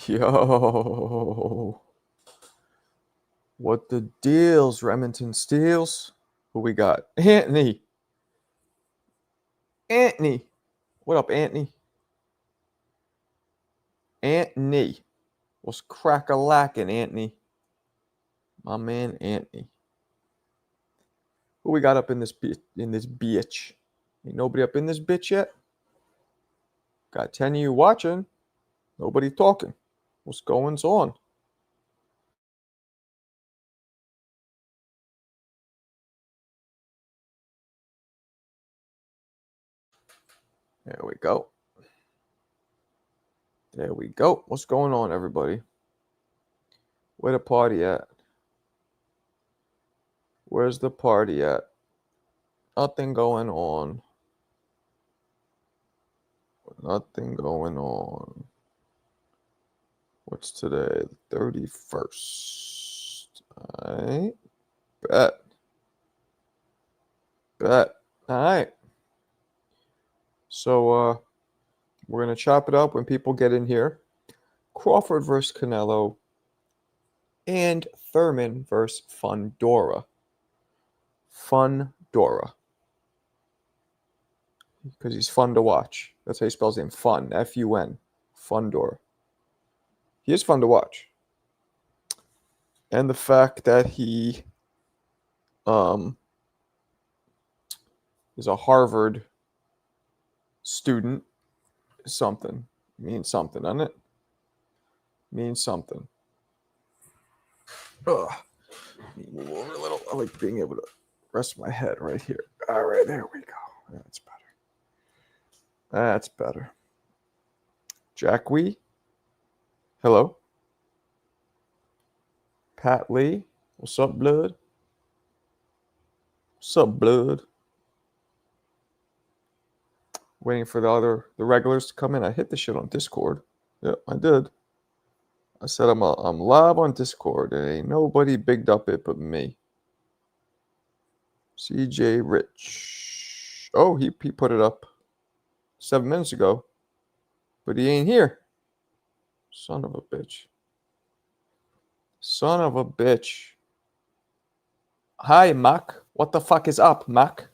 Yo, what the deals, Remington Steels? Who we got? Anthony. What up, Anthony? Anthony. What's crack-a-lackin', Anthony? My man, Anthony. Who we got up in this bitch? Ain't nobody up in this bitch yet? Got 10 of you watching. Nobody talking. What's going on? There we go. There we go. What's going on, everybody? Where the party at? Where's the party at? Nothing going on. Nothing going on. What's today? The 31st. Alright. Bet. Alright. So we're gonna chop it up when people get in here. Crawford versus Canelo and Thurman versus Fundora. Fundora. Because he's fun to watch. That's how he spells his name. Fun. F-U-N. Fundora. He is fun to watch. And the fact that he is a Harvard student is something. Means something, doesn't it? Means something. Ugh. Move over a little. I like being able to rest my head right here. All right, there we go. That's better. That's better. Jack Wee. Hello. Pat Lee. What's up, blood? What's up, blood? Waiting for the regulars to come in. I hit the shit on Discord. Yep, I did. I said I'm live on Discord, and ain't nobody bigged up it but me. CJ Rich. Oh, he put it up 7 minutes ago, but he ain't here. Son of a bitch. Son of a bitch. Hi, Mac. What the fuck is up, Mac?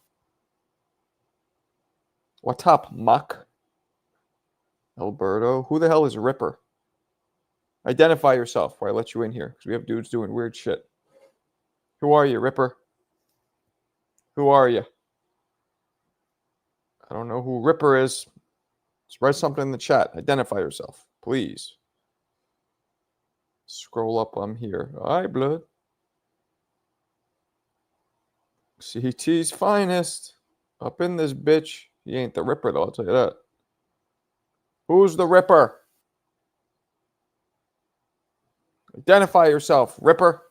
What's up, Mac? Alberto. Who the hell is Ripper? Identify yourself before I let you in here, because we have dudes doing weird shit. Who are you, Ripper? Who are you? I don't know who Ripper is. Just write something in the chat. Identify yourself, please. Scroll up. I'm here. All right, blood. CT's finest. Up in this bitch. He ain't the Ripper, though, I'll tell you that. Who's the Ripper? Identify yourself, Ripper.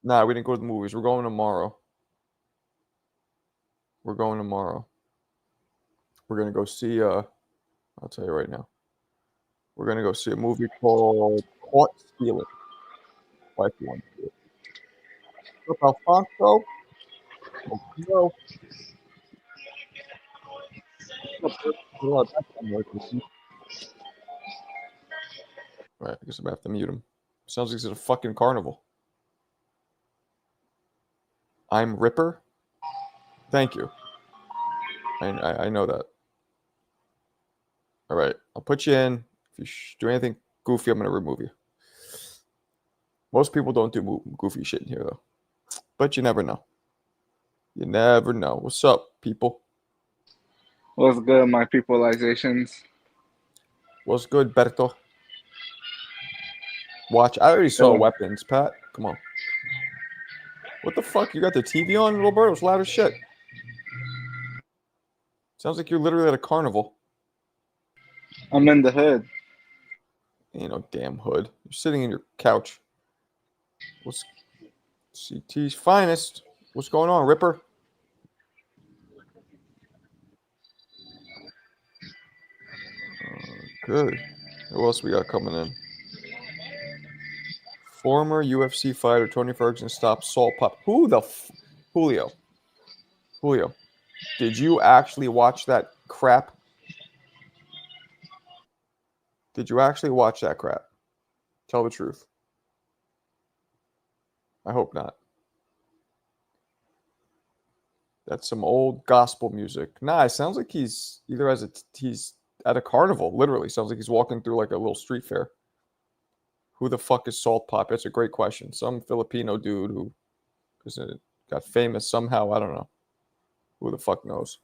Nah, we didn't go to the movies. We're going tomorrow. We're going tomorrow. We're going to go see, I'll tell you right now. We're going to go see a movie called Caught Stealing. Wife wants to do it. Look, Alfonso. No. Right, I guess I'm going to have to mute him. Sounds like it's a fucking carnival. I'm Ripper. Thank you. I know that. All right, I'll put you in. If you do anything goofy, I'm going to remove you. Most people don't do goofy shit in here, though. But you never know. You never know. What's up, people? What's good, my peopleizations? What's good, Berto? Watch. I already saw weapons, Pat. Come on. What the fuck? You got the TV on, little bird? It's loud as shit. Sounds like you're literally at a carnival. I'm in the hood. Ain't no damn hood. You're sitting in your couch. What's CT's finest? What's going on, Ripper? Good. Who else we got coming in? Former UFC fighter Tony Ferguson stopped Salt Pop. Who the Julio? Did you actually watch that crap? Did you actually watch that crap? Tell the truth. I hope not. That's some old gospel music. Nah, it sounds like he's he's at a carnival. Literally, sounds like he's walking through like a little street fair. Who the fuck is Salt Pop? That's a great question. Some Filipino dude who got famous somehow. I don't know. Who the fuck knows?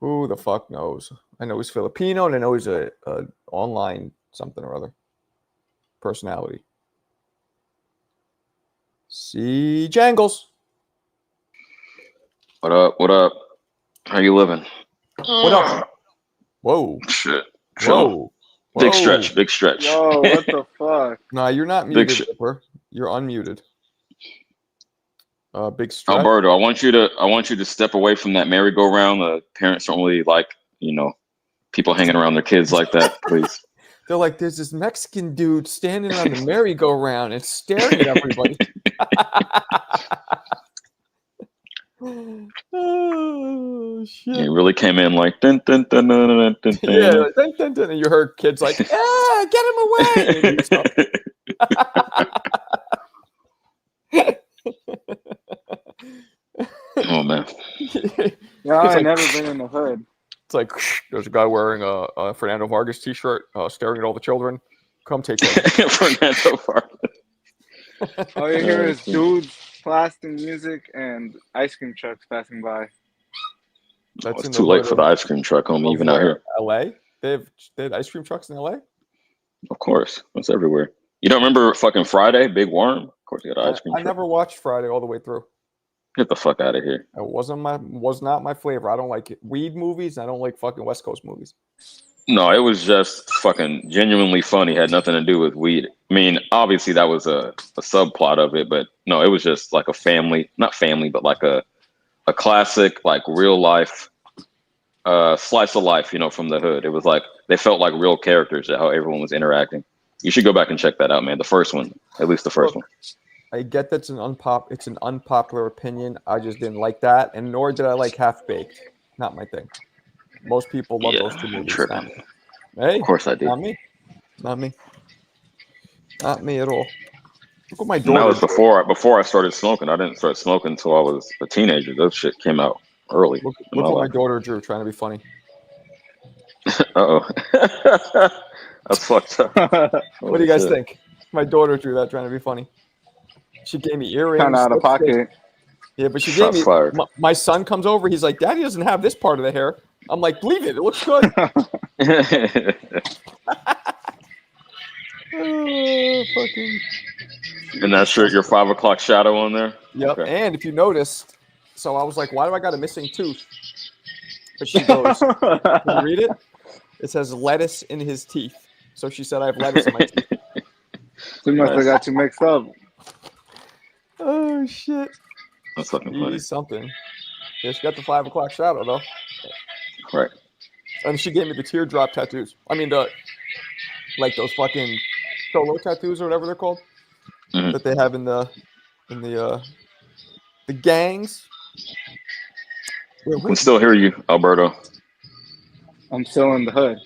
Who the fuck knows? I know he's Filipino, and I know he's a online something or other personality. See Jangles. What up? What up? How you living? What up? Whoa. Shit. Whoa. Big stretch. Big stretch. Yo, what the fuck? Nah, you're not muted, Dipper. You're unmuted. Big stretch. Alberto, I want you to step away from that merry-go-round. Parents don't really like, people hanging around their kids like that, please. They're like, there's this Mexican dude standing on the merry-go-round and staring at everybody. Oh shit! It really came in like dun dun dun dun dun dun. Yeah, like, dun, dun, dun, and you heard kids like, "Ah, get him away!" Oh man! Yeah, I ain't never been in the hood. It's like there's a guy wearing a Fernando Vargas T-shirt, staring at all the children. Come take care. Fernando Vargas. All you hear is dudes blasting music and ice cream trucks passing by. It's too late for the ice cream truck, homie. Even out here, LA, they had ice cream trucks in LA. Of course, it's everywhere. You don't remember fucking Friday, Big Worm? Of course, you got an ice cream I truck. never watched Friday all the way through. Get the fuck out of here. It was not my flavor. I don't like weed movies. I don't like fucking West Coast movies. No, it was just fucking genuinely funny. Had nothing to do with weed. I mean, obviously that was a subplot of it, but no, it was just like a family, not family, but like a classic, like real life slice of life, from the hood. It was like they felt like real characters at how everyone was interacting. You should go back and check that out, man. The first one, at least the first one. I get that's it's an unpopular opinion. I just didn't like that, and nor did I like Half Baked. Not my thing. Most people love those two movies. Not me. Hey, of course I did. Not me. Not me. Not me at all. Look what my daughter. That was before I started smoking. I didn't start smoking until I was a teenager. Those shit came out early. Look what my daughter drew, trying to be funny. Uh-oh. That's fucked up. What do you guys think? My daughter drew that, trying to be funny. She gave me earrings. Kind of out of pocket. Yeah, but she gave me. My son comes over. He's like, "Daddy doesn't have this part of the hair." I'm like, "Leave it. It looks good." Oh, fucking. And that's your 5 o'clock shadow on there. Yep. Okay. And if you noticed, so I was like, "Why do I got a missing tooth?" But she goes, "Can you read it?" It says lettuce in his teeth. So she said, "I have lettuce in my teeth." She must have got you mixed up. Oh shit! That's fucking funny. Something. Yeah, she got the 5 o'clock shadow though. Right. And she gave me the teardrop tattoos. I mean like those fucking solo tattoos or whatever they're called that they have in the gangs. I can still hear you, Alberto. I'm still in the hood.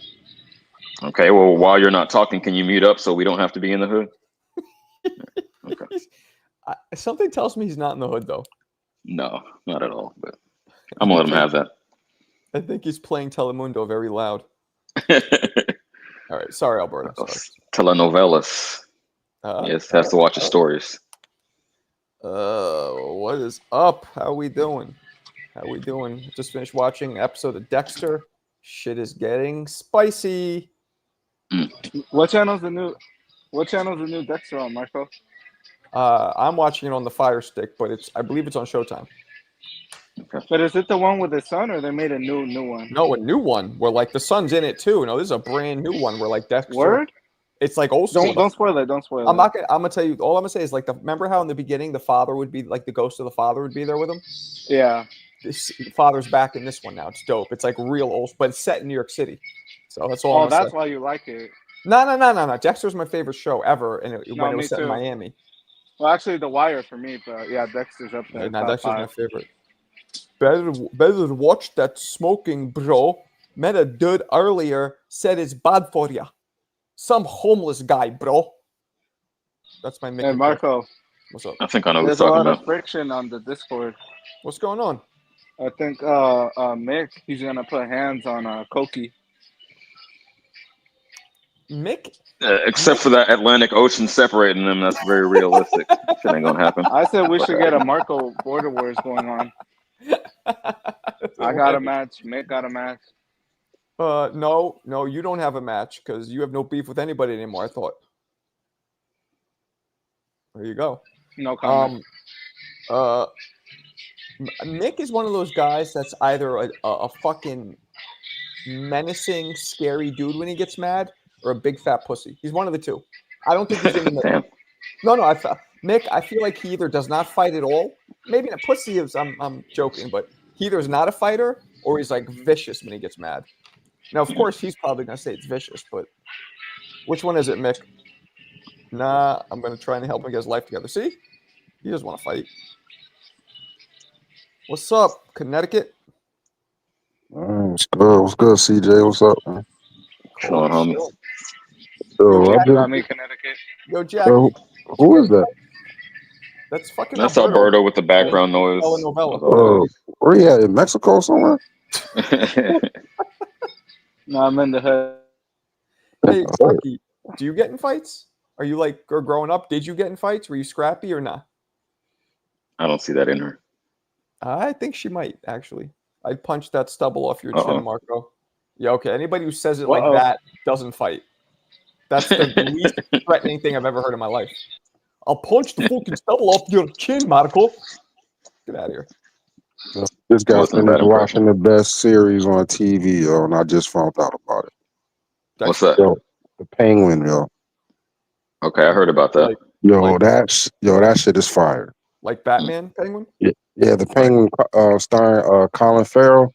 Okay. Well, while you're not talking, can you mute up so we don't have to be in the hood? Okay. Something tells me he's not in the hood, though. No, not at all. But I'm gonna let him have that. I think he's playing Telemundo very loud. All right, sorry, Alberto. Sorry. Telenovelas. Yes, has to watch the stories. What is up? How we doing? Just finished watching an episode of Dexter. Shit is getting spicy. What channel's the new Dexter on, Marco? I'm watching it on the Fire Stick, but I believe it's on Showtime. Okay. But is it the one with the son, or they made a new one? No, a new one where like the son's in it too. No, this is a brand new one where like Dexter. Word? It's like old school. Don't spoil it. Don't spoil it. I'm gonna tell you. All I'm gonna say is like remember how in the beginning the father would be like the ghost of the father would be there with him. Yeah. The father's back in this one now. It's dope. It's like real old, but it's set in New York City. So that's all. Oh, that's why you like it. No. Dexter's my favorite show ever, and when it was set in Miami. Well, actually, The Wire for me, but yeah, Dexter's up there. No, Dexter's my favorite. Better watch that smoking, bro. Met a dude earlier, said it's bad for ya. Some homeless guy, bro. That's my Mick. Hey, Marco, What's up? I think I know what there's you're a talking lot of about. friction on the Discord. What's going on? I think Mick, he's gonna put hands on Koki. Mick? Except for that Atlantic Ocean separating them, that's very realistic. Shit ain't gonna happen. I said we should get a Marco Border Wars going on. I got a match. Mick got a match. No, you don't have a match because you have no beef with anybody anymore, I thought. There you go. No comment. Mick is one of those guys that's either a fucking menacing, scary dude when he gets mad or a big fat pussy. He's one of the two. I don't think he's in the middle. Damn. No, Mick, I feel like he either does not fight at all. Maybe a pussy is, I'm joking, but he either is not a fighter or he's like vicious when he gets mad. Now, of course, he's probably going to say it's vicious, but which one is it, Mick? Nah, I'm going to try and help him get his life together. See? He doesn't want to fight. What's up, Connecticut? What's good? What's good, CJ? What's up, man? Chilling, homie. Yo, You got me, Connecticut. Yo, Jackie. Who is that? That's fucking That's Alberto. Alberto with the background noise. Where you at? In Mexico somewhere? No, I'm in the hood. Hey, Jackie, do you get in fights? Are you like, or growing up, did you get in fights? Were you scrappy or not? I don't see that in her. I think she might, actually. I'd punch that stubble off your chin, Marco. Yeah, okay. Anybody who says it like that doesn't fight. That's the least threatening thing I've ever heard in my life. I'll punch the fucking stubble off your chin, Marco. Get out of here. This guy finished watching the best series on TV, yo, and I just found out about it. What's that? Yo, the Penguin, yo. Okay, I heard about that. That shit is fire. Like Batman Penguin? Yeah, the Penguin starring Colin Farrell.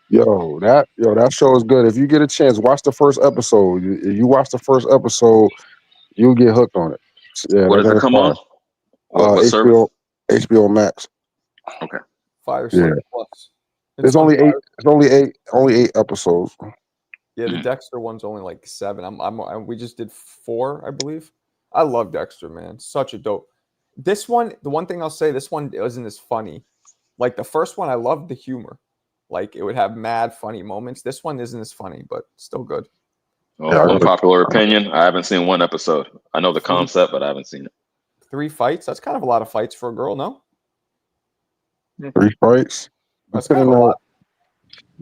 Yo, that show is good. If you get a chance, watch the first episode. If you watch the first episode, you'll get hooked on it. Yeah, what does it come on? What HBO Max. Okay. Fireside Plus. It's only eight episodes. Yeah, the Dexter one's only like 7. We just did 4, I believe. I love Dexter, man. Such a dope. This one, the one thing I'll say, this one isn't as funny. Like the first one, I loved the humor. Like it would have mad funny moments. This one isn't as funny, but still good. Well, unpopular opinion, I haven't seen one episode. I know the concept, but I haven't seen it. 3 fights? That's kind of a lot of fights for a girl, no? 3 fights? That's kind of a lot.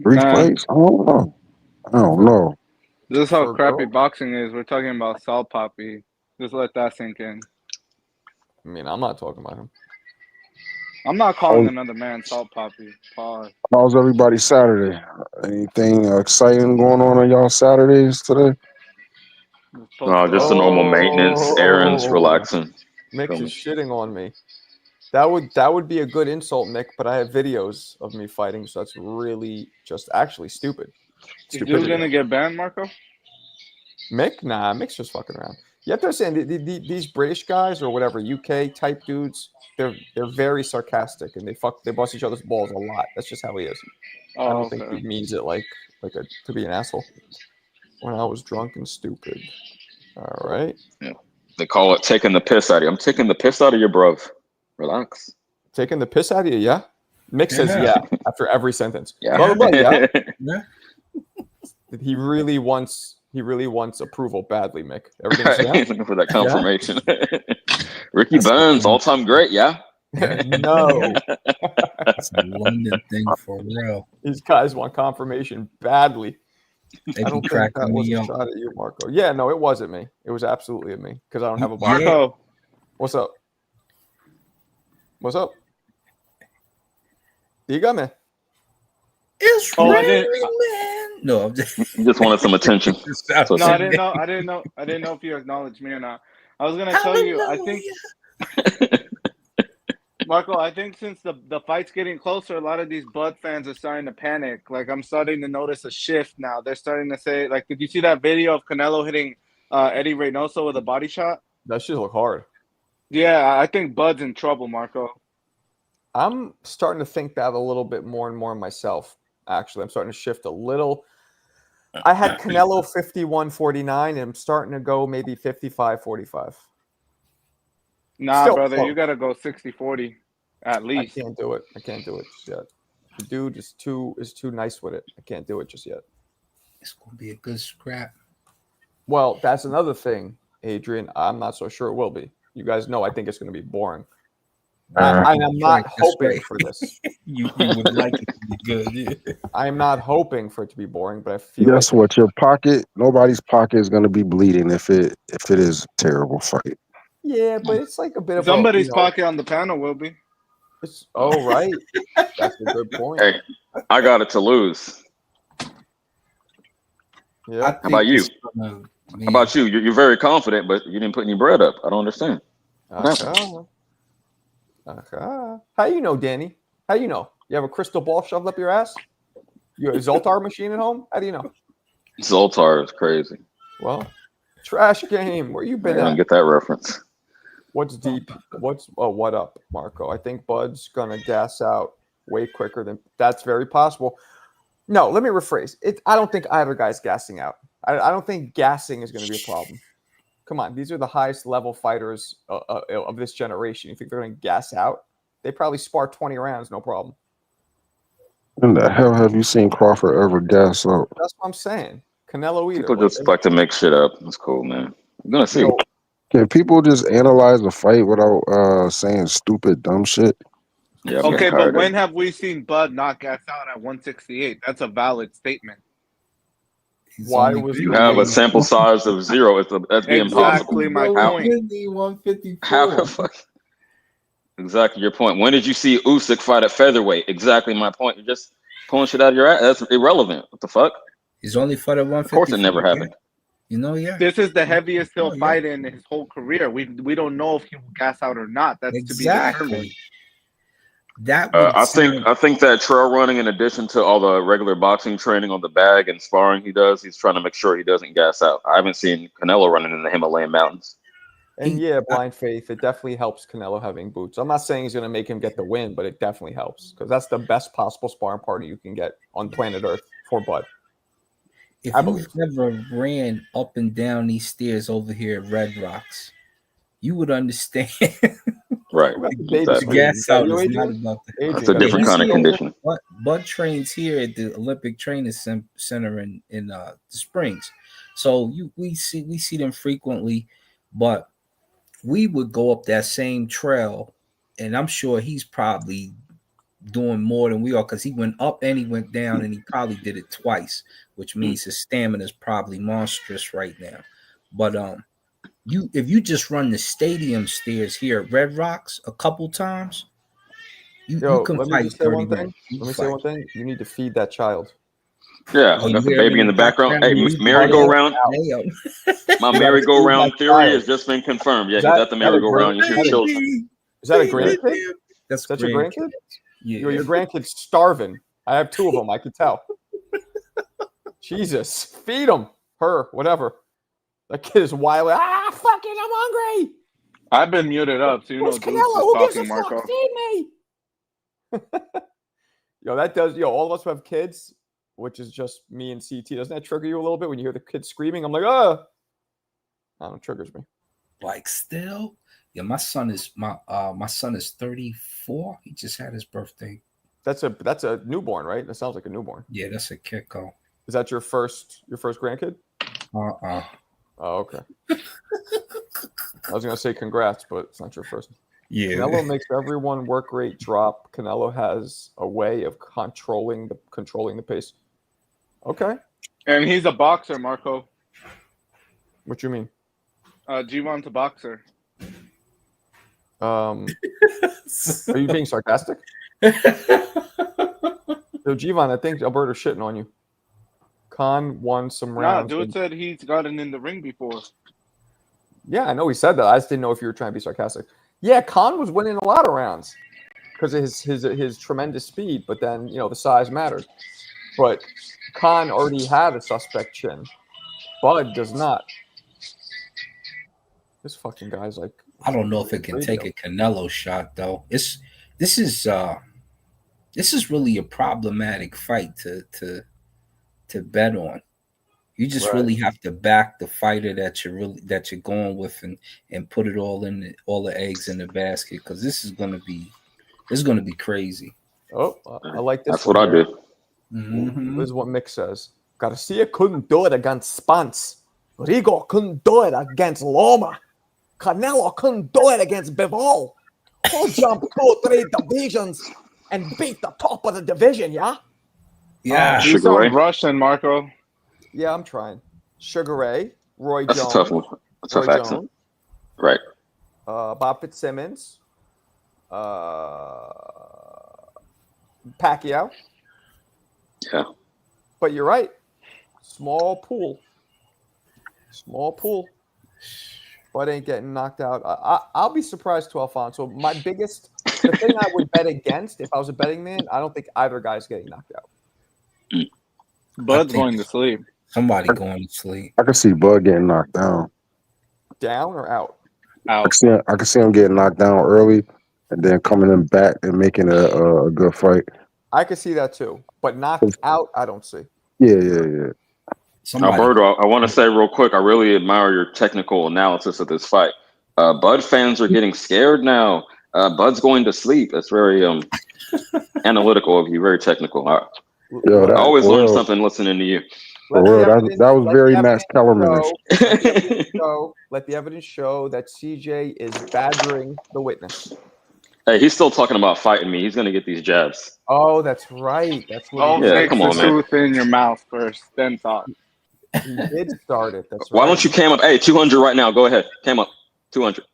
3 fights? I don't know. This is how crappy boxing is. We're talking about Salt Poppy. Just let that sink in. I mean, I'm not talking about him. I'm not calling another man Salt Poppy. Pause. How's everybody Saturday? Anything exciting going on y'all Saturdays today? No, just the normal maintenance, errands, relaxing. Mick is shitting on me. That would be a good insult, Mick, but I have videos of me fighting, so that's really just actually stupid. Is you gonna get banned, Marco? Mick? Nah, Mick's just fucking around. You have to understand, these British guys or whatever, UK type dudes, they're very sarcastic and they bust each other's balls a lot. That's just how he is. I don't think he means it like to be an asshole. When I was drunk and stupid. All right. Yeah. They call it taking the piss out of you. I'm taking the piss out of you, bro. Relax. Taking the piss out of you, yeah? Mick says yeah after every sentence. Yeah. Blah, blah, blah, yeah. He really wants approval badly, Mick. Everything's He's looking for that confirmation. Ricky Burns, all-time great, yeah? No. That's a London thing for real. These guys want confirmation badly. They I don't think that was a shot at you, Marco. Yeah, no, it wasn't me. It was absolutely at me because I don't have a body. Marco. What's up? What's up? Dígame. It's raining, man. No, I'm just wanted some attention. No, I didn't know if you acknowledged me or not. I was gonna tell you. I think Marco, I think since the fight's getting closer, a lot of these Bud fans are starting to panic. Like I'm starting to notice a shift now. They're starting to say, like, did you see that video of Canelo hitting Eddie Reynoso with a body shot? That shit look hard. Yeah, I think Bud's in trouble, Marco. I'm starting to think that a little bit more and more myself. actually. I'm starting to shift a little. I had Canelo 51-49, and I'm starting to go maybe 55-45. Nah, Still brother, close. you gotta go 60-40 at least. I can't do it. I can't do it just yet. The dude is too nice with it. I can't do it just yet. It's gonna be a good scrap. Well, that's another thing, Adrian. I'm not so sure it will be. You guys know I think it's going to be boring. I'm not hoping for this. You would like it to be good. Yeah. I'm not hoping for it to be boring, but I feel Guess like what? Your pocket, nobody's pocket is gonna be bleeding if it is a terrible fight. yeah, but it's like a bit of Somebody's a pocket on the panel will be. It's right. That's a good point. Hey, I got it to lose. Yeah. How about you? How about you? You're very confident, but you didn't put any bread up. I don't understand. How you know, Danny? How you know? You have a crystal ball shoved up your ass? You have a Zoltar machine at home? How do you know? Zoltar is crazy. Well, trash game. Where you been I don't at? get that reference. What's deep? What up, Marco? I think Bud's gonna gas out way quicker than that's very possible. No, let me rephrase it. I don't think either guy's gassing out. I don't think gassing is going to be a problem. Come on, these are the highest level fighters of this generation. You think they're going to gas out? They probably spar 20 rounds, no problem. When the hell have you seen Crawford ever gas out? That's what I'm saying. Canelo either. People just like to make shit up. That's cool, man. I'm gonna see. Can people just analyze the fight without saying stupid, dumb shit? Yeah. Okay, but when have we seen Bud not gas out at 168? That's a valid statement. Why was you have a sample size of 0? That'd be impossible. Exactly my point. 154. Exactly your point. When did you see Usyk fight at featherweight? Exactly my point. You're just pulling shit out of your ass. That's irrelevant. What the fuck? He's only fought at 154. Of course, it never happened. You know, yeah. This is the heaviest he'll fight in his whole career. We don't know if he will gas out or not. That's to be determined. I think that trail running, in addition to all the regular boxing training on the bag and sparring he does, he's trying to make sure he doesn't gas out. I haven't seen Canelo running in the Himalayan mountains. And yeah, blind faith, it definitely helps Canelo having boots. I'm not saying he's going to make him get the win, but it definitely helps because that's the best possible sparring partner you can get on planet Earth for Bud. If you've never ran up and down these stairs over here at Red Rocks, you would understand. Right. Exactly. Gas out is not about that. It's a different kind of condition. Bud trains here at the Olympic Training Center in the Springs, so we see them frequently, but we would go up that same trail, and I'm sure he's probably doing more than we are because he went up and he went down, and he probably did it twice, which means his stamina is probably monstrous right now. But if you just run the stadium stairs here at Red Rocks a couple times, you can fight 30 minutes. Let me say one thing. You need to feed that child. Yeah, I got the baby in the background. Hey, merry-go-round. My merry-go-round theory has just been confirmed. Yeah, he's at the merry-go-round. You hear children. Is that a grandkid? That's your grandkid? Yeah. Your grandkid's starving. I have 2 of them. I could tell. Jesus, feed him, her, whatever. That kid is wild. Fucking, I'm hungry. I've been muted up, so you know. Canelo? Who gives a fuck? Feed me. All of us who have kids, which is just me and CT. Doesn't that trigger you a little bit when you hear the kid screaming? I'm like, I don't triggers me. Like still, yeah. My son is 34. He just had his birthday. That's a newborn, right? That sounds like a newborn. Yeah, that's a kiddo. Is that your first grandkid? Oh, okay. I was gonna say congrats, but it's not your first. Yeah. Canelo makes everyone work rate drop. Canelo has a way of controlling the pace. Okay. And he's a boxer, Marco. What you mean? G1's a boxer. Are you being sarcastic? So G1, I think Alberto's shitting on you. Khan won some rounds. Dude said he's gotten in the ring before. Yeah, I know he said that. I just didn't know if you were trying to be sarcastic. Yeah, Khan was winning a lot of rounds because of his tremendous speed, but then the size matters. But Khan already had a suspect chin. Bud does not. This fucking guy's like. I don't know if it can take a Canelo shot though. This is this is really a problematic fight to bet on. You just really have to back the fighter that you're going with and put it all the eggs in the basket, because this is gonna be crazy. Oh, I like this. That's what I did. Mm-hmm. This is what Mick says. Garcia couldn't do it against Spence. Rigo couldn't do it against Loma. Canelo couldn't do it against Bivol. Who jumped 2-3 divisions and beat the top of the division, yeah? Yeah. You sound Russian, Marco. Yeah, I'm trying. Sugar Ray, Roy That's Jones. a tough one. A tough accent. Jones, right. Bob Fitzsimmons. Pacquiao. Yeah. But you're right. Small pool. But ain't getting knocked out. I'll be surprised to Alfonso. The thing I would bet against if I was a betting man, I don't think either guy's getting knocked out. Bud's going to sleep. Somebody going to sleep. I can see Bud getting knocked down. Down or out? Out. I can see him getting knocked down early and then coming in back and making a good fight. I could see that too. But knocked out, I don't see. Yeah. Alberto, I want to say real quick, I really admire your technical analysis of this fight. Bud fans are getting scared now. Bud's going to sleep. That's very analytical of you, very technical. I always learn something listening to you. That was very Max Kellerman-ish. Let the evidence show that CJ is badgering the witness. Hey, he's still talking about fighting me. He's going to get these jabs. Oh, that's right. That's what fix come the on, man. tooth in your mouth first, then talk. He did start it. That's Why right. don't you cam up? Hey, 200 right now. Go ahead. Cam up. 200.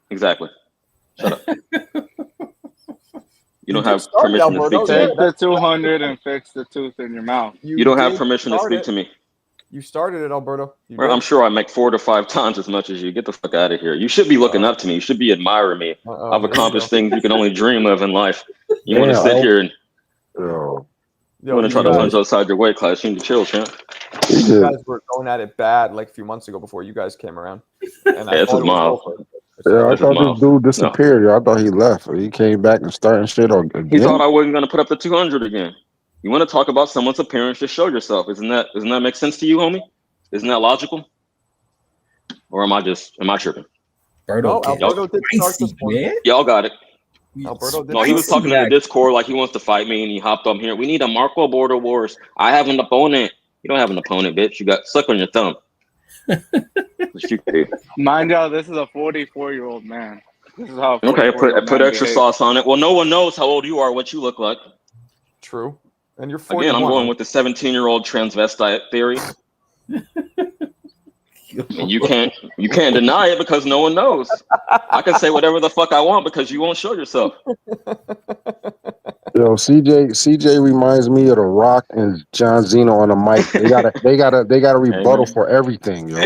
Exactly. Shut up. You don't have permission to speak to me. Take the 200 and fix the tooth in your mouth. You don't have permission to speak to me. You started it, Alberto. I'm sure I make 4 to 5 times as much as you. Get the fuck out of here. You should be looking up to me. You should be admiring me. I've accomplished things you can only dream of in life. You want to sit here and you want to try to punch outside your weight class. You need to chill, champ. You guys were going at it bad like a few months ago before you guys came around. And I this is mild. I thought this dude disappeared. I thought he left. He came back and starting shit again. He thought I wasn't going to put up the 200 again. You want to talk about someone's appearance? Just show yourself. Doesn't that make sense to you, homie? Isn't that logical? Or am I tripping? Alberto did start this one. Y'all got it. Alberto did he was talking in the Discord like he wants to fight me, and he hopped up here. We need a Marco Border Wars. I have an opponent. You don't have an opponent, bitch. You got suck on your thumb. Mind y'all, this is a 44-year-old man. This is how. Okay, put extra sauce on it. Well, no one knows how old you are, what you look like. True. And you're 41. Again, I'm going with the 17-year-old transvestite theory. And you can't deny it because no one knows. I can say whatever the fuck I want because you won't show yourself. Yo, CJ reminds me of The Rock and John Cena on the mic. They got a rebuttal for everything, yo.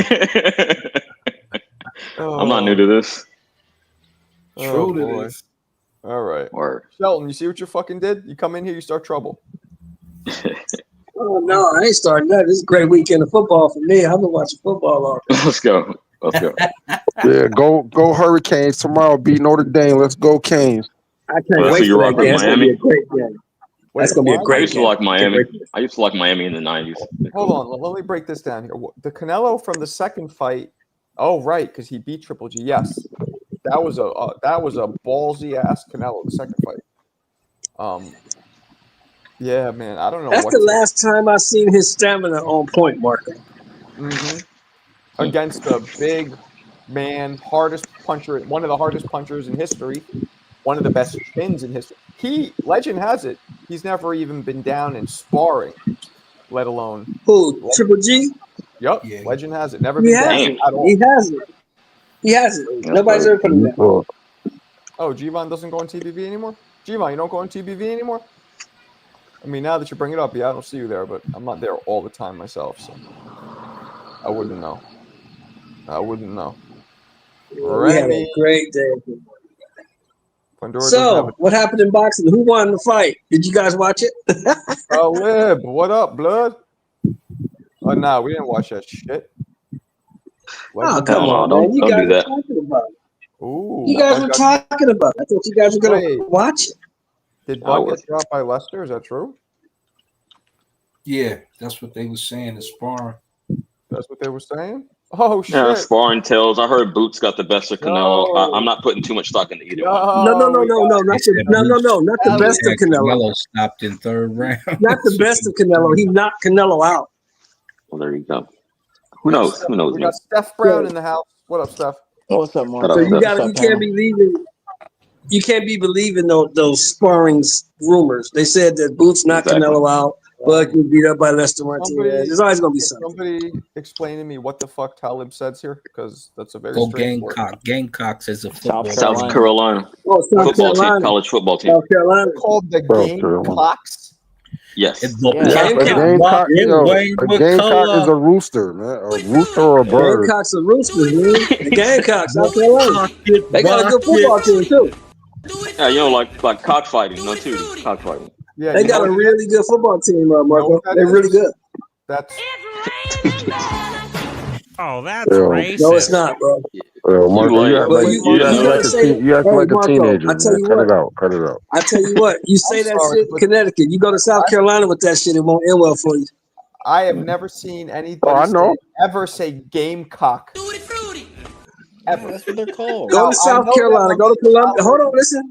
I'm not new to this. True to this. All right. Word. Shelton, you see what you fucking did? You come in here, you start trouble. Oh no, I ain't starting that. This is a great weekend of football for me. I've been watching football all day. Let's go. Yeah, go Hurricanes tomorrow. Beat Notre Dame. Let's go Canes. I can't wait for that game. It's gonna be a great game. That's gonna be a great game. I used to like Miami in the 90s. Hold on, let me break this down here. The Canelo from the second fight. Oh, right, because he beat Triple G. Yes, that was a ballsy ass Canelo the second fight. Yeah, man, I don't know. That's the last time I seen his stamina on point, Marco. Mm-hmm. Against the big man, hardest puncher, one of the hardest punchers in history, one of the best chins in history. Legend has it, he's never even been down in sparring, let alone who? Triple G? Yep, yeah. Legend has it. Never been down at all. He has it. He has it. Nobody's ever put him down. Oh, Gvon doesn't go on TBV anymore? Gvon, you don't go on TBV anymore? I mean, now that you bring it up, yeah, I don't see you there, but I'm not there all the time myself, so I wouldn't know. We had a great day. Fundora so, what happened in boxing? Who won the fight? Did you guys watch it? Oh, Lib, what up, blood? Oh, no, we didn't watch that shit. Oh, come on, man. You guys were talking about it. Ooh, you guys were talking about it. I thought you guys were going to watch it. Did Bud get dropped by Lester? Is that true? Yeah, that's what they were saying. The sparring. That's what they were saying? Oh, shit. Yeah, sparring tells. I heard Boots got the best of Canelo. No. I'm not putting too much stock into either one. No, not the best of Canelo. Canelo stopped in third round. Not the best of Canelo. He knocked Canelo out. Well, there you go. Who knows? Who knows? We got Steph Brown in the house. What up, Steph? Oh, what's up, Mark? So you can't be believing those sparring rumors. They said that Boots knocked Canelo out. Bud can beat up by Lester Martinez. There's always gonna be something. Somebody explain to me what the fuck Talib says here, because that's a very Go strange Gamecock. word. Gamecocks is a football. South Carolina. Oh, South Football Carolina. team, college football team. South Carolina. Called the Gamecocks. Yes. A gamecock is a rooster, man. A rooster or a bird. Gamecocks are roosters, man. The Gamecocks, South Carolina. They got a good football team too. Yeah, like cockfighting, no tootie. Cockfighting. Yeah, they got a really good football team, Marco. They're really good. That's that's racist. No, it's not, bro. Marco, you act like a teenager. I tell you what. Cut it out. I tell you what. You say that shit in Connecticut. You go to South Carolina with that shit, it won't end well for you. I have never seen anybody ever say Gamecock. Ever. That's what they're called. Go to South Carolina. Go to Columbia. Hold on, listen.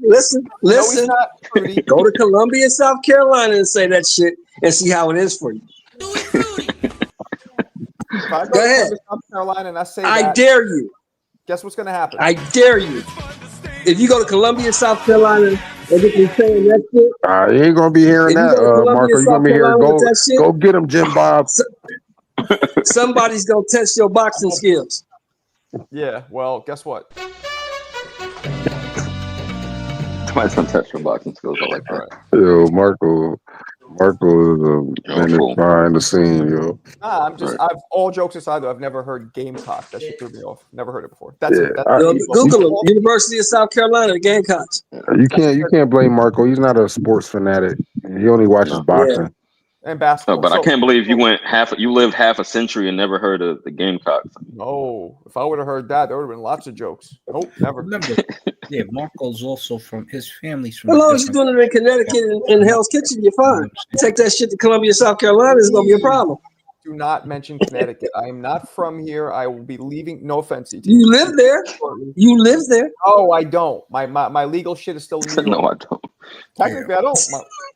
Go to Columbia, South Carolina, and say that shit, and see how it is for you. If I go ahead. To South Carolina and I say I dare you. Guess what's gonna happen? I dare you. If you go to Columbia, South Carolina, and get me saying that shit, you ain't gonna be hearing that, Marco. You're gonna be hearing go get him, Jim Bob. Somebody's gonna test your boxing skills. Yeah, well, guess what? Somebody's gonna touch your boxing skills. I like that. Yo, Marco is a man behind the scene, yo. Nah, I've all jokes aside though, I've never heard Gamecock. That shit threw me off. Never heard it before. Google them. University of South Carolina, the Gamecocks. You can't blame Marco. He's not a sports fanatic. He only watches boxing. And basketball. But I can't believe you lived half a century and never heard of the Gamecocks. No, if I would have heard that, there would have been lots of jokes. Nope, never. Remember, Marco's also from his family's from. As long as you're doing it in Connecticut and in Hell's Kitchen, you're fine. Take that shit to Columbia, South Carolina, it's gonna be a problem. Do not mention Connecticut. I am not from here. I will be leaving. No offense, ET. You live there. You live there. Oh, I don't. My legal shit is still in New York. No, I don't. Technically, I don't.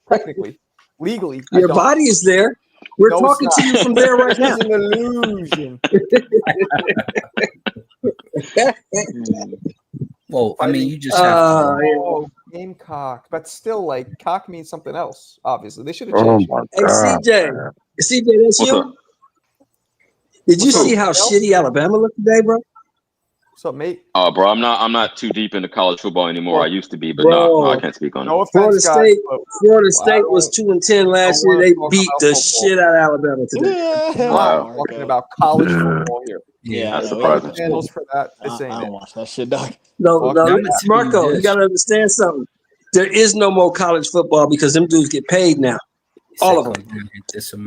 Technically. Legally, your body is there. We're talking to you from there right now. It's an illusion. Well, I mean, you just have Gamecock, but still, like, cock means something else. Obviously, they should have changed. Hey, CJ, that's you. Did you see how shitty Alabama looked today, bro? What's up, mate? Bro, I'm not too deep into college football anymore. I used to be, but no, I can't speak on it. Florida State was 2-10 last year. They beat the shit out of Alabama today. Wow, talking about college football here. Yeah, that's surprising. Channels for that. This ain't I don't watch that shit, dog. No, Marco, you gotta understand something. There is no more college football because them dudes get paid now. All of them. Here's the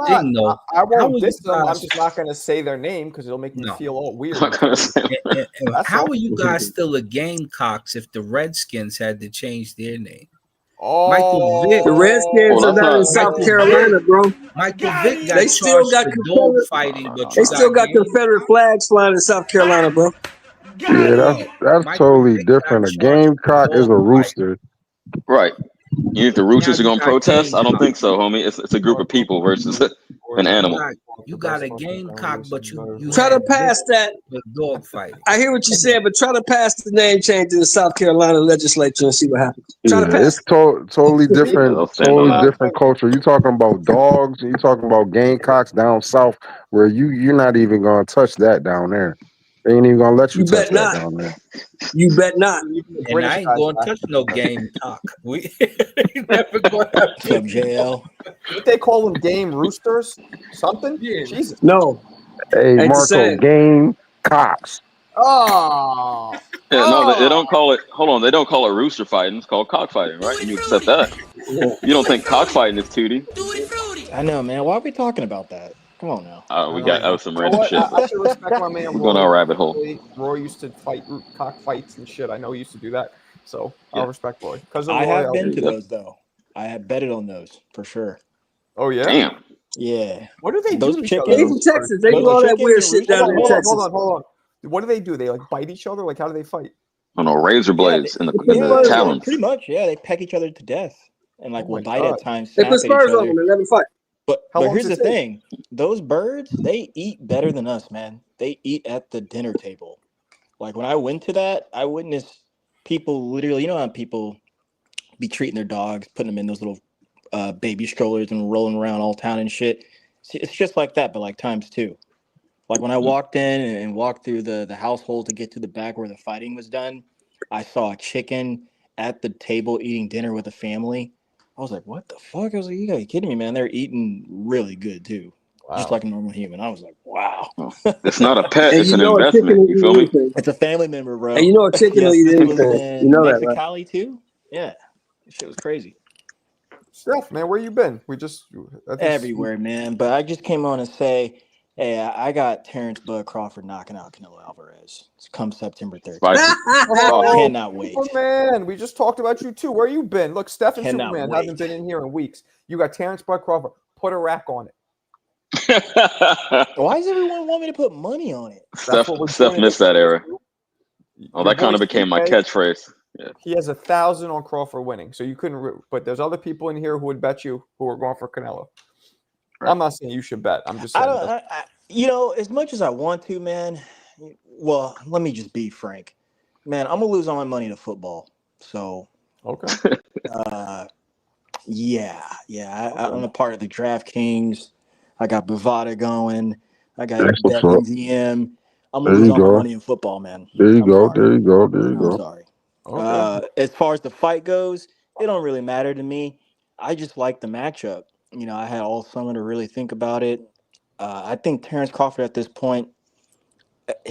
thing, though. I won't diss them. I'm just not going to say their name because it'll make me feel all weird. How are you guys still a Gamecocks if the Redskins had to change their name? Oh, Michael Vick. The Redskins are down in South Carolina, bro. Michael Vick got they still got dog fighting, but they still got Confederate flags flying in South Carolina, bro. Yeah, that's totally different. A Gamecock is a rooster. Right. You think the roosters are going to protest? I don't think so, homie. It's a group of people versus an animal. You got a Gamecock, but you try to pass that dog fight. I hear what you're saying, but try to pass the name change in the South Carolina legislature and see what happens. Try to pass. It's totally different. Totally different culture. You talking about dogs? And you talking about Gamecocks down south, where you're not even going to touch that down there. They ain't even gonna let you touch that down there. You bet not. And I ain't gonna touch no Gamecock. We never gonna have JL. What they call them, game roosters? Something? Yeah. Jesus. No. Hey, Marco, Gamecocks. Oh. Yeah, no, they don't call it. Hold on, they don't call it rooster fighting. It's called cockfighting, right? And you accept that. You don't think cockfighting is tootie? I know, man. Why are we talking about that? Come on now. We got some random shit. I should respect my man. We're going on a rabbit hole. Roy used to fight cock fights and shit. I know he used to do that. So Yeah. I'll respect Roy. Because I have been There to you go. those though. I have betted on those for sure. Oh yeah. Damn. Yeah. What do they Those do to each other? They chickens- from Texas. They those do all that chickens weird and shit down in Hold Texas. on. What do they do? They like bite each other? Like how do they fight? I don't know, razor Yeah, blades in They put the spurs on talons. pretty much. Yeah, they peck each other to death, and like Oh will my bite God. at times, They snap put at each spurs on other. them and let them fight. But How long here's does the it take? thing: those birds, they eat better than us, man. They eat at the dinner table. Like when I went to that, I witnessed people literally. You know how people be treating their dogs, putting them in those little baby strollers and rolling around all town and shit. It's just like that, but like times two. Like when I walked in and walked through the household to get to the back where the fighting was done, I saw a chicken at the table eating dinner with a family. I was like, what the fuck? I was like, you gotta be kidding me, man. They're eating really good too. Just Wow. like a normal human. I was like, wow. It's not a pet, And it's you an know a chicken investment. will You eat feel me? anything. It's a family member, bro. And you know a chicken will Yes, eat this was anything. You in know that, right? Mexicali too. Yeah, this shit was crazy. Steph, man, where you been? I think Everywhere, man. But I just came on and say, hey, I got Terrence Bud Crawford knocking out Canelo Alvarez. It's come September 13th. Spicy. Oh, Cannot wait. Superman. We just talked about you too. Where you been? Look, Steph and Cannot Superman wait. haven't been in here in weeks. You got Terrence Bud Crawford. Put a rack on it. Why does everyone want me to put money on it? Steph what we're Steph doing missed in that era. Oh, Your that kind of boy became my CK, catchphrase. Yeah. He has 1,000 on Crawford winning, so you couldn't. But there's other people in here who would bet you who are going for Canelo. Right. I'm not saying you should bet. I'm just I saying. don't. You know, as much as I want to, man. Well, let me just be frank, man. I'm gonna lose all my money to football. So, Okay. yeah. I'm a part of the DraftKings. I got Bovada going. I got That's what's up. BetMGM. I'm gonna There lose you all my go. money in football, man. There you I'm go. sorry. There you go. There you I'm go. sorry. Okay. As far as the fight goes, it don't really matter to me. I just like the matchup. You know, I had all summer to really think about it. I think Terrence Crawford at this point,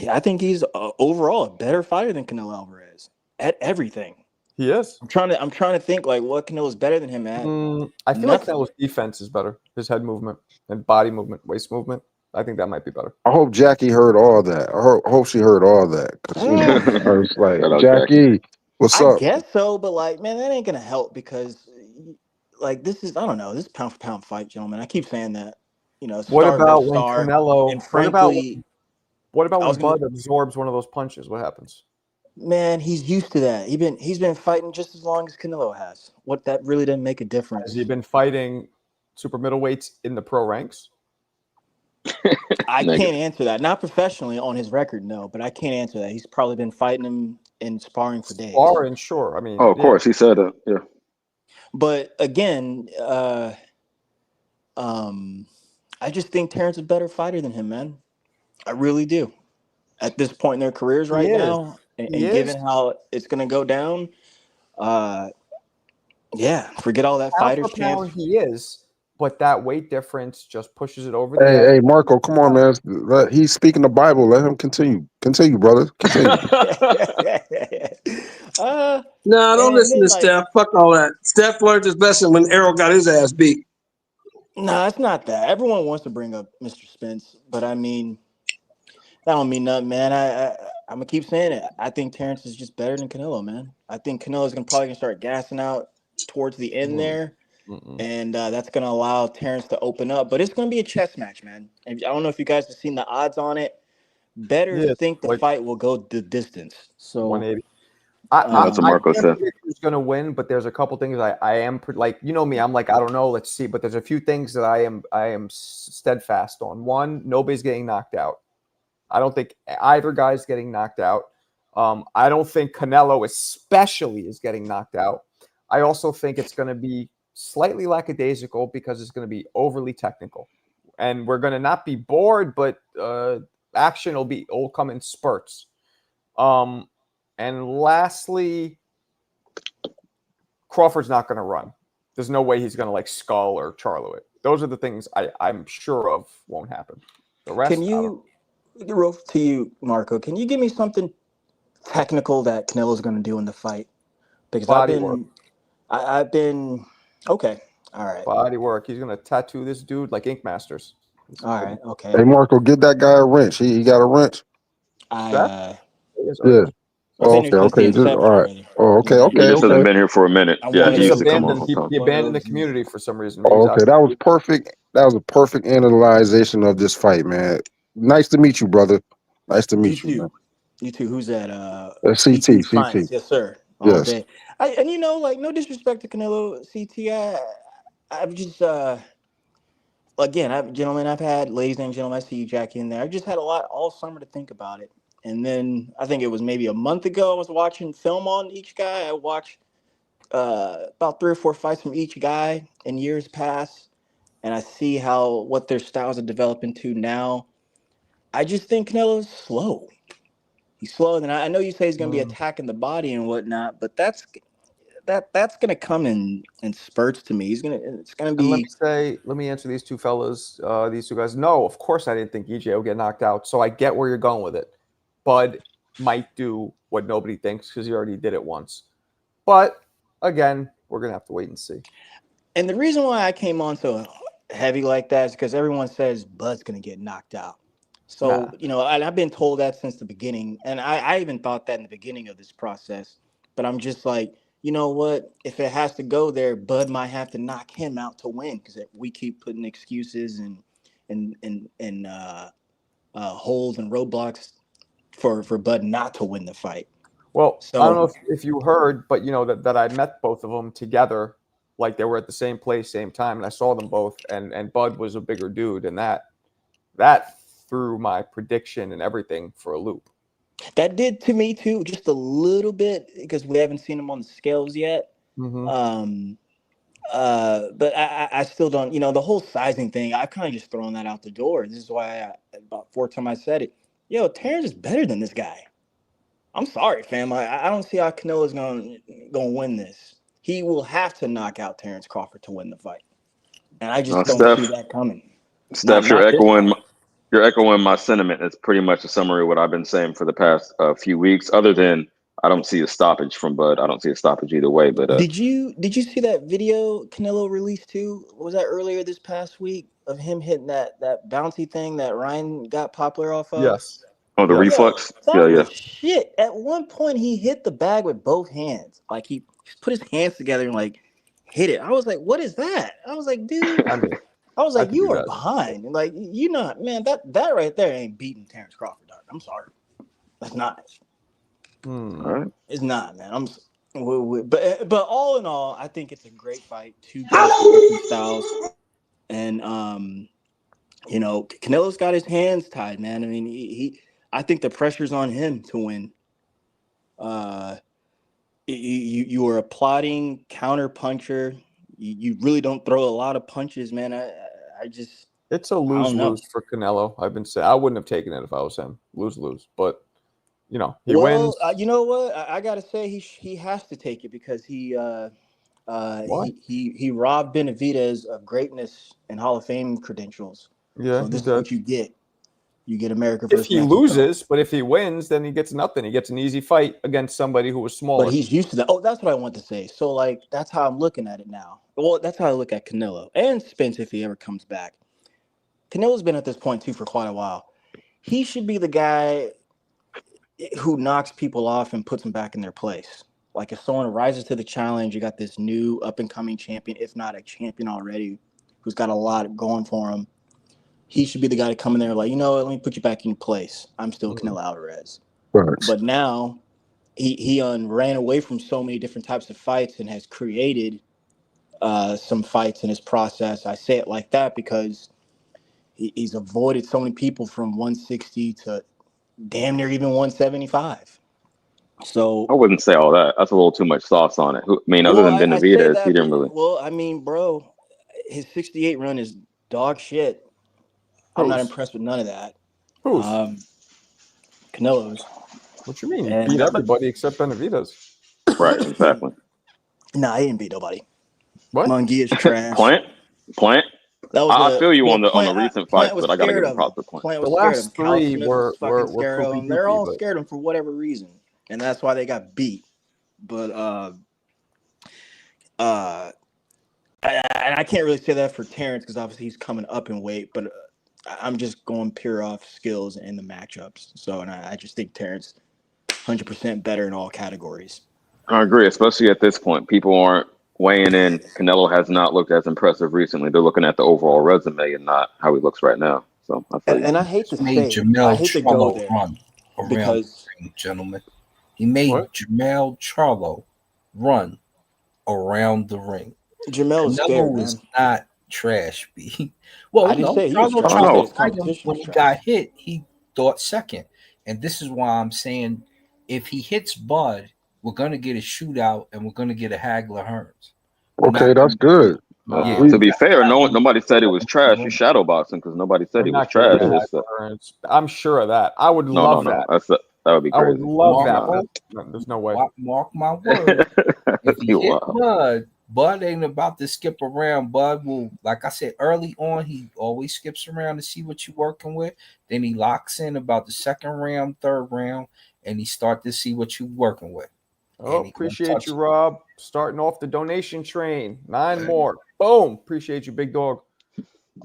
I think he's overall a better fighter than Canelo Alvarez at everything. He is. I'm trying to think like what Canelo's better than him at. I feel like Nothing. Canelo's defense is better. His head movement and body movement, waist movement. I think that might be better. I hope Jackie heard all that. I hope she heard all that. Because, you know, I was like, Shout out Jackie, what's I up? guess so, but like, man, that ain't gonna help because, like, this is I don't know, this is pound for pound fight, gentlemen. I keep saying that. You know, What star about versus when star, Canelo? and frankly, What about I when was gonna. Bud absorbs one of those punches? What happens? Man, he's used to that. He's been fighting just as long as Canelo has. What that really didn't make a difference. Has he been fighting super middleweights in the pro ranks? I can't answer that. Not professionally on his record, no, but I can't answer that. He's probably been fighting him and sparring for days. Sparring, sure. I mean, Oh, of course. He said yeah. But again, I just think Terrence is a better fighter than him, man. I really do. At this point in their careers right now, and given how it's going to go down, yeah, forget all that Pound fighters for pound, champs. he is, but that weight difference just pushes it over the Hey, edge. hey, Marco, come on, man. He's speaking the Bible. Let him continue. Continue, brother. Continue. No, don't Man, listen to then like, Steph. Fuck all that. Steph learned his lesson when Errol got his ass beat. no, it's not that. Everyone wants to bring up Mr. Spence, but I mean, that don't mean nothing, man. I'm gonna keep saying it. I think Terrence is just better than Canelo, man. I think Canelo's probably gonna start gassing out towards the end there, and that's gonna allow Terrence to open up. But it's gonna be a chess match, man. And I don't know if you guys have seen the odds on it. Bettors think the like fight will go the distance. So 180. That's what I Marco can't said. predict who's going to win, but there's a couple things I am like, you know me, I'm like, I don't know, let's see. But there's a few things that I am steadfast on. One, nobody's getting knocked out. I don't think either guy's getting knocked out. I don't think Canelo especially is getting knocked out. I also think it's going to be slightly lackadaisical because it's going to be overly technical. And we're going to not be bored, but action will come in spurts. And lastly, Crawford's not going to run. There's no way he's going to like Skull or Charlo it. Those are the things I'm sure of won't happen. The rest, can you, to you, Marco? Can you give me something technical that Canelo's going to do in the fight? Because body work. I've been okay. All right. Body work. He's going to tattoo this dude like Ink Masters. All right. Okay. Hey, Marco, get that guy a wrench. He got a wrench. I Yeah. I've been here since the Just, inception, all right. brother. Oh, Just letting He you just know. hasn't been here for a minute. I'm Yeah, one of he He used to those. come on abandoned. from He time. One of abandoned the those. community for some reason. Oh, okay, that was perfect. That was a perfect analyzation of this fight, man. Nice to meet you, brother. Nice to You meet you, too. man. You too. Who's that? CT. CT's finest. Yes, sir. All Yes. day. And you know, like, no disrespect to Canelo, CT. I've just again, I've had, ladies and gentlemen, I see you, Jack, in there. I've just had a lot all summer to think about it. And then I think it was maybe a month ago, I was watching film on each guy. I watched about 3 or 4 fights from each guy in years past, and I see what their styles are developing to now. I just think Canelo's slow. He's slow, and I know you say he's going to be attacking the body and whatnot, but that's going to come in spurts to me. It's going to And be. let me answer these two fellas, these two guys. No, of course I didn't think EJ would get knocked out. So I get where you're going with it. Bud might do what nobody thinks because he already did it once. But again, we're gonna have to wait and see. And the reason why I came on so heavy like that is because everyone says Bud's going to get knocked out. So, I've been told that since the beginning. And I even thought that in the beginning of this process. But I'm just like, you know what? If it has to go there, Bud might have to knock him out to win because we keep putting excuses and holes and roadblocks for Bud not to win the fight. Well, So, I don't know if you heard, but that I met both of them together, like they were at the same place, same time, and I saw them both, and Bud was a bigger dude, and that threw my prediction and everything for a loop. That did to me too, just a little bit, because we haven't seen him on the scales yet. Mm-hmm. But I still don't, the whole sizing thing, I've kind of just thrown that out the door. This is why about 4 times I said it. Yo, Terrence is better than this guy. I'm sorry, fam. I don't see how Canelo's gonna win this. He will have to knock out Terrence Crawford to win the fight, and I just don't see that coming. Steph, Not this time. you're echoing my sentiment. It's pretty much a summary of what I've been saying for the past few weeks. Other than I don't see a stoppage from Bud. I don't see a stoppage either way. But Did you see that video Canelo released too? Was that earlier this past week of him hitting that bouncy thing that Ryan got popular off of? Yes. the Yes. reflex, That was shit. At one point, he hit the bag with both hands. Like, he put his hands together and like hit it. I was like, "What is that?" I was like, "Dude." I mean, I was I like, could "You do are that. behind." Like, you not, man. That right there ain't beating Terrence Crawford, dog. I'm sorry. That's not. All right. It's not, man. But all in all, I think it's a great fight. Two great different styles, and Canelo's got his hands tied, man. I mean, I think the pressure's on him to win. You are a plotting counter puncher. You really don't throw a lot of punches, man. I just, it's a I don't know. lose for Canelo. I've been saying I wouldn't have taken it if I was him. Lose, but he Well, wins. you know what? I gotta say he has to take it because he robbed Benavidez of greatness and Hall of Fame credentials. Yeah, So he this is did. what you get. You get America If versus he Mexico. loses, but if he wins, then he gets nothing. He gets an easy fight against somebody who was smaller. But he's used to that. Oh, that's what I want to say. So, like, that's how I'm looking at it now. Well, that's how I look at Canelo and Spence if he ever comes back. Canelo's been at this point, too, for quite a while. He should be the guy who knocks people off and puts them back in their place. Like, if someone rises to the challenge, you got this new up-and-coming champion, if not a champion already, who's got a lot going for him. He should be the guy to come in there like, you know what, let me put you back in your place. I'm still Canelo Alvarez. But now he ran away from so many different types of fights and has created some fights in his process. I say it like that because he's avoided so many people from 160 to damn near even 175. So I wouldn't say all that. That's a little too much sauce on it. I mean, other than I say Benavidez, that, he didn't really. well, I mean, bro, his 68 run is dog shit. I'm not impressed with none of that. Who's? Canelo's. What you mean? He beat everybody except Benavidez. Right, exactly. Nah, he didn't beat nobody. What? Munguia's trash. Plant. That was I feel you on the Plant, recent Plant fights, was but I got to scared give him of him. props for Plant. Plant The was scared of him. last Cal three Smith were was fucking scared of poopy him. They're all but- scared of him for whatever reason, and that's why they got beat. But I can't really say that for Terrence because obviously he's coming up in weight. But I'm just going pure off skills and the matchups. So, and I just think Terrence 100% better in all categories. I agree, especially at this point. People aren't weighing in. Canelo has not looked as impressive recently. They're looking at the overall resume and not how he looks right now. So I feel And I hate to made say it, I Jamel hate to go Charlo there run around because the ring, gentlemen. He made What? Jamel Charlo run around the ring. Jamel is scared, Canelo is man. not trash, B. Well, I didn't no, say he was Charlo trash. I tried don't to know. His fight him competition when was he trash. got hit. He thought second, and this is why I'm saying if he hits Bud, we're gonna get a shootout and we're gonna get a Hagler Hearns. Okay, that's good. Yeah, To be fair, nobody said it was trash. You shadow boxing because nobody said We're he was not getting trash. the Just Hagler. I'm sure of that. I would no, love that. That would be I would crazy. love that. Mark, But there's no way. mark my word. If he You hit wild. Bud ain't about to skip around. Bud will, like I said early on, he always skips around to see what you're working with. Then he locks in about the second round, third round, and he start to see what you're working with. Oh, And he gonna appreciate touch you, it. Rob. Starting off the donation train. 9 more. Boom. Appreciate you, big dog.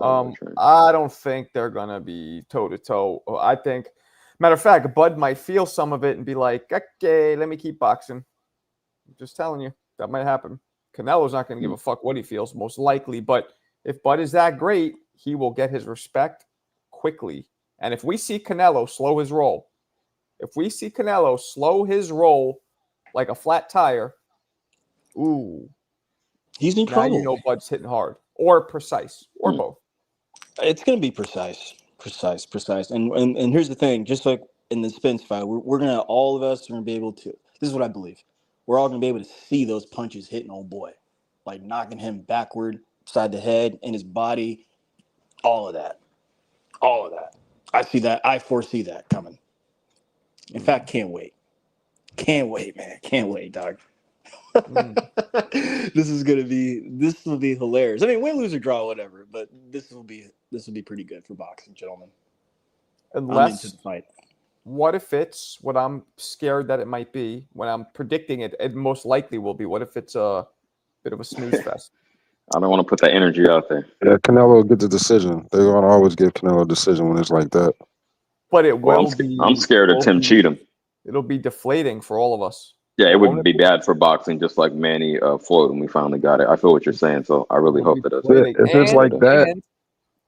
I don't think they're gonna be toe to toe. I think, matter of fact, Bud might feel some of it and be like, "Okay, let me keep boxing." I'm just telling you, that might happen. Canelo's not gonna give a fuck what he feels, most likely. But if Bud is that great, he will get his respect quickly. And if we see Canelo slow his roll, like a flat tire, ooh, He's in now trouble. you know Bud's hitting hard or precise or both. It's gonna be precise. And here's the thing: just like in the Spence fight, we're gonna all of us are gonna be able to. This is what I believe. We're all gonna be able to see those punches hitting old boy, like knocking him backward, side the head, in his body, all of that. I see that. I foresee that coming. In fact, can't wait. Can't wait, man. Can't wait, dog. This will be hilarious. I mean, win, lose, or draw, whatever. But this will be pretty good for boxing, gentlemen. I'm into the fight. What if it's what I'm scared that it might be? When I'm predicting it, it most likely will be. What if it's a bit of a snooze fest? I don't want to put that energy out there. Yeah, Canelo gets the decision. They're gonna always give Canelo a decision when it's like that. But it Well, will be. I'm scared of Tim Cheatham. It'll be deflating for all of us. Yeah, it would be bad for boxing, just like Manny Floyd when we finally got it. I feel what you're saying, so I really hope that doesn't. If it's like that, and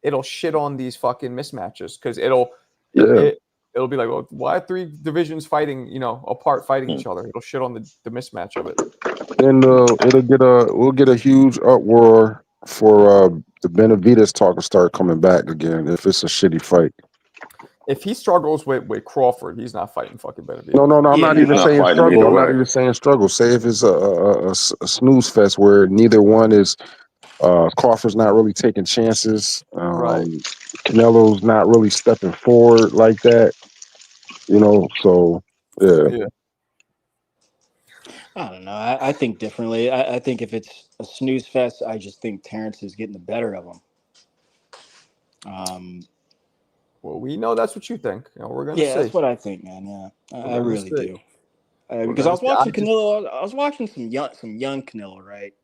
it'll shit on these fucking mismatches because it'll be like, well, why are 3 divisions fighting, apart fighting each other? It'll shit on the mismatch of it. Then we'll get a huge uproar for the Benavidez talk to start coming back again if it's a shitty fight. If he struggles with Crawford, he's not fighting fucking Benavidez. No, I'm not even saying struggle. I'm not even saying struggle. Say if it's a snooze fest where neither one is. Crawford's not really taking chances. Right. Canelo's not really stepping forward like that. So yeah. I don't know. I think differently. I think if it's a snooze fest, I just think Terrence is getting the better of him. Well, we know that's what you think. We're gonna see. Yeah, that's what I think, man. Yeah, I really do. Because I was watching Canelo. I was watching some young Canelo, right?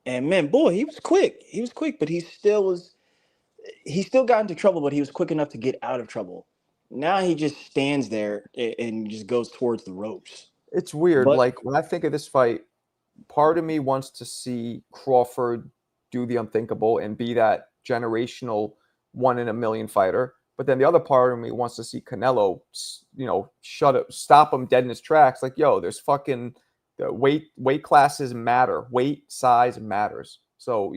And man, boy, he was quick. But he still got into trouble, but he was quick enough to get out of trouble. Now he just stands there and just goes towards the ropes. It's weird. Like when I think of this fight, part of me wants to see Crawford do the unthinkable and be that generational 1 in a million fighter. But then the other part of me wants to see Canelo, stop him dead in his tracks. Like, yo, there's fucking the weight classes matter. Weight size matters. So,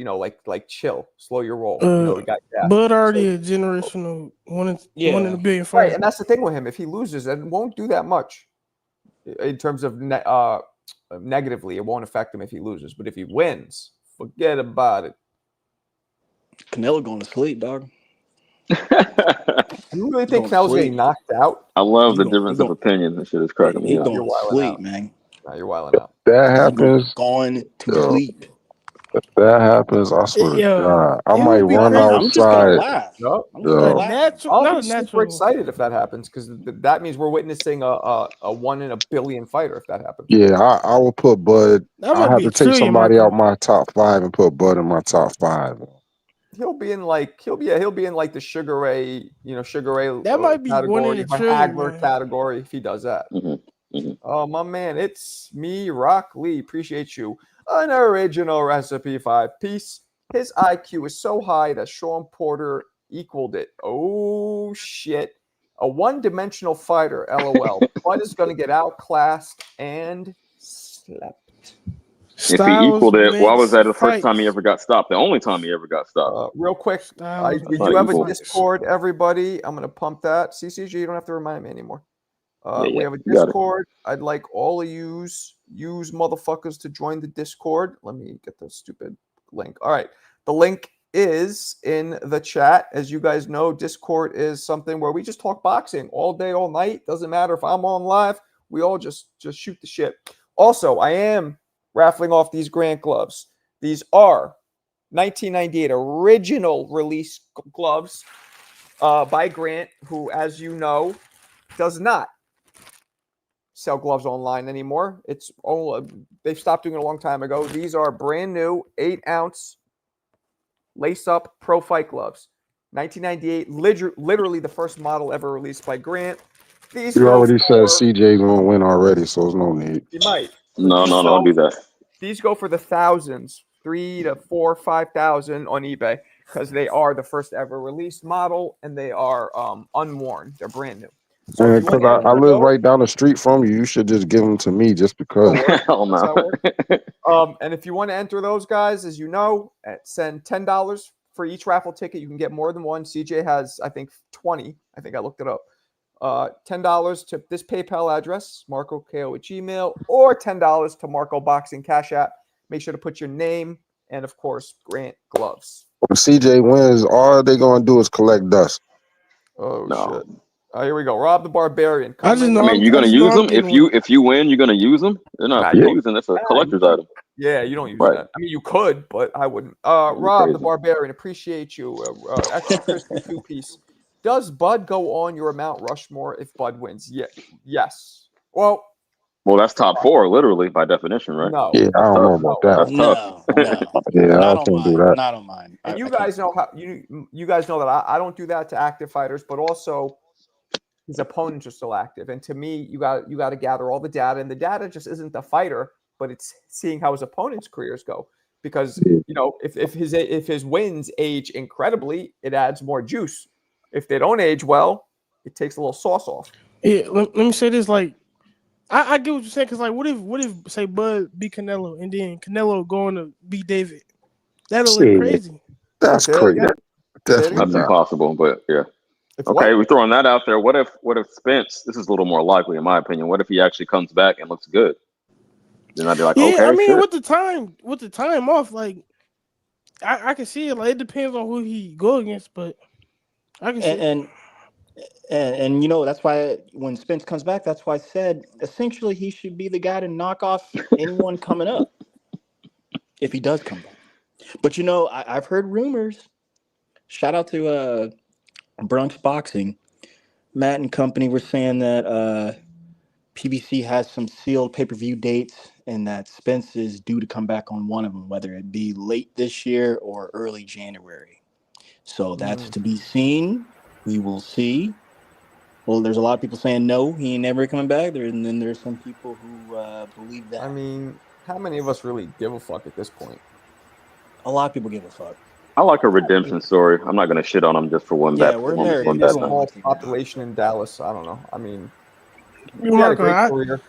like chill, slow your roll. Bud already a generational one in a billion fighter. Right, and that's the thing with him. If he loses, it won't do that much in terms of negatively. It won't affect him if he loses. But if he wins, forget about it. Canelo going to sleep, dog. You really think Canelo's getting knocked out? I love the difference of opinions and shit is cracking me He's up. going to sleep, man. No, you're wilding out. That happens. Going to sleep. If that happens, I swear to God, I might run outside. I'm just gonna laugh. I'm just gonna laugh. I'll be super excited if that happens because that means we're witnessing a 1 in a billion fighter if that happens. Yeah, I will put Bud. I have to take somebody out my top 5 and put Bud in my top 5. He'll be in like the Sugar Ray, that might be category, one in a trillion, Hagler category if he does that. Mm-hmm. Oh, my man, it's me, Rock Lee. Appreciate you. An original recipe 5-piece. His IQ is so high that Sean Porter equaled it. Oh, shit. A one-dimensional fighter, LOL. Bud is going to get outclassed and slept. If he equaled it, why was that the first time he ever got stopped? The only time he ever got stopped. Real quick, we do have a Discord, everybody. I'm going to pump that. CCG, you don't have to remind me anymore. We have a Discord. I'd like all of use motherfuckers to join the Discord. Let me get the stupid link. All right. The link is in the chat. As you guys know, Discord is something where we just talk boxing all day, all night. Doesn't matter if I'm on live. We all just shoot the shit. Also, I am raffling off these Grant gloves. These are 1998 original release gloves by Grant, who, as you know, does not sell gloves online anymore. It's they've stopped doing it a long time ago. These are brand new 8-ounce lace-up pro fight gloves. 1998, literally the first model ever released by Grant. You already said CJ gonna win already, so there's no need. He might. No, don't do that. These go for the thousands, 3,000 to 4,000, 5,000 on eBay, because they are the first ever released model and they are unworn. They're brand new. So because I live right down the street from you, you should just give them to me just because. Hell no. And if you want to enter those guys, as you know, send $10 for each raffle ticket. You can get more than one. CJ has, I think, 20. I think I looked it up. $10 to this PayPal address, MarcoKO@gmail, or $10 to Marco Boxing Cash App. Make sure to put your name and, of course, Grant gloves. When CJ wins, all they gonna do is collect dust. Oh shit! Here we go. Rob the Barbarian. I mean, you're gonna use them if you win. You're gonna use them. They're not for using. That's a collector's item. Yeah, you don't use that. I mean, you could, but I wouldn't. Rob the Barbarian, appreciate you. Extra crispy 2-piece. Does Bud go on your Mount Rushmore if Bud wins? Yeah. Yes. Well, that's top 4, literally by definition, right? No. Yeah, I don't know about that. That's tough. Yeah, I can't do that. Not on mine. And you guys know how you guys know that I don't do that to active fighters, but also his opponents are still active. And to me, you got to gather all the data, and the data just isn't the fighter, but it's seeing how his opponent's careers go. Because if his wins age incredibly, it adds more juice. If they don't age well, it takes a little sauce off. Yeah, let me say this. Like, I get what you're saying, because like, what if say Bud beat Canelo and then Canelo going to beat David? That'll look crazy. That's crazy. That's impossible, but yeah. Okay, we're throwing that out there. What if Spence? This is a little more likely, in my opinion. What if he actually comes back and looks good? Then I'd be like, okay. I mean, with the time off, like I can see it. Like, it depends on who he go against, but I can see and that's why when Spence comes back, that's why I said essentially he should be the guy to knock off anyone coming up if he does come back. But I've heard rumors. Shout out to Bronx Boxing. Matt and company were saying that PBC has some sealed pay-per-view dates and that Spence is due to come back on one of them, whether it be late this year or early January. So that's to be seen. We will see. Well, there's a lot of people saying no, he ain't never coming back. And then there's some people who believe that. I mean, how many of us really give a fuck at this point? A lot of people give a fuck. I like a redemption story. I'm not going to shit on him just for one bet. We're American. That's small population in Dallas. I don't know. I mean, he had a great career.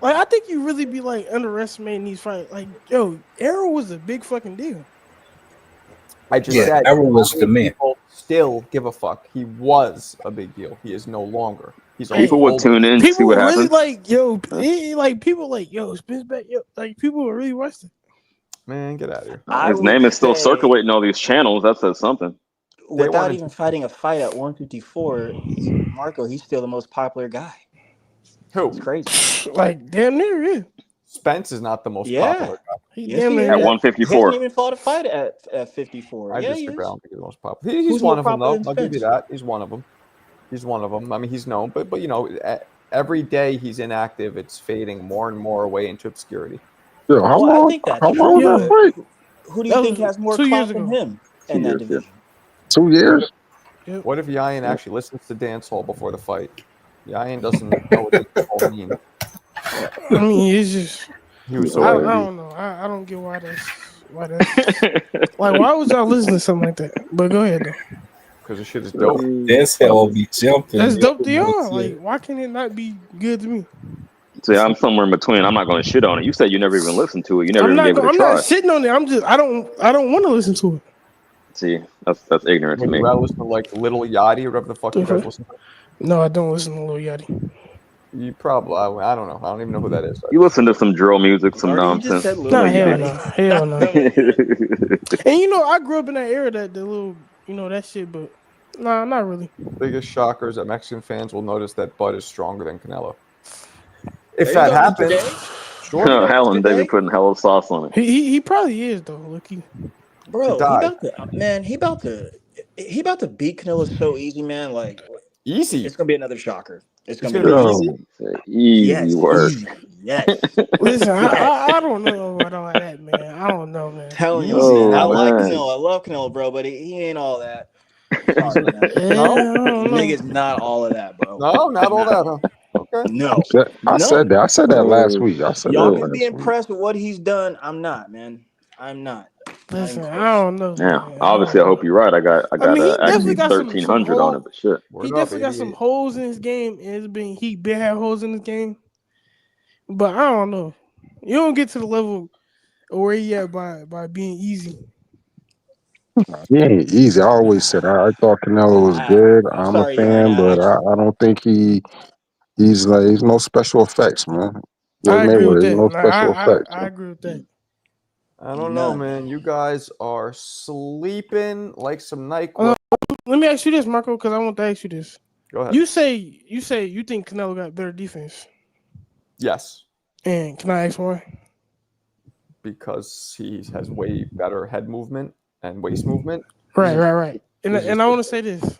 I think you really be like underestimating these fights. Like, Arrow was a big fucking deal. I just said Arrow was the man. People still give a fuck. He was a big deal. He is no longer. People would tune in to see what happens. People Spence back. Like, people would really watch it. Man, get out of here. His name is still circulating all these channels. That says something. Without even fighting a fight at 154, Marco, he's still the most popular guy. Who? It's crazy. Like, damn near, yeah. Spence is not the most popular guy. He at 154. He hasn't even fought a fight at 54. I disagree. I don't think he's the most popular. He's one of them, though. I'll give you that. He's one of them. I mean, he's known, but every day he's inactive, it's fading more and more away into obscurity. Yo, how long was that fight? Who do you think has more clout than him in that division? 2 years? What if Yayan actually listens to Dance Hall before the fight? Yayan doesn't know what it all means. I mean, it's just He was I so don't know. I don't get why that's like why would y'all listen to something like that? But go ahead though. because the shit is dope. This hell be jumping. That's dope to y'all. Like, why can it not be good to me? See, I'm somewhere in between. I'm not going to shit on it. You said you never even listened to it. You never I'm even not. gave it a I'm try. not shitting on it. I'm just. I don't want to listen to it. See, that's ignorant to Would me. you rather listen to like Little Yachty or whatever the fuck you guys listen to? No, I don't listen to Lil Yachty. You probably. I don't know. I don't even know who that is. You listen to some drill music, some Already, you just nonsense. said Lil Nah, Yachty. hell no. And you know, I grew up in that era that the little, you know, that shit. But nah, not really. Biggest shocker is that Mexican fans will notice that Bud is stronger than Canelo. If There you that go, Mr. happens, Day. sure. Helen, they be Day. putting hella sauce on it. He probably is though. Lucky. Bro, die. he about to beat Canelo so easy, man. Like Easy. it's gonna be another shocker. It's It's gonna gonna be be another easy. Easy work. Easy. Yes. Listen, Yes. I don't know about all that, man. I don't know, man. Telling you, Easy. man. I Oh, like man. Canelo. I love Canelo, bro, but he ain't all that. Sorry, man. No, I don't know. Nigga's not all of that, bro. no, not all that, huh? Okay. No. I said that. I said that last Oh, week. I said that Y'all shit. can be last week. impressed with what he's done. I'm not, man. I'm not. Not Listen, even I close. don't know. Yeah, Man. obviously, I hope you're right. I got I mean, he definitely actually got some 1,300 on it, but shit. Word he up, definitely got some 88. holes in his game, and he been had holes in his game. But I don't know. You don't get to the level where he at by being easy. He ain't easy. I always said I thought Canelo was good. I'm I'm a sorry, fan, Yarn. but I don't think he's no special effects, man. Like I agree with Mayweather, he's that. no Nah, special effects. I agree with that. I don't know, None. man. You guys are sleeping like some NyQuil. Let me ask you this, Marco, because I want to ask you this. Go ahead. You say you think Canelo got better defense, Yes, and can I ask why? because he has way better head movement and waist movement. Right. And He's just I want to say this: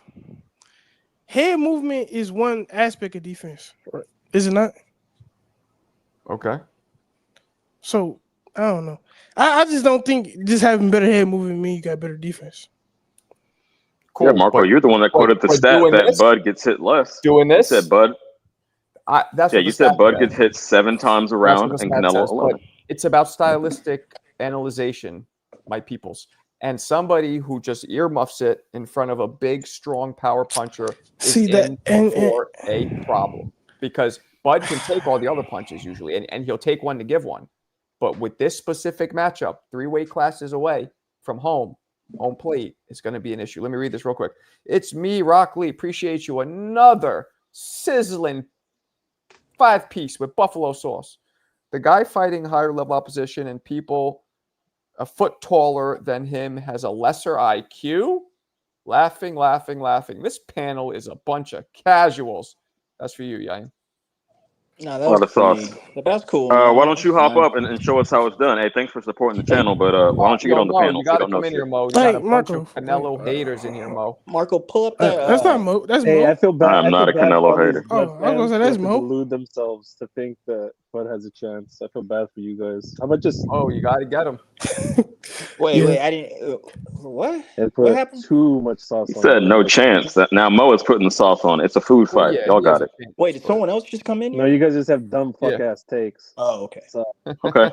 head movement is one aspect of defense, is it not? Okay. So I don't know. I just don't think just having better head movement means you got better defense. Cool. Yeah, Marco, you're the one that quoted the stat that Bud gets hit less. Doing this? You said Bud. That's Yeah, you said Bud gets hit 7 times around and Canelo 11. But it's about stylistic analyzation, my peoples. And somebody who just earmuffs it in front of a big, strong power puncher is for a problem. Because Bud can take all the other punches usually, and he'll take one to give one. But with this specific matchup, 3 weight classes away from home plate, it's going to be an issue. Let me read this real quick. It's me, Rock Lee. Appreciate you. Another sizzling 5-piece with buffalo sauce. The guy fighting higher level opposition and people a foot taller than him has a lesser IQ. Laughing. This panel is a bunch of casuals. That's for you, Yain. No, that was for me. But that's cool, man. Why don't you hop fine. up and show us how it's done? Hey, thanks for supporting the channel, but why don't you get on the panel? You got to come in here, Mo. You got a bunch of Canelo haters in here, Mo. Marco, pull up that. That's not Mo. That's Hey, Mo. I feel bad. I'm not a Canelo hater. Oh, I was gonna say that's Mo. Delude themselves to think that Bud has a chance. I feel bad for you guys. How about just? Oh, you got to get him. Wait, I didn't. What? What happened? Too much sauce. He said no chance. Now Mo is putting the sauce on. It's a food fight. Yeah, Y'all got it. Wait, did someone else just come in here? No, you guys just have dumb fuck ass takes. Oh, okay. So. Okay.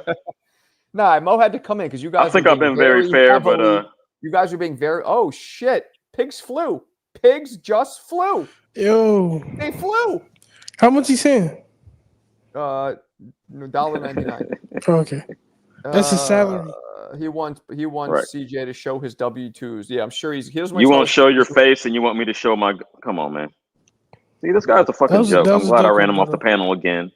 Nah, Mo had to come in because you guys. I think I've been very fair, but you guys are being very. Oh shit! Pigs flew. Pigs just flew. Yo, they flew. How much he saying? $1.99. Okay, that's his salary. He wants CJ to show his W-2s. Yeah, I'm sure he doesn't. You won't show your face, and you want me to show my. Come on, man. See, this guy's a fucking joke. I'm glad I ran him off the panel again.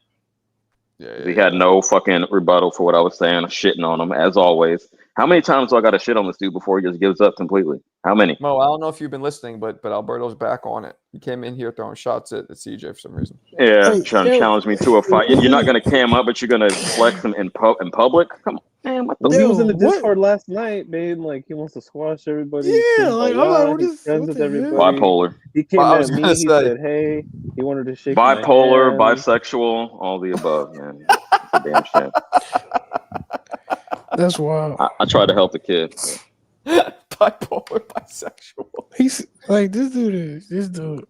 Yeah, he had no fucking rebuttal for what I was saying, shitting on him as always. How many times do I got to shit on this dude before he just gives up completely? How many? Mo, I don't know if you've been listening, but Alberto's back on it. He came in here throwing shots at CJ for some reason. Yeah, trying to challenge me to a fight. You're not going to cam up, but you're going to flex him in public? Come on, man. What the He was in the Discord last night, man. Like, he wants to squash everybody. Yeah, like, I'm like, he's friends with everybody. Bipolar. He came at me. He said, hey, he wanted to shake bipolar, my hand. bisexual, all the above, man. It's a damn shame. That's wild. I tried to help the kid. Bipolar, bisexual. He's like this dude.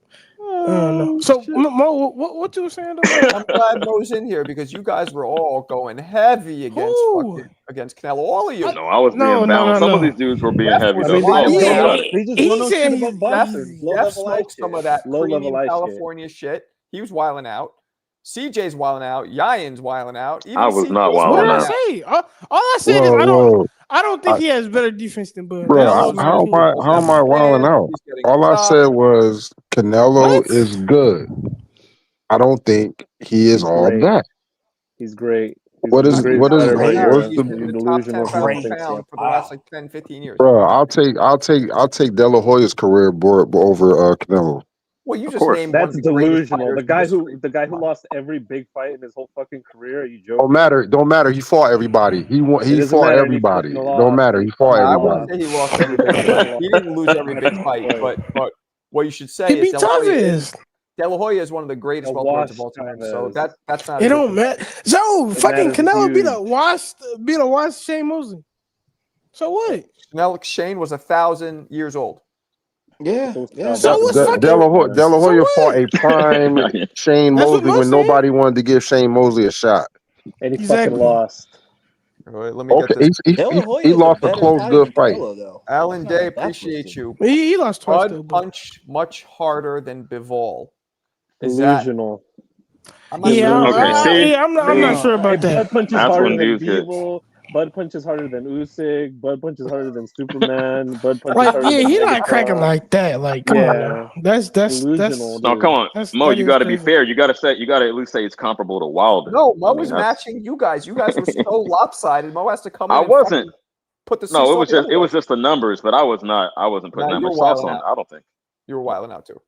No. So Mo, what you were saying about? I'm glad Mo's in here because you guys were all going heavy against Canelo. All of you. No, I was being balanced. Some of these dudes were being Jeff heavy was I though. mean, Come on, they man. don't You know. got it. They just He don't know said shit he's about boxing. Low Jeff level eye smoked some shit. of that Low level premium eye shit. California shit. He was wilding out. CJ's wilding out. Yayan's wilding out. Even I was CJ's not What wilding did I out. say? All I said is Whoa. I don't think he has better defense than Bud. That's Bro, just Canelo's my how opinion. am I wilding out? He's getting All I stopped. said was Canelo What? is good. I don't think he is He's all great. that. He's great. He's What the is greatest what is fighter of our great? era. He's You're been in the top 10 delusional if you pound don't for think so. pound for the last like 10, 15 years. bro? I'll take De La Hoya's career over Canelo. Well, you Of just course. named one of That's the greatest delusional. fighters The in guy history. who lost every big fight in his whole fucking career. Are you Don't joking? matter. He fought everybody. It He doesn't fought matter. And he fucking everybody. Don't lost. matter. And He he fought No, fucking I everybody. wouldn't lost. say he lost every And big he fight. fucking lost. He didn't lose every That's big the fight, point. but what you should He say is beat Chavez. De La Hoya is one of the greatest A welterweights of wash all time. Chavez. So that's not It a good don't matter. comparison. Joe, It fucking matters Canelo beat huge. a washed Shane Mosley. So what? Canelo Shane was 1,000 years old. Yeah, So yeah. So what's De fucking? La So Hoya fought what? a prime Shane That's what Mosley Mo's when saying. nobody wanted to give Shane Mosley a shot. And he fucking Exactly. lost. All right, let me Okay, get this. De La Hoya he is a lost a better close, fighter good than fight. Canelo, though. Alan Let's not Day, let that appreciate twist you. He lost twice Bud though, but punched much harder than Bivol. Is that? Delusional. I'm not sure. Okay, see, I'm not see, sure about Bud that. punches that's harder when than dudes get. Beeble. Bud punches harder than Usyk. Bud punches harder than Superman. Bud punches Like, harder yeah, than he not cracking Megatron. like that. Like, come on now. That's Delusional, No, dude. come on, Mo. that You is got to be crazy. fair. You got to at least say it's comparable to Wilder. No, Mo I mean, was that's. matching you guys. You guys were so lopsided. Mo has to come in I and wasn't. fucking put the No, seesaw the other it way. was just the numbers, but I was not. I wasn't putting Now that you were much sauce wilding on out. it. I don't think. You were wilding out too.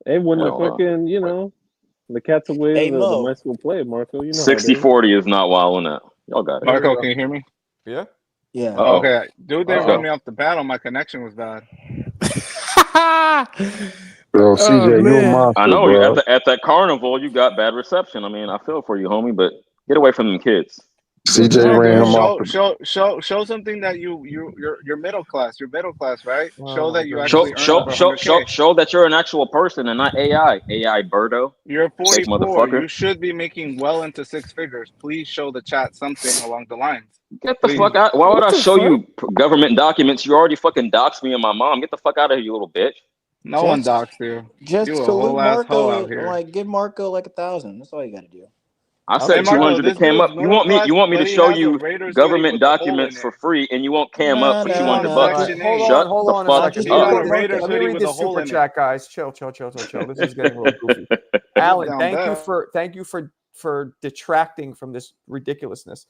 Hey, when the Hell no. fucking, the cat's away, Hey, the Mo. mice will play, Marco. You know how it 60-40 is not wilding out. Y'all got it. Here we Marco, go. can you hear me? Yeah. Yeah. Uh-oh. Okay, dude, they Let's run go. me off the battle. My connection was bad. Bro, Oh CJ, you a man. I monster, know bro. at that carnival you got bad reception. I mean, I feel for you, homie, but get away from them kids. CJ Marco, ran him off. show something that you're middle class. You're middle class, right? Oh Show my that you goodness. Show actually earn over 100K. that you're an actual person and not AI. AI Birdo. You're Fake 44. motherfucker. You should be making well into six figures. Please show the chat something along the lines. Get the Please. fuck out. Why would What I the show fuck? you government documents? You already fucking doxed me and my mom. Get the fuck out of here, you little bitch. No one doxed you. Just You a salute whole ass hoe Marco out and here. give Marco like 1,000. That's all you got to do. I Hey said Marco, 200 to this cam dude's up. middle class, You want me to but he show has a you Raiders hoodie government with the hole in documents for it. free and you won't cam Nah, up for He's nah, on 200 nah. bucks? All right, Section hold 8. on, Shut hold the on a fuck Not second. just He's Let me got up. a read this. Raiders Let me hoodie read with a this hole super in it. chat, guys. Chill. This is getting a little goofy. He was Alan, down thank you bad. for detracting from this ridiculousness.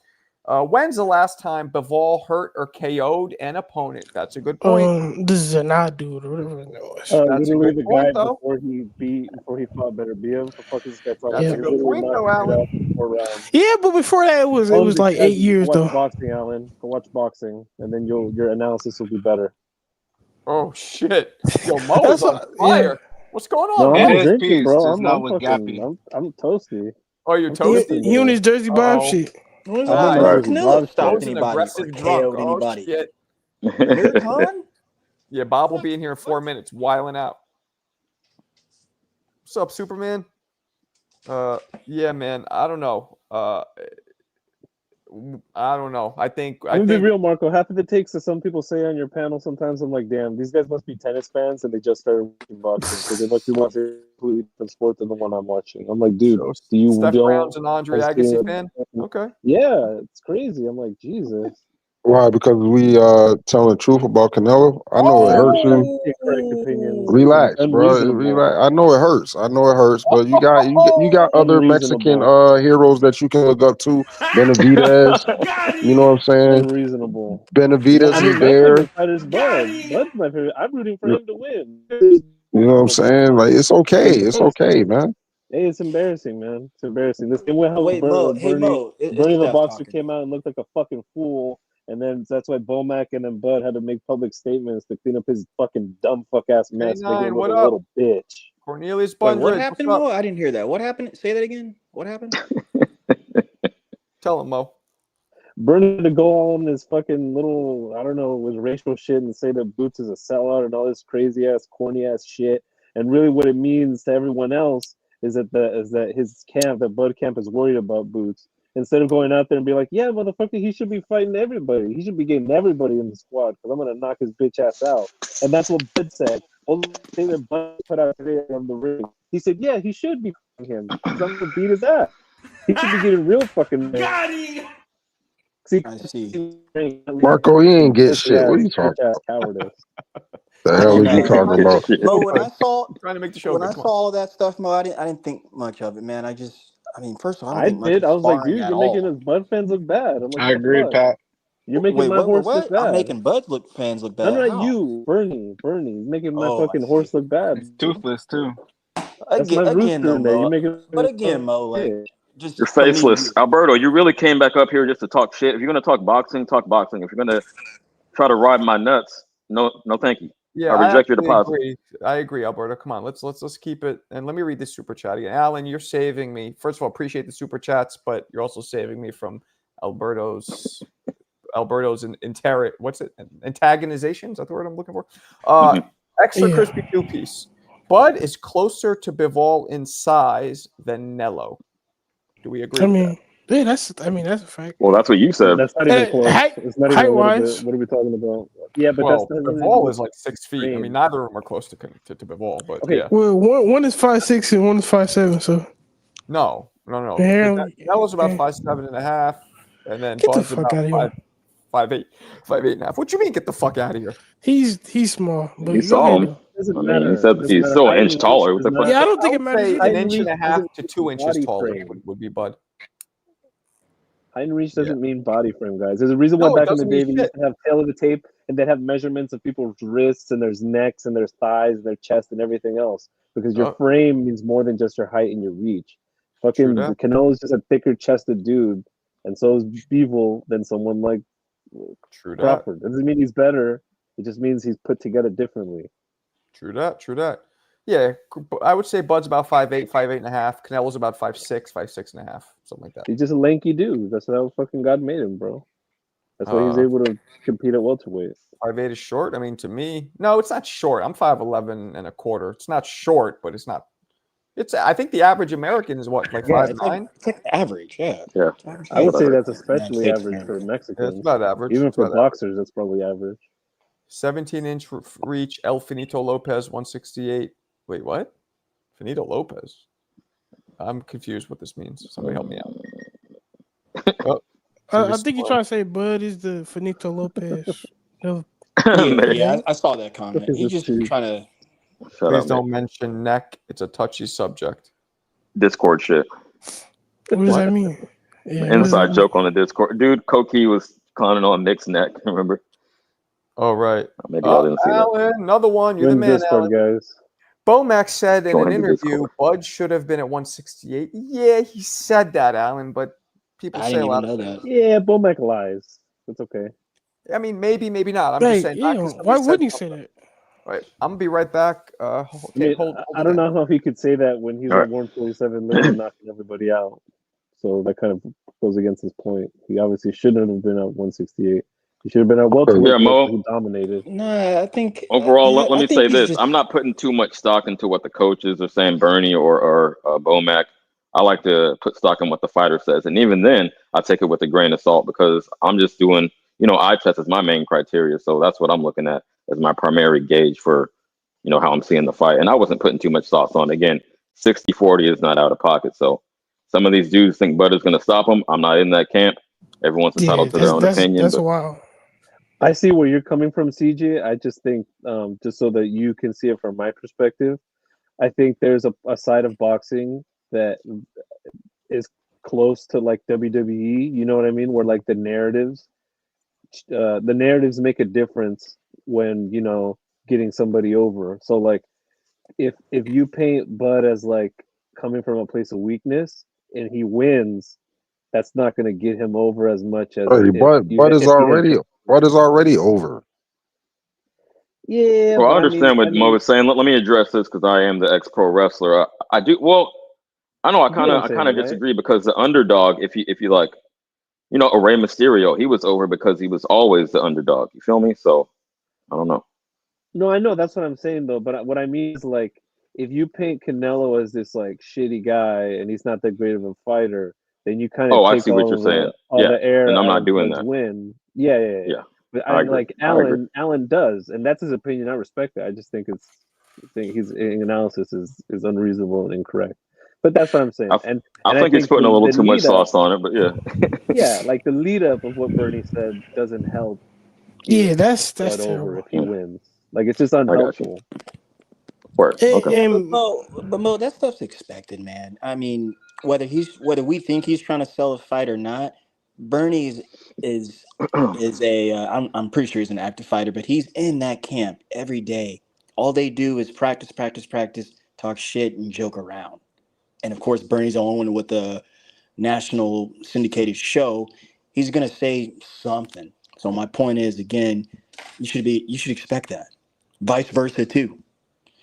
When's the last time Bivol hurt or KO'd an opponent? That's a good point. This is a not dude or whatever it was. That's a literally good the point, guy though. before he fought Better BM. The fuck is this guy talking That's about? a He good literally point, knocked though, his head Alan. off in 4 rounds. Yeah, but before that it was like 8 years Go watch though. boxing, Alan. Go watch boxing, and then your analysis will be better. Oh shit! Yo, Mo is That's on what, fire. yeah. What's going on, No, It Mo? I'm is drinking, peace, bro. just not I'm with Gappy. fucking I'm toasty. Oh, you're I'm toasty. He on toasting his Jersey Bob Uh-oh. shit. When's the I'm on last my time Right. Jersey Canelo Bob stopped shit. Mo's an anybody or aggressive drunk. KO'd Oh anybody? shit! Amir Khan? Yeah, Bob will be in here in 4 minutes, wiling out. What's up, Superman? Yeah, man. I don't know. I don't know. I think I'm gonna be real, Marco. Half of the takes that some people say on your panel, sometimes I'm like, damn, these guys must be tennis fans and they just started watching boxing because they must be watching a completely different sport than the one I'm watching. I'm like, dude, So, do you Steph Brown's don't an Andre see Agassi it? fan. Okay. Yeah, it's crazy. I'm like, Jesus. Why? Because we telling the truth about Canelo. I know it hurts you. Incorrect opinions. It's Relax, bro. unreasonable. Relax. I know it hurts. But you got other Mexican Unreasonable. heroes that you can look up to. Benavidez. You know what I'm saying? Unreasonable. Benavidez I is mean, my there. favorite fighter is Bud. Bud's my favorite. I'm rooting for You him to win. know what I'm saying? Like it's okay. It's okay, man. Hey, it's embarrassing, man. It's embarrassing. This thing went how Wait, Mo. Hey, Bernie Mo. It's the Steph boxer talking. came out and looked like a fucking fool, and then that's why Bomac and then Bud had to make public statements to clean up his fucking dumb fuck ass mess, making him look What like a up? little bitch. Cornelius Wait, what Bundridge. happened, Mo? I didn't hear that. What happened? Say that again. What happened? Tell him, Mo. Bernie to go on this fucking little, I don't know, was racial shit and say that Boots is a sellout and all this crazy ass, corny ass shit. And really, what it means to everyone else is that his camp, that Bud camp, is worried about Boots. Instead of going out there and be like, yeah, motherfucker, he should be fighting everybody. He should be getting everybody in the squad because I'm gonna knock his bitch ass out. And that's what Bud said. Only thing that Bud put out today on the ring. He said, yeah, he should be fighting him because I'm gonna beat his ass. He should be getting real fucking mad. Got him. I see. Marco, he ain't get shit. What are you talking about? Cowardice. The hell are you talking about? Mo, when I saw trying to make the show when good. I Come saw on. all of that stuff, Mo, I didn't think much of it, man. I mean, first of all, I don't I think much did. of I was like, sparring dude, at you're making all. us Bud fans look bad. I'm like, I agree, fuck? Pat. You're making Wait, my horse look what? bad. I'm making Bud fans look bad. No, not How? you, Bernie. He's making my Oh, I fucking see. horse look bad. He's toothless too. That's my Again, rooster though, in there. You're Mo. making. But again, Mo, like, just You're from me faceless, Alberto. You really came back up here just to talk shit. If you're gonna talk boxing, talk boxing. If you're gonna try to ride my nuts, no, thank you. Yeah, I reject your actually deposit. agree. I agree, Alberto. Come on, let's keep it. And let me read this super chat again. Alan, you're saving me. First of all, appreciate the super chats, but you're also saving me from Alberto's antagonization. Is that the word I'm looking for? Extra crispy 2-piece. Bud is closer to Bivol in size than Nello. Do we agree? I with mean, yeah, that's a fact. Well, that's what you said. That's not even close. It's not even a little bit. What are we talking about? Yeah, but well, that's Bivol is like 6 feet. I mean, neither of them are close to Bivol, but okay. Yeah. Well, one is 5'6" and one is 5'7". So No. Yeah, Nella's about 5'7.5", and then Get the Bud's fuck about outta here. 5'8.5". What you mean? Get the fuck out of here! He's small, but You saw him. Doesn't I mean, matter. he said Doesn't he's matter. still an Height inch and taller. reach What the does fuck? not- Yeah, I don't think it Say matters. an Height and inch and a reach half doesn't to mean 2 inches body taller frame. would be Bud. Height and reach doesn't mean body frame, guys. There's a reason why No, it back in the doesn't day mean they shit. used to have tail of the tape and they'd have measurements of people's wrists and their necks and their thighs and their chest and everything else. Because your frame means more than just your height and your reach. Fucking Canelo's just a thicker chested dude, and so is Bivol than someone like Crawford. That doesn't mean he's better. It just means he's put together differently. True that. Yeah, I would say Bud's about 5'8", 5'8.5". Canelo's about 5'6", 5'6.5", something like that. He's just a lanky dude. That's how fucking God made him, bro. That's why he's able to compete at welterweight. 5'8" is short. I mean, to me, no, it's not short. I'm 5'11 and a quarter. It's not short, but it's not. I think the average American is what, like 5'9"? It's like average, yeah. I would say that's especially average for Mexicans. Yeah, it's about average. Even It's for about boxers, that's probably average. 17-inch reach. El Finito Lopez, 168. Wait, what? Finito Lopez? I'm confused what this means. Somebody help me out. I think you're trying to say Bud is the Finito Lopez. Yeah, I saw that comment. He's just trying to. Please don't mention neck. It's a touchy subject. Discord shit. What does that mean? Yeah, Inside joke on the Discord. Dude, Koki was clowning on Nick's neck, remember? Oh, right. Maybe y'all didn't see Alan, another one. You're the man, Discord, Alan. guys. Bomax said in Join an the interview, Discord. Bud should have been at 168. Yeah, he said that, Alan, but people say a lot of things. Yeah, Bomac lies. It's okay. I mean, maybe not. I'm just saying. Why wouldn't he say that? Right. I'm going to be right back. I don't know how he could say that when he's at 147 literally knocking everybody out. So that kind of goes against his point. He obviously shouldn't have been at 168. He should have been at welterweight. Yeah, Mo. He dominated. Nah, I think overall. Let me say this: just... I'm not putting too much stock into what the coaches are saying, Bernie or Bomac. I like to put stock in what the fighter says, and even then, I take it with a grain of salt because I'm just doing, eye test is my main criteria, so that's what I'm looking at as my primary gauge for, how I'm seeing the fight. And I wasn't putting too much sauce on. Again, 60-40 is not out of pocket. So some of these dudes think Bud is going to stop them. I'm not in that camp. Everyone's entitled to their own opinion. That's wild. I see where you're coming from, CJ. I just think, just so that you can see it from my perspective, I think there's a side of boxing that is close to like WWE. You know what I mean? Where like the narratives make a difference when getting somebody over. So like, if you paint Bud as like coming from a place of weakness and he wins, that's not going to get him over as much as Bud is already over. Yeah, well, I understand what Mo was saying. Let me address this because I am the ex-pro wrestler. I do. Well, I know I kind of disagree because the underdog, if you like, a Rey Mysterio, he was over because he was always the underdog. You feel me? So I don't know. No, I know that's what I'm saying though. But what I mean is like, if you paint Canelo as this like shitty guy and he's not that great of a fighter, then you kind of I take see what you're saying. all the air and I'm out not of doing Bud's that. win. Yeah. Yeah, But I agree. like Allen does, and that's his opinion. I respect it. I just think his analysis is unreasonable and incorrect. But that's what I'm saying. I think he's putting a little too much sauce on it, but yeah, like the lead up of what Bernie said doesn't help. Yeah, that's Bud terrible. over if he wins. Like it's just unhelpful. Word. Okay. But Mo, that stuff's expected, man. I mean, whether we think he's trying to sell a fight or not, Bernie is a I'm pretty sure he's an active fighter, but he's in that camp every day. All they do is practice, talk shit, and joke around. And of course, Bernie's on with the national syndicated show. He's gonna say something. So my point is, again, you should expect that. Vice versa too.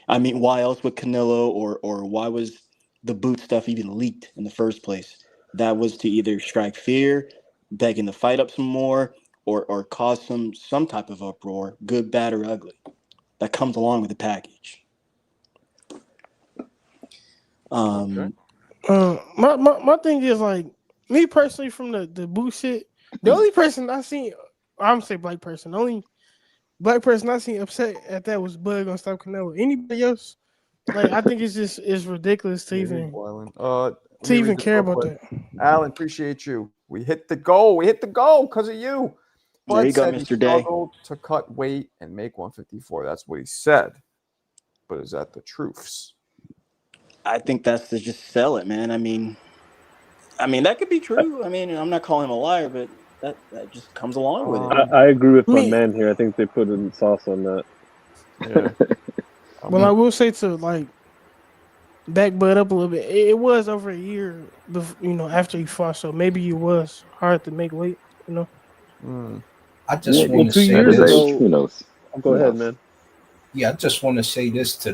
I mean, why else would Canelo or why was the boot stuff even leaked in the first place? That was to either strike fear, begging the fight up some more, or cause some type of uproar, good, bad, or ugly. That comes along with the package. My thing is like me personally from the boot shit. The only person I seen, I'm gonna say black person. The only black person I seen upset at that was Bud gonna stop Canelo. Anybody else? Like I think it's ridiculous to even care about that. Alan, appreciate you. We hit the goal. Because of you. There you Bud go, said he Mr. Day. struggled to cut weight and make 154. That's what he said. But is that the truths? I think that's to just sell it, man. I mean that could be true. I mean, I'm not calling him a liar, but that just comes along with it. I agree with my man here. I think they put in sauce on that. Yeah. Well, I will say to like back Bud up a little bit. It was over a year, after he fought, so maybe it was hard to make weight. I just want to 2 say years this. ago. Who knows? Go ahead, man. Yeah, I just want to say this to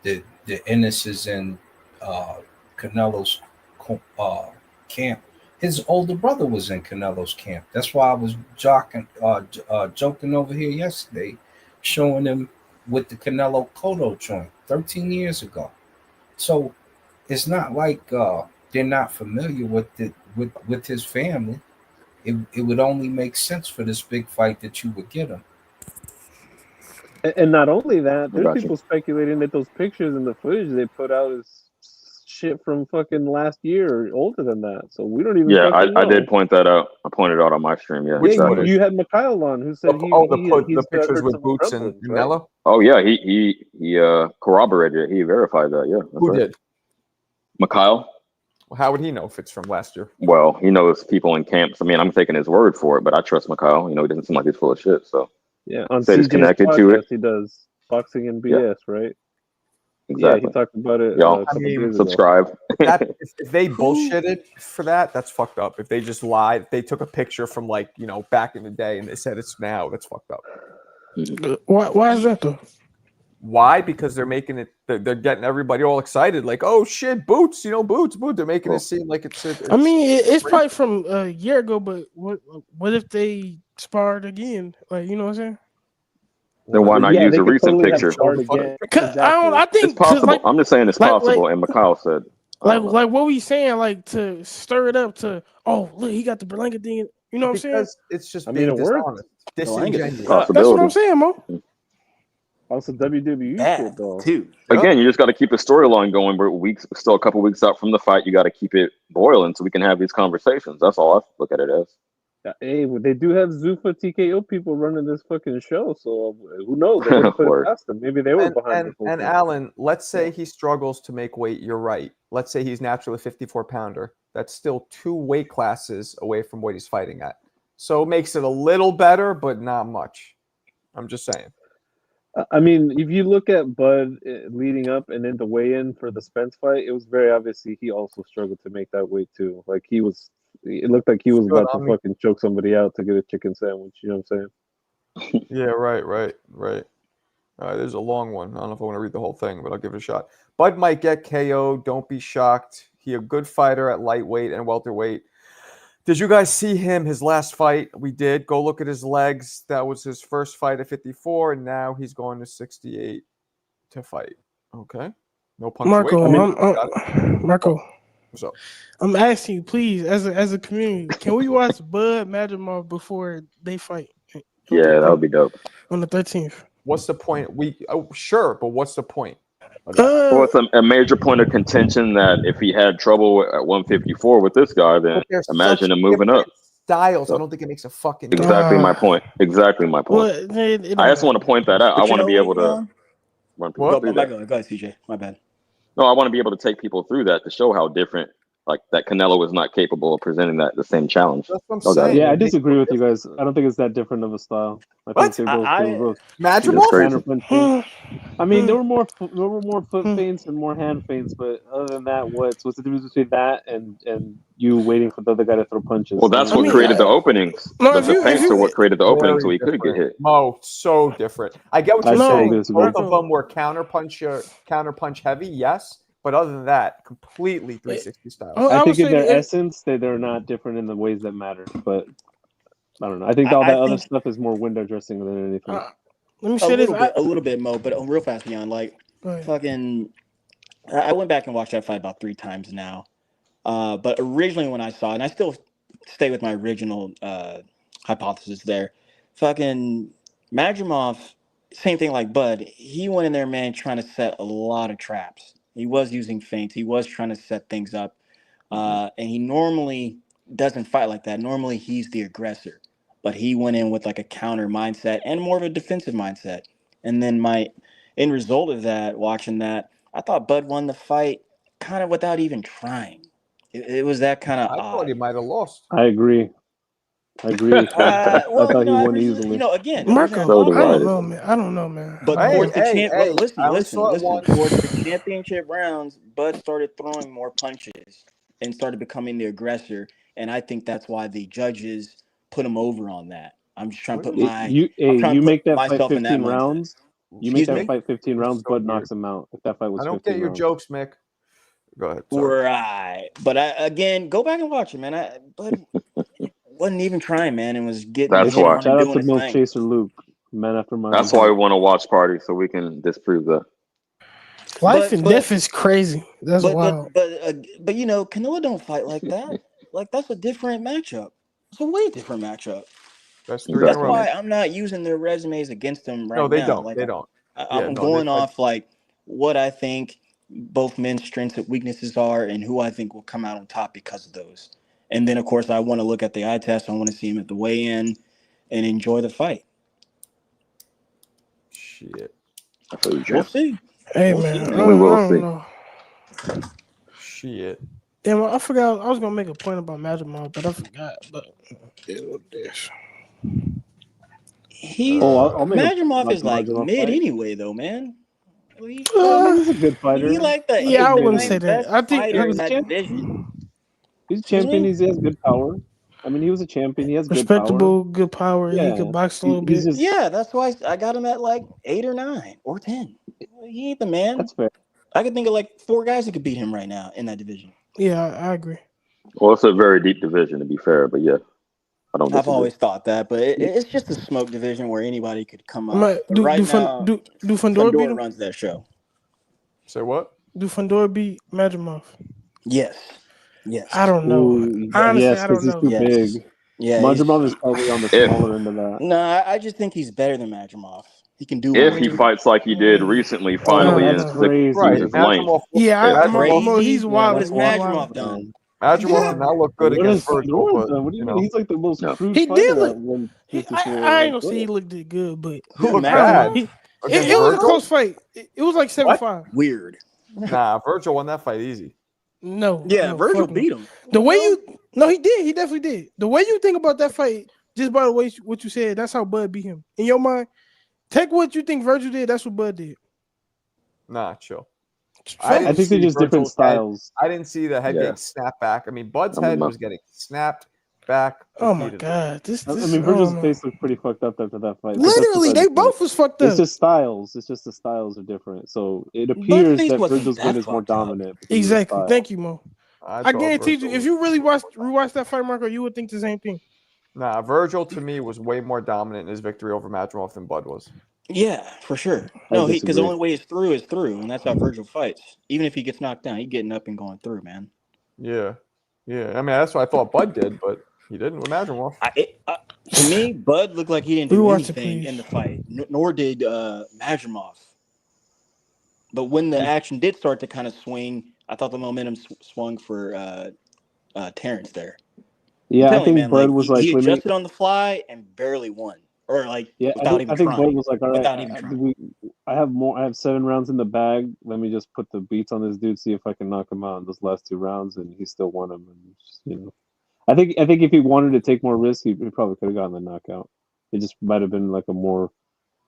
the innocents in Canelo's camp. His older brother was in Canelo's camp. That's why I was joking over here yesterday, showing him with the Canelo Cotto joint 13 years ago. So it's not like they're not familiar with it with his family. It would only make sense for this big fight that you would get him. And not only that, there's people speculating that those pictures and the footage they put out is shit from fucking last year or older than that. So we don't even. Yeah, fucking know. I did point that out. I pointed out on my stream. Yeah, exactly. You had Mikhail on who said the pictures with Boots and Canelo. Right? Oh yeah, he corroborated it. He verified that. Yeah, who did? Mikhail. Well, how would he know if it's from last year? Well, he knows people in camps. I mean, I'm taking his word for it, but I trust Mikhail. He doesn't seem like he's full of shit. So yeah, on CJ's connected to it. He does boxing and BS, right? Exactly. Yeah, he talked about it. Y'all subscribe. If they bullshitted for that, that's fucked up. If they just lied, if they took a picture from back in the day and they said it's now, that's fucked up. Why is that though? Why? Because they're making it. They're getting everybody all excited, like, oh shit, Boots, Boots. They're making it seem like it's I mean, it's probably from a year ago, but what if they sparred again? Like, you know what I'm saying? Then why not use a recent picture? Exactly. I think it's possible. I'm just saying it's possible. And Mikhail said, like what we saying, like to stir it up to, oh look, he got the Berlanga thing. You know what I'm saying? It's just being dishonest. That's what I'm saying, Mo. Also, WWE shit though. Too. Again, you just got to keep the storyline going. We're still a couple weeks out from the fight. You got to keep it boiling so we can have these conversations. That's all I look at it as. Hey, they do have Zuffa TKO people running this fucking show, so who knows? They would put it past them. Maybe they were behind. And Alan, let's say he struggles to make weight. You're right. Let's say he's naturally a 54-pounder. That's still 2 weight classes away from what he's fighting at. So it makes it a little better, but not much. I'm just saying. I mean, if you look at Bud leading up and then the weigh-in for the Spence fight, it was very obviously he also struggled to make that weight too. Like it looked like he was about to fucking choke somebody out to get a chicken sandwich. You know what I'm saying? Yeah, right. There's a long one. I don't know if I want to read the whole thing, but I'll give it a shot. Bud might get KO'd. Don't be shocked. He a good fighter at lightweight and welterweight. Did you guys see him, his last fight? We did. Go look at his legs. That was his first fight at 54, and now he's going to 68 to fight. Okay. No punctuation. Marco. What's up? I'm asking you, please, as a community, can we watch Bud Madrimov before they fight? Yeah, that would be dope. On the 13th. What's the point? Sure, but what's the point? Well, it's a major point of contention that if he had trouble at 154 with this guy, then imagine him moving up. Styles. So, I don't think it makes a fucking exactly my point. Exactly my point. Well, I just want to point that out. I want to be able to run people through that. Go ahead, CJ. My bad. No, I want to be able to take people through that to show how different, like that Canelo is not capable of presenting the same challenge. That's what I'm saying. Yeah, I disagree with you guys. I don't think it's that different of a style. I think they both Madrimov? I mean, there were more foot feints and more hand feints, but other than that, what's the difference between that and you waiting for the other guy to throw punches? Well, that's what created the openings. The feints are what created the opening, so he could get hit. Mo, so different. I get what you're saying. Both of them were counter punch heavy, yes. But other than that, completely 360 style. I think in their essence, they're not different in the ways that matter. But I don't know. I think all that other stuff is more window dressing than anything. Let me say this a little bit, Mo, but real fast, Beyond. Like, fucking, I went back and watched that fight about 3 times now. But originally when I saw it, and I still stay with my original hypothesis there, fucking Madrimov, same thing like Bud. He went in there, man, trying to set a lot of traps. He was using feints. He was trying to set things up. And he normally doesn't fight like that. Normally, he's the aggressor. But he went in with like a counter mindset and more of a defensive mindset. And then my end result of that, watching that, I thought Bud won the fight kind of without even trying. It was that kind of odd. I thought he might have lost. I agree. I thought he won easily. Again, Marco, I don't know, man. But towards the listen. Towards the championship rounds, Bud started throwing more punches and started becoming the aggressor, and I think that's why the judges put him over on that. I'm just trying to put you make that fight 15 rounds. You make that fight 15 rounds, Bud knocks him out. If that fight was 15 rounds. I don't get your jokes, Mick. Go ahead. Right, but again, go back and watch it, man. Bud wasn't even trying, man, and was getting. That's why. Shout out to Milk Chaser Luke, man after my. That's why we want to watch Party so we can disprove that. Life and death is crazy. That's wild. But you know, Canelo don't fight like that. Like that's a different matchup. It's a way different matchup. That's why I'm not using their resumes against them right now. No, they don't. Like, they don't. I'm going off like what I think both men's strengths and weaknesses are, and who I think will come out on top because of those. And then, of course, I want to look at the eye test. I want to see him at the weigh-in and enjoy the fight. Shit. We'll see. Hey, man. We will see. Shit. Damn, I forgot. I was going to make a point about Madrimov, but I forgot. But this. Madrimov is like mid anyway, though, man. He's a good fighter. He like that. Yeah, I wouldn't say that. I think he was He's a champion. He has good power. I mean, he was a champion. He has respectable, good power. Yeah. He could box a little bit. Yeah, that's why I got him at like 8 or 9 or 10. He ain't the man. That's fair. I could think of like 4 guys that could beat him right now in that division. Yeah, I agree. Well, it's a very deep division, to be fair, but yeah, I don't. I've always thought that, but it's just a smoke division where anybody could come up. Do Fundora runs that show. Say what? Do Fundora beat Madrimov? Yes. I don't know. Honestly, I don't know. He's too big. Yeah, Madrimov is probably on the smaller end of that. No, I just think he's better than Madrimov. He can do if he fights like he did recently, finally in his lane. Yeah, he's wild. What has Madrimov done? Madrimov did not look good against Virgil. What do you mean? He's like the most crude he did look. I ain't gonna say he looked good, but he looked bad. It was a close fight. It was like 7-5. Weird. Nah, Virgil won that fight easy. No. Yeah, Virgil beat him. The way he did. He definitely did. The way you think about that fight, just by the way what you said, that's how Bud beat him. In your mind, take what you think Virgil did. That's what Bud did. Nah, chill. I think they're just different styles. I didn't see the head getting snapped back. I mean, Bud's head was getting snapped back. Oh my god! Virgil's face looked pretty fucked up after that fight. Literally, they both was fucked up. It's just styles. It's just the styles are different. So it appears that Virgil's win is more dominant. Exactly. Thank you, Mo. I guarantee you, if you really rewatch that fight, Marco, you would think the same thing. Nah, Virgil to me was way more dominant in his victory over Madrimov than Bud was. Yeah, for sure. No, because the only way is through, and that's how Virgil fights. Even if he gets knocked down, he's getting up and going through, man. Yeah. I mean, that's what I thought Bud did, but he didn't with Madrimov. To me, Bud looked like he didn't do anything in the fight, nor did Madrimov. But when the action did start to kind of swing, I thought the momentum swung for Terrence there. Yeah, I think man, Bud like was like, he let me. adjusted on the fly and barely won, or like Yeah, without even I think trying. Bud was like, all right, Without even trying. I have 7 rounds in the bag. Let me just put the beats on this dude, see if I can knock him out in those last 2 rounds, and he still won them. And just, I think if he wanted to take more risks, he probably could have gotten the knockout. It just might have been like a more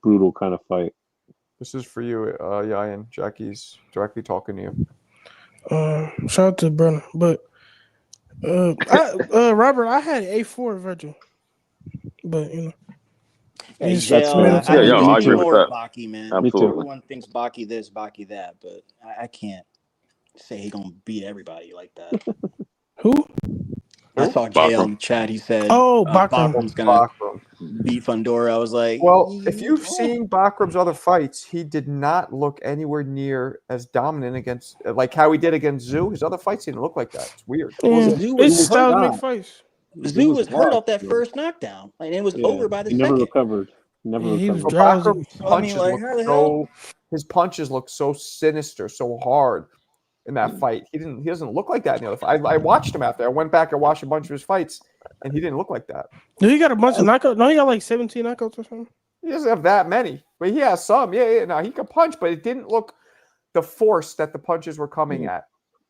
brutal kind of fight. This is for you, Yayan. Jackie's directly talking to you. Shout out to Brenner, but Robert, I had A4 Virgil, but Hey, it's JL, tomato. I agree with that. Baki, man. Absolutely. Everyone thinks Baki this, Baki that, but I can't say he gonna beat everybody like that. Who? I saw JL in the chat. He said, Bakrum's gonna beat Fundora. I was like, well, if you've seen Bakrum's other fights, he did not look anywhere near as dominant against like how he did against Zoo. His other fights didn't look like that. It's weird. Well, Zoo was hurt. Make fights. Zoo was hurt off that first knockdown, and it was over by the second. Never recovered. He was Bakrum's drowsy. punches his punches look so sinister, so hard in that fight. He doesn't look like that in the other fight. I watched him after. I went back and watched a bunch of his fights, and he didn't look like that. He got a bunch of knockouts. No, he got like 17 knockouts or something. He doesn't have that many, but he has some. Yeah. No, he can punch, but it didn't look the force that the punches were coming at.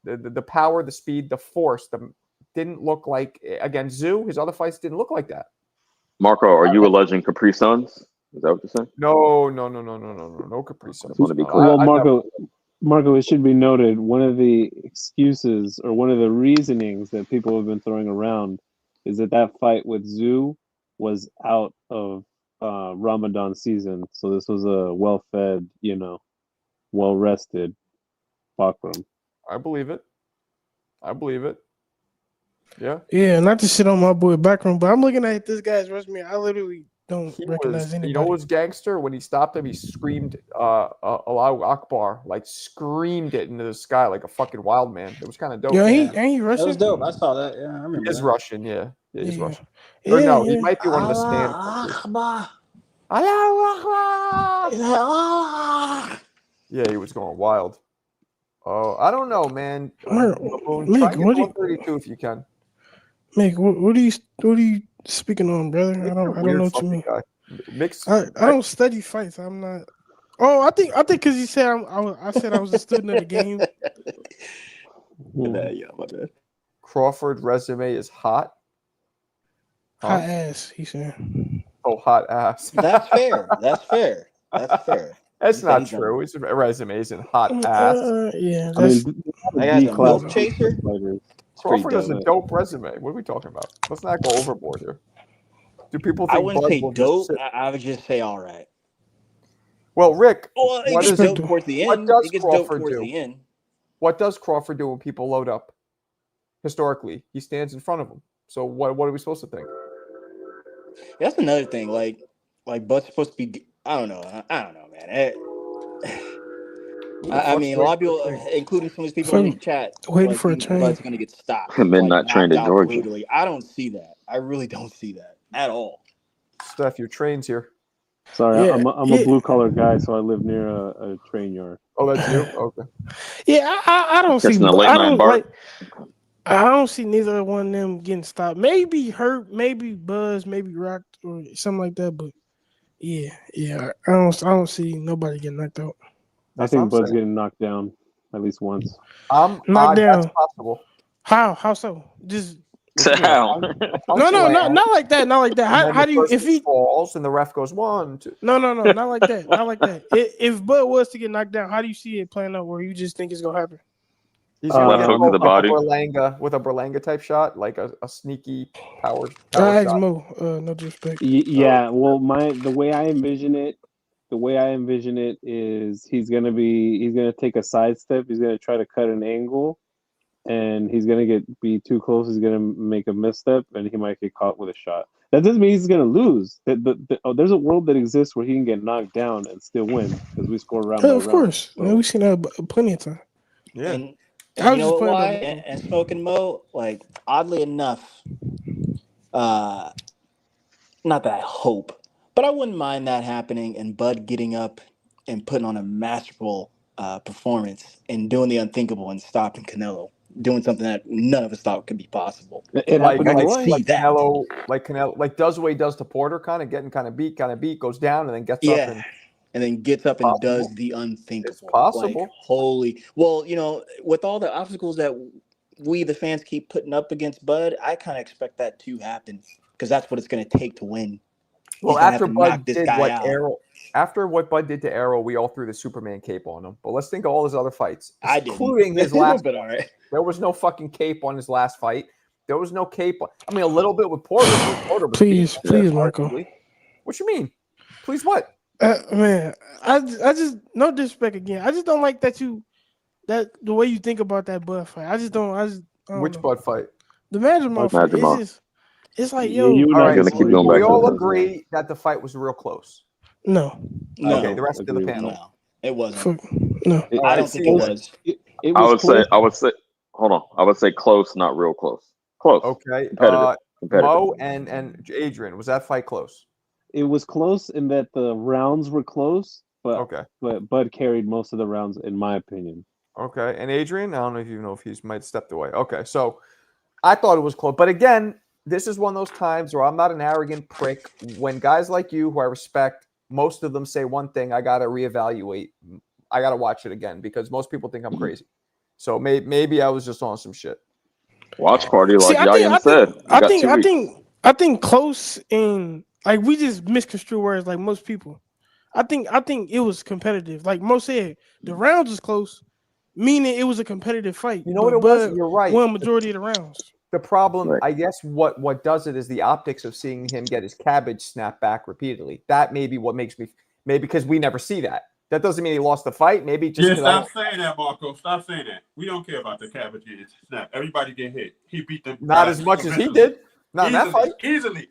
The power, the speed, the force. Didn't look like against Zoo. His other fights didn't look like that. Marco, are you alleging Capri Suns? Is that what you're saying? No Capri Suns. Well, Marco, it should be noted, one of the excuses or one of the reasonings that people have been throwing around is that fight with Zoo was out of Ramadan season. So this was a well-fed, well-rested Bakram. I believe it. Yeah. Yeah, not to shit on my boy Backroom, but I'm looking at this guy's resume. I literally don't recognize anybody. You know what's gangster? When he stopped him, he screamed Allahu Akbar, like screamed it into the sky like a fucking wild man. It was kind of dope. Yeah, ain't he Russian? That was dope. I saw that. Yeah, I remember. He's Russian, yeah. He's Russian. Yeah, or no, he might be one of the stand. Yeah, he was going wild. Oh, I don't know, man. Try to get 132 if you can. Mick, what are you speaking on, brother? I don't know what you mean. I don't study fights. I'm not. Oh, I think because you said I said I was a student of the game. Yeah, my bad. Crawford resume is hot. Hot ass, he said. Oh, hot ass. That's fair. That's not true. His resume isn't hot ass. Yeah, I got a milk chaser. Crawford has a dope resume. What are we talking about? Let's not go overboard here. Do people think I wouldn't say dope? I would just say all right. Well, Rick, it gets dope towards the end. It gets dope towards the end. What does Crawford do when people load up? Historically, he stands in front of them. So what are we supposed to think? That's another thing. Like Bud's supposed to be. I don't know, man. I mean, a lot of people, including some of these people in the chat, waiting for a train. Bud's going to get stopped. Midnight train to Georgia. Brutally. I don't see that. I really don't see that at all. Steph, your train's here. Sorry, yeah, I'm a blue collar guy, so I live near a train yard. Oh, that's you? Okay. Yeah, I don't see. I don't see neither one of them getting stopped. Maybe hurt, maybe buzzed, maybe rocked, or something like that. But yeah, I don't see nobody getting knocked out. I think Bud's getting knocked down at least once. Knocked down. That's possible. How so? Just No, not like that. Not like that. How do you if he falls and the ref goes 1, 2? No, not like that. Not like that. If Bud was to get knocked down, how do you see it playing out? Where you just think it's gonna happen? He's gonna left hook to the body with a Berlanga type shot, like a sneaky power shot. Mo, no disrespect. Yeah, well, the way I envision it is he's gonna take a sidestep. He's gonna try to cut an angle, and he's gonna be too close. He's gonna make a misstep, and he might get caught with a shot. That doesn't mean he's gonna lose. There's a world that exists where he can get knocked down and still win because we score round by round. Of course, So, we've seen that plenty of time. Yeah. And I you was know just what? playing Why? that. And Smoking Mo, like oddly enough, not that I hope, but I wouldn't mind that happening and Bud getting up and putting on a masterful performance and doing the unthinkable and stopping Canelo, doing something that none of us thought could be possible. it Like happened could twice. see that. Canelo does what he does to Porter, kind of getting kind of beat, goes down, and then gets up Yeah. And then gets up and does the unthinkable. It's possible. Like, holy. Well, you know, with all the obstacles that we, the fans, keep putting up against Bud, I kind of expect that to happen because that's what it's going to take to win. Well, He's gonna after have to Bud knock this did guy what out. after what Bud did to Arrow, we all threw the Superman cape on him. But let's think of all his other fights, I didn't. including his last. But all right. There was no fucking cape on his last fight. There was no cape. I mean, a little bit with Porter. Porter was Please, Marco. What you mean? Please what? Man, I just no disrespect again. I just don't like the way you think about that Bud fight. I don't Which know. Bud fight? The Madrimal fight. It's like, yo. All right, gonna keep going back we to all that. agree that the fight was real close. No. Okay, the rest of the panel. No, it wasn't. No. I don't think it was. It was I would say, hold on. I would say close, not real close. Close. Okay. Competitive. Mo and Adrian, was that fight close? It was close in that the rounds were close, but Bud carried most of the rounds, in my opinion. Okay, and Adrian, I don't know if you know if he's might have stepped away. Okay, so I thought it was close, but again, this is one of those times where I'm not an arrogant prick. When guys like you, who I respect, most of them say one thing, I gotta reevaluate. I gotta watch it again because most people think I'm crazy. So maybe I was just on some shit. Watch party, like Yayan said. I think close and like we just misconstrue words like most people. I think it was competitive. Like Mo said, the rounds was close, meaning it was a competitive fight. You know what it was? You're right. Won majority of the rounds. The problem, I guess, what does it is the optics of seeing him get his cabbage snapped back repeatedly. That may be what makes me because we never see that. That doesn't mean he lost the fight. Maybe just stop saying that, Marco. Stop saying that. We don't care about the cabbage getting snapped. Everybody get hit. He beat them. Not as much as he did. Not in that fight. Easily.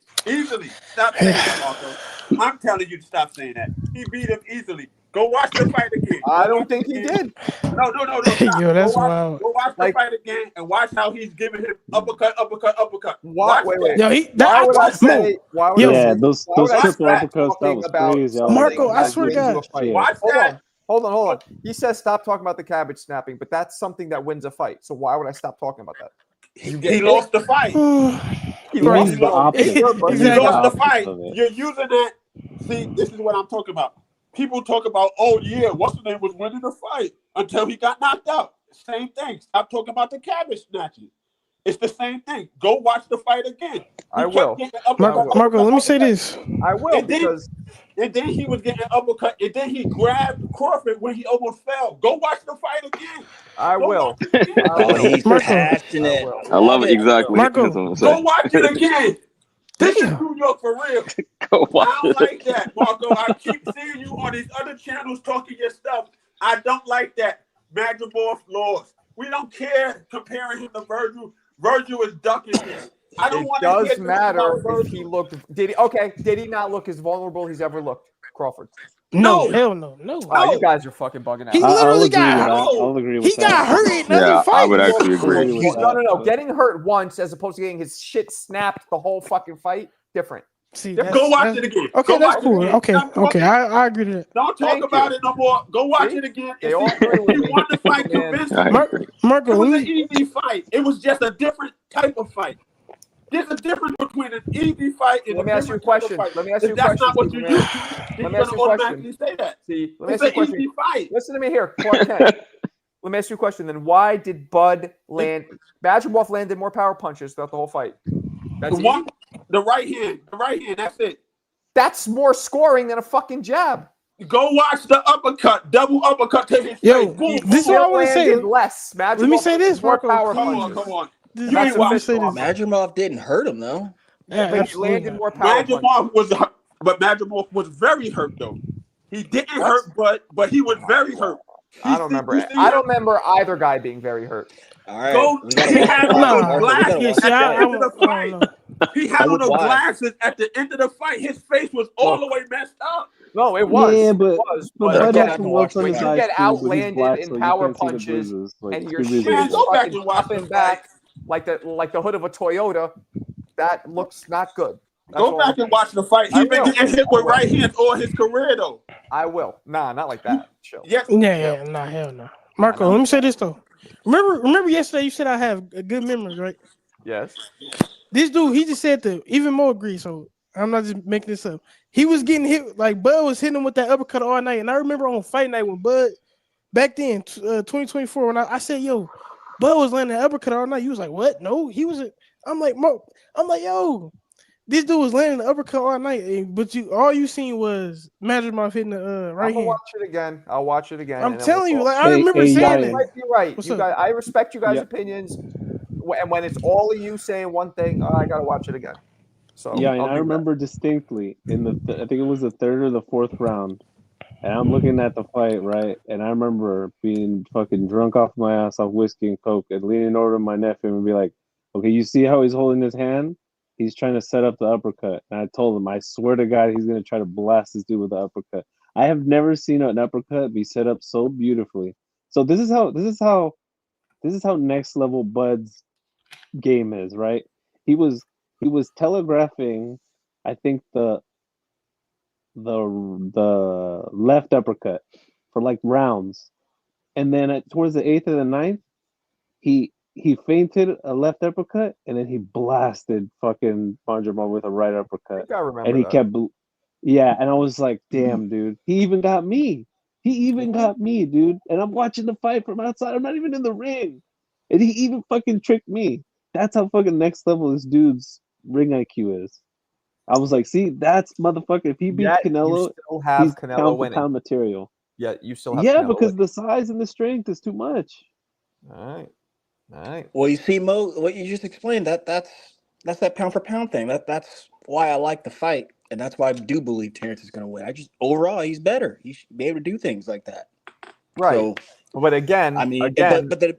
Stop saying that, Marco. I'm telling you to stop saying that. He beat him easily. Go watch the fight again. I don't think he did. No. Stop. Yo, that's wild. Go watch the fight again and watch how he's giving him uppercut. Why? Wait. Yo, why would I say? Those triple uppercuts, that was crazy. Marco, I swear to God. Watch that. Hold on. He says stop talking about the cabbage snapping, but that's something that wins a fight. So why would I stop talking about that? He lost the fight. He lost the fight. You're using that. See, this is what I'm talking about. People talk about, what's the name was winning the fight until he got knocked out. Same thing. Stop talking about the cabbage snatching. It's the same thing. Go watch the fight again. I will. Marco, let me say this. I will and then he was getting uppercut, and then he grabbed Crawford when he almost fell. Go watch the fight again. I will. He's passionate. I love it. Exactly. Marco, go watch it again. This is New York for real. I don't like that, Marco. I keep seeing you on these other channels talking your stuff. I don't like that. Madrigal lost. We don't care comparing him to Virgil. Virgil is ducking this. I don't want to hear. It does matter if he looked. Did he not look as vulnerable he's ever looked, Crawford? No, hell no. Oh, you guys are fucking bugging out. He literally got hurt. He got hurt in another fight. I would actually agree. No. Getting hurt once as opposed to getting his shit snapped the whole fucking fight, different. See, go watch it again. Okay, that's cool. Okay, I agree to that. Don't talk about it no more. Go watch it again. If you want the fight, convince me. Marco, it was an easy fight. It was just a different type of fight. There's a difference between an easy fight and Let me ask you a question. That's not what you used to. You're going to automatically say that. See, it's an easy fight. Listen to me here, Clark Kent. Let me ask you a question. Then why did Bud land? Madrigal landed more power punches throughout the whole fight. The right hand. That's it. That's more scoring than a fucking jab. Go watch the uppercut, double uppercut to his face. Boom, this is what I want to say. Less. Let me say this, Marco. Come on. Madrigal didn't hurt him though. Yeah, but he landed more power. Madrigal was very hurt though. He didn't hurt, but he was very hurt. I don't remember. I don't remember either guy being very hurt. All right. He had on the glasses at the end of the fight. His face was all the way messed up. No, it was. Yeah, It but was. Bud again, has some welts on when his you eyes get too, but he's outlanded black, in so you power can't see the punches bruises. Like, and it's your good shit reason to is go back fucking and watch the popping fight. back like the hood of a Toyota, that looks not good. That's Go all back I'm and watch the fight. I He's been will. getting hit with right hands all his career, though. I will. Nah, not like that. Chill. Yes. Yeah, nah, hell no. Marco, let me say this though. Remember yesterday you said I have a good memory, right? Yes. This dude, he just said to even more agree. So I'm not just making this up. He was getting hit like Bud was hitting him with that uppercut all night, and I remember on fight night when Bud back then, 2024, when I said, "Yo, Bud was landing that uppercut all night." He was like, "What? No, he was." I'm like, "Yo, this dude was landing the uppercut all night, but all you seen was Magic Mouth hitting the right I'm gonna hand." watch it again. I'll watch it again. I'm and then telling you, we'll like I remember saying that. You're right. What's You up? guys, I respect you guys' Yep. opinions, and when it's all of you saying one thing, I gotta watch it again. So Yeah, and I'll I do remember distinctly in I think it was the third or the fourth round, and I'm looking at the fight, right? And I remember being fucking drunk off my ass off whiskey and coke and leaning over to my nephew and be like, "Okay, you see how he's holding his hand? He's trying to set up the uppercut." And I told him, I swear to God, he's gonna try to blast this dude with the uppercut. I have never seen an uppercut be set up so beautifully. So this is how next level Bud's game is, right? He was telegraphing, I think the left uppercut for like rounds, and then towards the 8th or the 9th, he feinted a left uppercut, and then he blasted fucking Bonjamal with a right uppercut, I remember and he that. kept, yeah, and I was like, damn, dude, he even got me. He even got me, dude, and I'm watching the fight from outside. I'm not even in the ring, and he even fucking tricked me. That's how fucking next level this dude's ring IQ is. I was like, see, that's motherfucker. If he beats Canelo, you still have he's Canelo pound for winning. pound material. Yeah, you still have Yeah, Canelo because winning. the size and the strength is too much. All right. Well, you see, Mo, what you just explained, that's that pound for pound thing. That's why I like the fight, and that's why I do believe Terrence is going to win. I just overall he's better. He should be able to do things like that. Right. So, but again, I mean,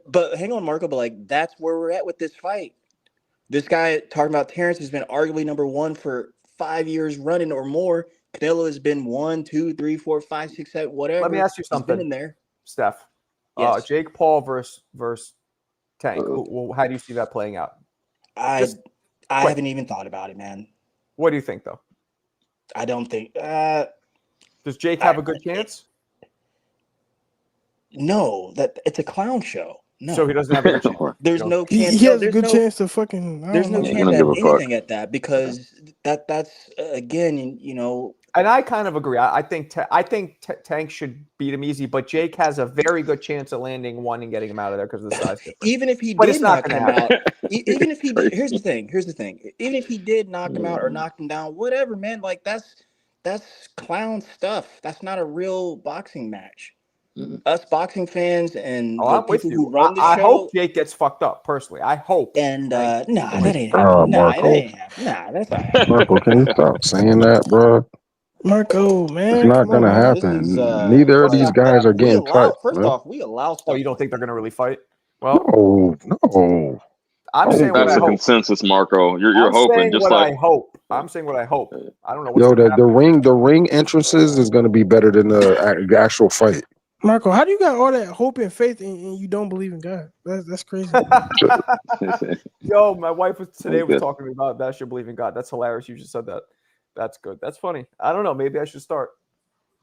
but hang on, Marco. But like that's where we're at with this fight. This guy talking about Terrence has been arguably number one for 5 years running or more. Canelo has been 1, 2, 3, 4, 5, 6, 7, whatever. Let me ask you something. He's been in there. Steph. Yes. Jake Paul versus Tank. How do you see that playing out? I haven't even thought about it, man. What do you think, though? I don't think. Does Jake have a good chance? No, that it's a clown show. No. So he doesn't have a good chance. There's no chance. He has a good chance to fucking. There's no chance at anything at that because that's again, you know. And I kind of agree. I think Tank should beat him easy, but Jake has a very good chance of landing one and getting him out of there because of the size difference. Even if he did knock him out, even if he did, here's the thing. Even if he did knock him out or knock him down, whatever, man. Like that's clown stuff. That's not a real boxing match. Us boxing fans and the people who run the show. I hope Jake gets fucked up personally. I hope. And that ain't happening. That's not happening. Marco, can you stop saying that, bro? Marco, man, it's not gonna happen. Neither of these guys are getting cut. First off, we allow stuff. Oh, you don't think they're gonna really fight? Well, no. I'm saying that's the consensus, Marco. You're hoping just like I hope. I'm saying what I hope. I don't know. Yo, the ring entrances is gonna be better than the actual fight. Marco, how do you got all that hope and faith and you don't believe in God? That's crazy. Yo, my wife was talking to me about that. She believe in God. That's hilarious. You just said that. That's good. That's funny. I don't know. Maybe I should start.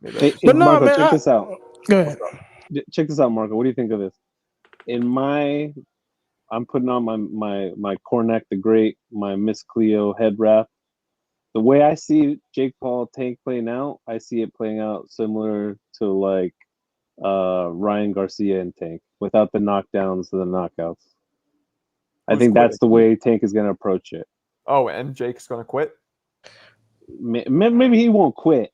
Hey, Marco, check this out. Go ahead. Check this out, Marco. What do you think of this? I'm putting on my Cornac the Great, my Miss Cleo head wrap. The way I see Jake Paul Tank playing out, I see it playing out similar to like Ryan Garcia and Tank without the knockdowns and the knockouts. I think that's the way Tank is going to approach it. Oh, and Jake's going to quit? Maybe he won't quit,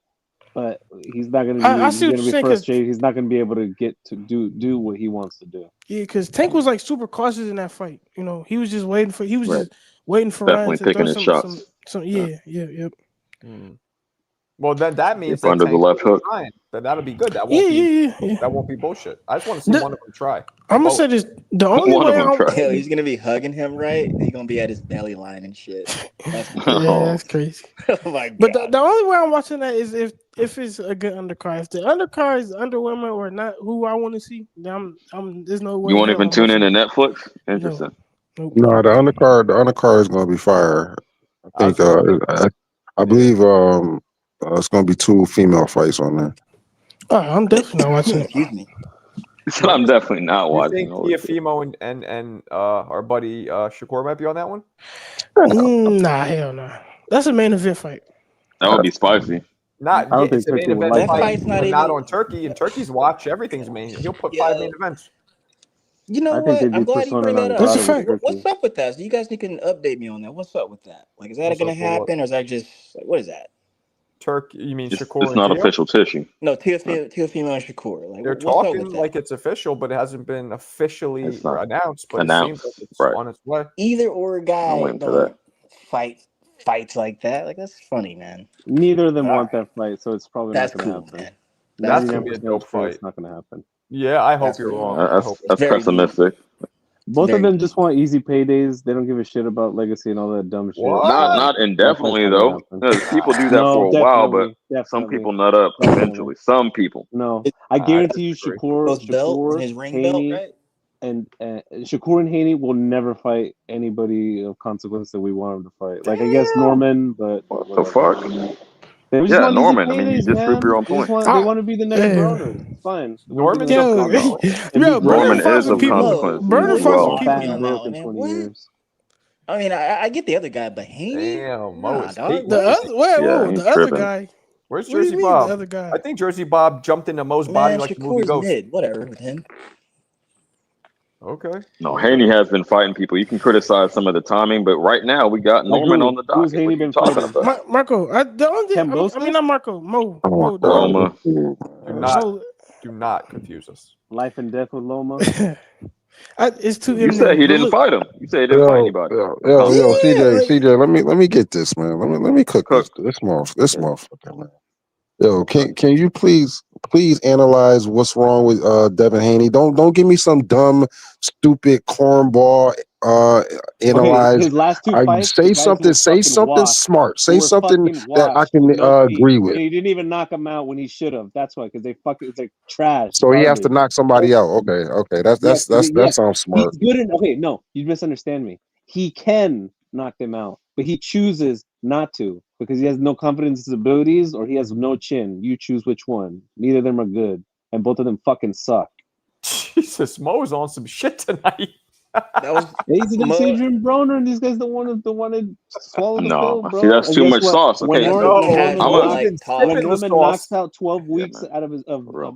but he's not going to be frustrated. He's not going to be able to get to do what he wants to do. Yeah, because Tank was like super cautious in that fight. You know, he was just waiting for Definitely Ryan to taking throw his shots. some. Yep. Well, then that means If under the left hook. Then that'll be good. That Yeah. won't be bullshit. I just want to see one of them try. I'm gonna say this: the only One way of them try. Yo, he's gonna be hugging him, right? He's gonna be at his belly line and shit. That's that's crazy. oh my god! But the only way I'm watching that is if it's a good undercard. If the undercard is underwhelming or not who I want to see, then there's no way. You won't even tune into Netflix? Interesting. Nope. No, the undercard is gonna be fire. I think I believe it's gonna be 2 female fights on there. Oh, I'm definitely not watching it. Excuse me. I'm definitely not You watching. think Tiafimo and our buddy Shakur might be on that one? Nah, hell no. That's a main event fight. That would be spicy. I don't think It's a main Turkey would event like fight, that. but not on Turkey. And Turkey's watch everything's main. He'll put 5 main events. You know I think what? they'd be I'm glad you bring that persona up. non grata with What's Turkey. up with that? So you guys can update me on that. What's up with that? Like, is that What's gonna up with what? happen, or is that just like, what is that? Turkey, you mean Shakur? It's and not Tio? official tissue. No, Tiafimo and Shakur. Like, They're what's up talking with that? like it's official, but it hasn't been officially It's not announced. But announced, it seems like it's right. on its way. Either or I'm guy waiting for don't that. fights like that. Like, that's funny, man. Neither of them want that fight, so it's probably That's not gonna cool, happen. man. That's That's gonna be a 99% dope sure fight. it's not gonna happen. Yeah, I hope That's you're cool. wrong. That's very pessimistic. Both Very of them good. just want easy paydays. They don't give a shit about legacy and all that dumb shit. What? Not That fight's indefinitely not though. gonna happen. Because people do that No, for a while, but definitely, some definitely, people nut up definitely. eventually. Some people. No, It- I I guarantee you, disagree. Those belt, his ring belt, Haney, right? and Shakur and Haney will never fight anybody of consequence that we want them to fight. Like I guess Norman, but What the whatever. fuck? They just Yeah, want Norman. easy I mean, you paydays, just proved your man. own point. They want to be the next Broner. It's fine. They wanna be the Norman's next of Broner. And be Brenner Norman broke. fought is some of people. consequence Brenner as fought some well. people. Fat and broke in 20 years. I mean, I get the other guy, but Haney? Damn, Mo Nah, is dog. hating. The other, Yeah, he's the other tripping. guy. Where's What do you Jersey mean, Bob? the other guy? I think Jersey Bob jumped into Mo's body Man, like the movie Shakur's Ghost. mid. Whatever with him. Okay. No, Haney has been fighting people. You can criticize some of the timing, but right now we got Like Norman who? on the Who's docket. Haney What are you been talking fighting? about? Marco, the only thing, I mean, not Marco, Mo. Loma. Do not confuse us. Life and death with Loma. It's too. You said he didn't fight him. You said he didn't fight anybody. Yo, CJ, let me get this, man. Let me cook this motherfucker, man. Yo, can you please analyze what's wrong with Devin Haney? Don't give me some dumb, stupid cornball. Analyze. His last 2 fights. Say something smart. Say something that I can agree with. And he didn't even knock him out when he should have. That's why, because it's like trash. So he has to knock somebody out. Okay. That sounds smart. He's good enough. Okay, no, you misunderstand me. He can knock them out, but he chooses not to because he has no confidence in his abilities or he has no chin. You choose which one. Neither of them are good, and both of them fucking suck. Jesus, Mo's on some shit tonight. He's against Adrian Broner, and these guys don't want to swallow the pill, bro. See, that's too much sauce. When Okay, Norman knocks out 12 weeks out of his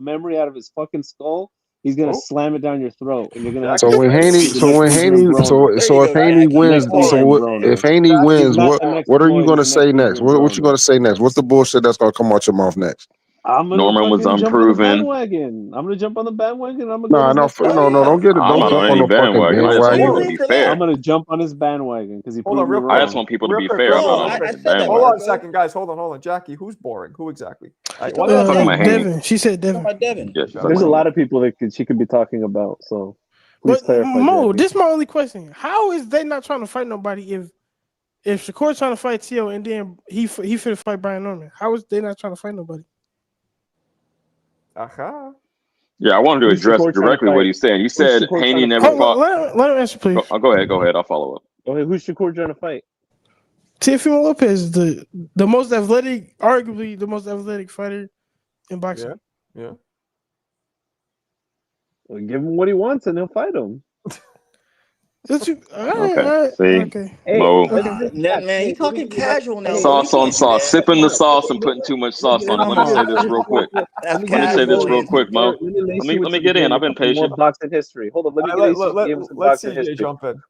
memory out of his fucking skull, he's gonna slam it down your throat, and you're gonna have So if Haney wins, what are you gonna say next? What you gonna say next? What's the bullshit that's gonna come out your mouth next? Norman was unproven. I'm gonna jump on the bandwagon. No, don't get it. I'm not on any bandwagon. I just want people to be fair. I'm gonna jump on his bandwagon because he proved me wrong. I just want people to be fair. Hold on a second, guys. Hold on. Jackie, who's boring? Who exactly? Devin. She said Devin. There's a lot of people that she could be talking about. So please clarify. Mo, Jackie. this is my only question. How is they not trying to fight nobody if Shakur's trying to fight Tio and then he finna fight Brian Norman? How is they not trying to fight nobody? Yeah, I wanted to address directly what he's saying. You said Haney never fought. Let him answer, please. Go ahead. I'll follow up. Okay, who's Shakur trying to fight? Teofimo Lopez, the most athletic, arguably the most athletic fighter in boxing. Yeah. Well, give him what he wants and he'll fight him. Okay. Hey, man, you talking casual now. Sauce on sauce. Sipping the sauce and putting too much sauce on it. Let me say this real quick. Mo. Let me get in. I've been patient. Boxing history. Hold on. Let's see you jump in.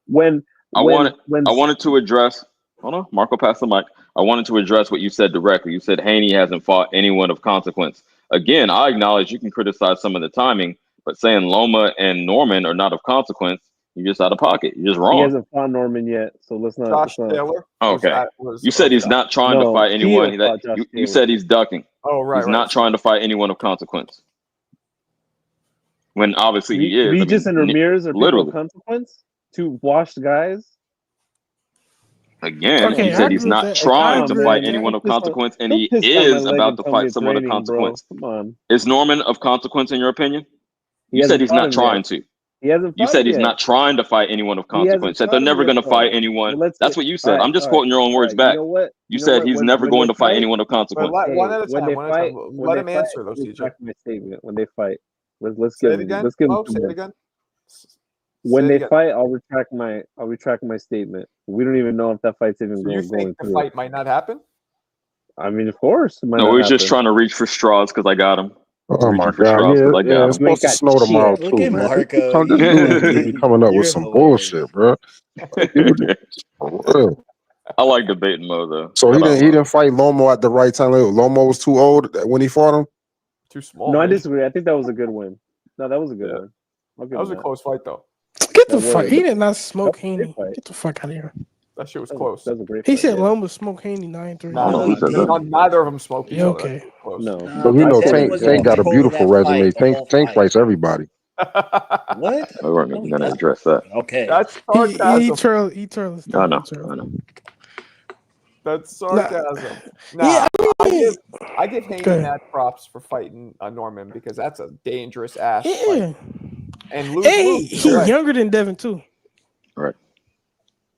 I wanted to address. Hold on, Marco, pass the mic. I wanted to address what you said directly. You said Haney hasn't fought anyone of consequence. Again, I acknowledge you can criticize some of the timing, but saying Loma and Norman are not of consequence, You're just out of pocket. You're just He wrong. hasn't fought Norman yet, so let's not. Josh let's not. Taylor. Okay. You said he's not trying to fight anyone. You said he's ducking. Oh, right. He's not trying to fight anyone of consequence. When obviously he is. Regis and Ramirez are people literally of consequence? Two washed guys? Again, Okay, he I said he's agree with not that. trying I to agree fight with that. anyone of consequence, and Don't he piss down my is leg about and to tell me fight it's someone of raining, consequence. bro. Come on. Is Norman of consequence in your opinion? He You said hasn't he's fought not him trying yet. to. He hasn't You fought said him he's yet. not trying to fight anyone of He hasn't consequence. Said fought they're him never yet, going to though. fight anyone. Well, let's That's get, what you said. I'm just all quoting your own words You back. know what? You said he's never going to fight anyone of But consequence. one at a When time. they One at a fight, time. Let him answer, though, I'll CJ. retract my statement. When they fight, let's Say give it him. again. Let's give him Oh, 2 say it minutes. again. When Say it they again. fight, I'll retract my statement. We don't even know if that fight's even So you going think the through. fight might not happen? I mean, of course, it might No, not we're just happen. trying to reach for straws because I got him. Oh my Reaching for God! straws Yeah, because I got it's him. You ain't supposed to got snow tomorrow shit. Look too, at man. Marco. This dude just be coming up with You're some hilarious. bullshit, bro. Like, dude, for real. I like debating Mo though. So he Shout out, Mo. didn't fight Lomo at the right time. Lomo was too old when he fought him. Too small. No, I maybe. disagree. I think that was a good win. No, that was a good win. I'll give That was him a close fight, though. Get the That fuck. was- He did not smoke that was a Haney. great fight. Get the fuck out of here. That shit was That close. was a great He fight, said yeah. Loma smoked Haney 9-3. No, who said that? neither of them smoked each Yeah, other. okay. That shit was close. No, But you I know, said Devin it was was in Tank got a control of beautiful that fight resume. the whole Tank fight. fights everybody. What? We weren't No, he going to doesn't. address that. Okay. That's He sarcasm. trolls. I know. I know. That's sarcasm. Yeah, I give Haney Good. mad props for fighting Norman because that's a dangerous ass Yeah. fight. And lose. He younger than Devin too. Right.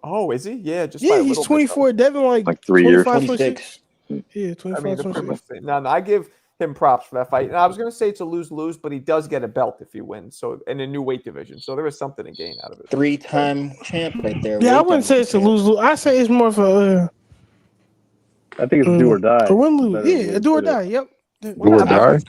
Oh, is he? Yeah, just Yeah, by a he's little 24. Devin Like 3 years. 25, 26. 26. Yeah, 25, I mean, they're pretty 26. much the same. No, I give him props for that fight. And I was going to say it's a lose-lose, but he does get a belt if he wins. So in a new weight division, so there is something to gain out of it. 3-time champ right there. Yeah, I weight wouldn't say it's a champ. lose. I say it's more of a. I think it's do or die. A win lose. Better way Yeah, to a do or put it. die. Yep. Do or die.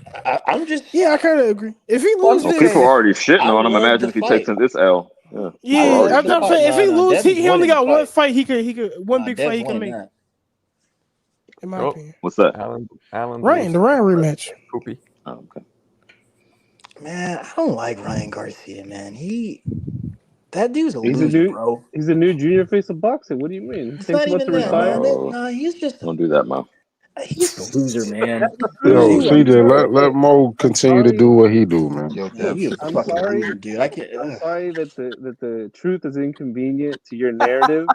I'm just. Yeah, I kind of agree. If he Well, loses, People are already shitting I on him. love Imagine the if he fight. takes this L. Yeah. yeah, love the I'm fight. saying if he No, loses, Devin's he only winning got the one fight. fight. He could one big fight he Dev's can winning make. that. In my opinion. What's that? Alan Ryan, the Ryan rematch. Poopy. Oh, okay. Man, I don't like Ryan Garcia, man. That dude's a He's loser, bro. He's a new junior face of boxing. What do you mean? It's Thinks not about even to that, retire. man. Nah, he's just Don't do that, Mo. He's a loser, man. Yo, You CJ, let Mo continue to do what he do, man. you a I'm fucking sorry. loser, dude. I can't. I'm sorry that the truth is inconvenient to your narrative,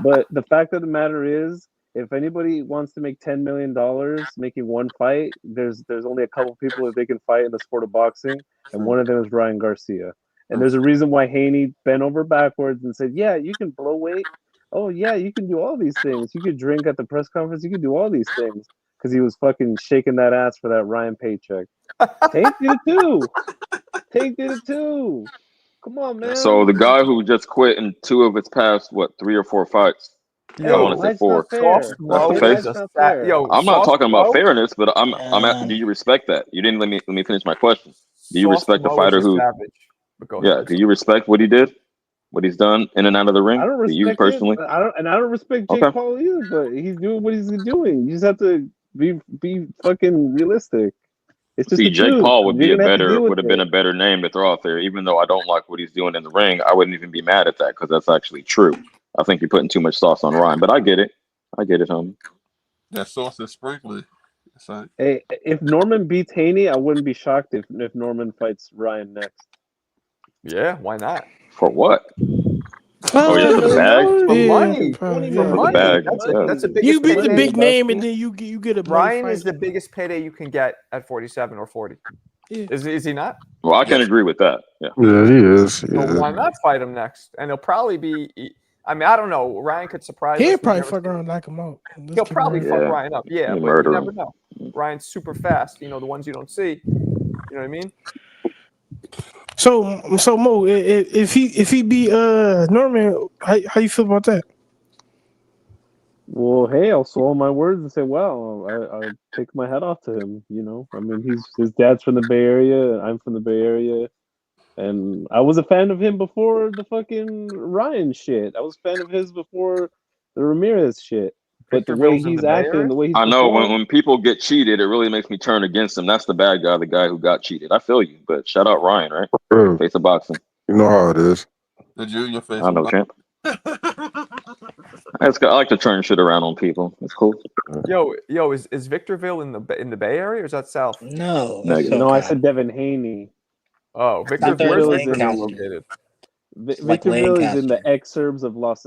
but the fact of the matter is, if anybody wants to make $10 million making one fight, there's only a couple people that they can fight in the sport of boxing, and one of them is Ryan Garcia. And there's a reason why Haney bent over backwards and said, "Yeah, you can blow weight. Oh yeah, you can do all these things. You could drink at the press conference. You can do all these things." Because he was fucking shaking that ass for that Ryan paycheck. Tank did it too. Tank did it too. Come on, man. So the guy who just quit in 2 of his past, 3 or 4 fights? Hey, I want to say life's 4. not fair. That's the Life's face. not fair. I'm not talking about fairness, but I'm at, do you respect that? You didn't let me finish my question. Do you respect the fighter who? Yeah. Do you respect what he did? What he's done in and out of the ring? I don't respect you personally? it. I don't respect Jake Paul either, but he's doing what he's doing. You just have to be fucking realistic. It's just See, the Jake truth. Paul would You're gonna have to deal with would have been it. a better name to throw out there. Even though I don't like what he's doing in the ring, I wouldn't even be mad at that because that's actually true. I think you're putting too much sauce on Ryan, but I get it, homie. That sauce is sprinkling. Hey, if Norman beats Haney, I wouldn't be shocked if Norman fights Ryan next. Yeah, why not? For what? Oh, just the bag? For money. The bag. That's a biggest You beat the payday. big name and then you get a Ryan is the biggest payday you can get at 47 or 40. Yeah. Is he not? Well, I can agree with that. Yeah. Yeah, he is. So why not fight him next? And he'll probably be. I mean, I don't know. Ryan could surprise us. He'll probably fuck around and knock him out. He'll probably fuck Ryan up. Yeah, He'll but murder you never him. know. Ryan's super fast. You know, the ones you don't see. You know what I mean? So Mo, if he beat Norman, how you feel about that? Well, hey, I'll swallow my words and say, "Wow, I take my hat off to him." You know, I mean, his dad's from the Bay Area, I'm from the Bay Area, and I was a fan of him before the fucking Ryan shit. I was a fan of his before the Ramirez shit. But the way he's acting, the way he's I know performed, when people get cheated, it really makes me turn against him. That's the bad guy, the guy who got cheated. I feel you, but shout out Ryan, right? Face of boxing. You know how it is. The junior face. I know, champ. I like to turn shit around on people. It's cool. Yo, is Victorville in the Bay Area or is that South? No, Negative. No, I said Devin Haney. Oh, Victorville is in located? Victorville is in the exurbs of Los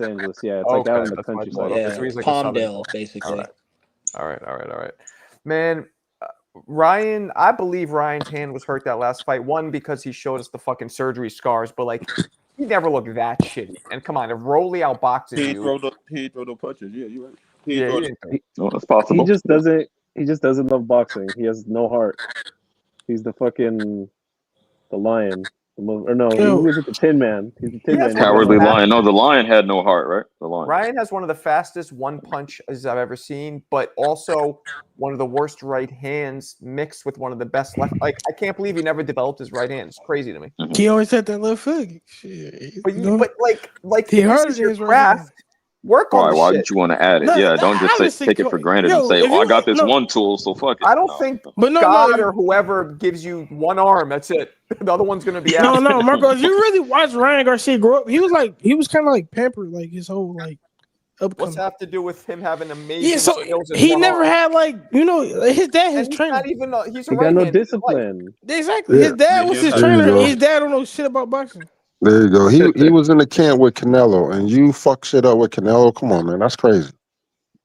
Angeles. Yeah, it's like out in the that's my countryside. fault. Okay, so he's like Palmdale, basically. All right. Man, Ryan, I believe Ryan's hand was hurt that last fight. One, because he showed us the fucking surgery scars, but like he never looked that shitty. And come on, if Rolly outboxes He you, throw no punches. Yeah, you're right. That's possible. He just doesn't love boxing. He has no heart. He's the lion. Or no, who is it? The Tin Man. He's the Tin Man. Cowardly lion. No, the lion had no heart, right? The lion. Ryan has one of the fastest one punches I've ever seen, but also one of the worst right hands mixed with one of the best left. Like I can't believe he never developed his right hand. It's crazy to me. He always had that left hook. Shit. But he this is your craft. Work on why didn't you want to add it? Don't just take it for granted and say, I got this one tool, so fuck it. I don't think God or whoever gives you one arm, that's it. The other one's gonna be out. No, Marco, if you really watch Ryan Garcia grow up, he was kind of like pampered, like his whole like upcoming. What's that have to do with him having amazing skills? He never had his dad, his trainer. He got no discipline. Exactly. Yeah. His dad was his trainer. His dad don't know shit about boxing. There you go. He was in the camp with Canelo, and you fuck shit up with Canelo. Come on, man, that's crazy.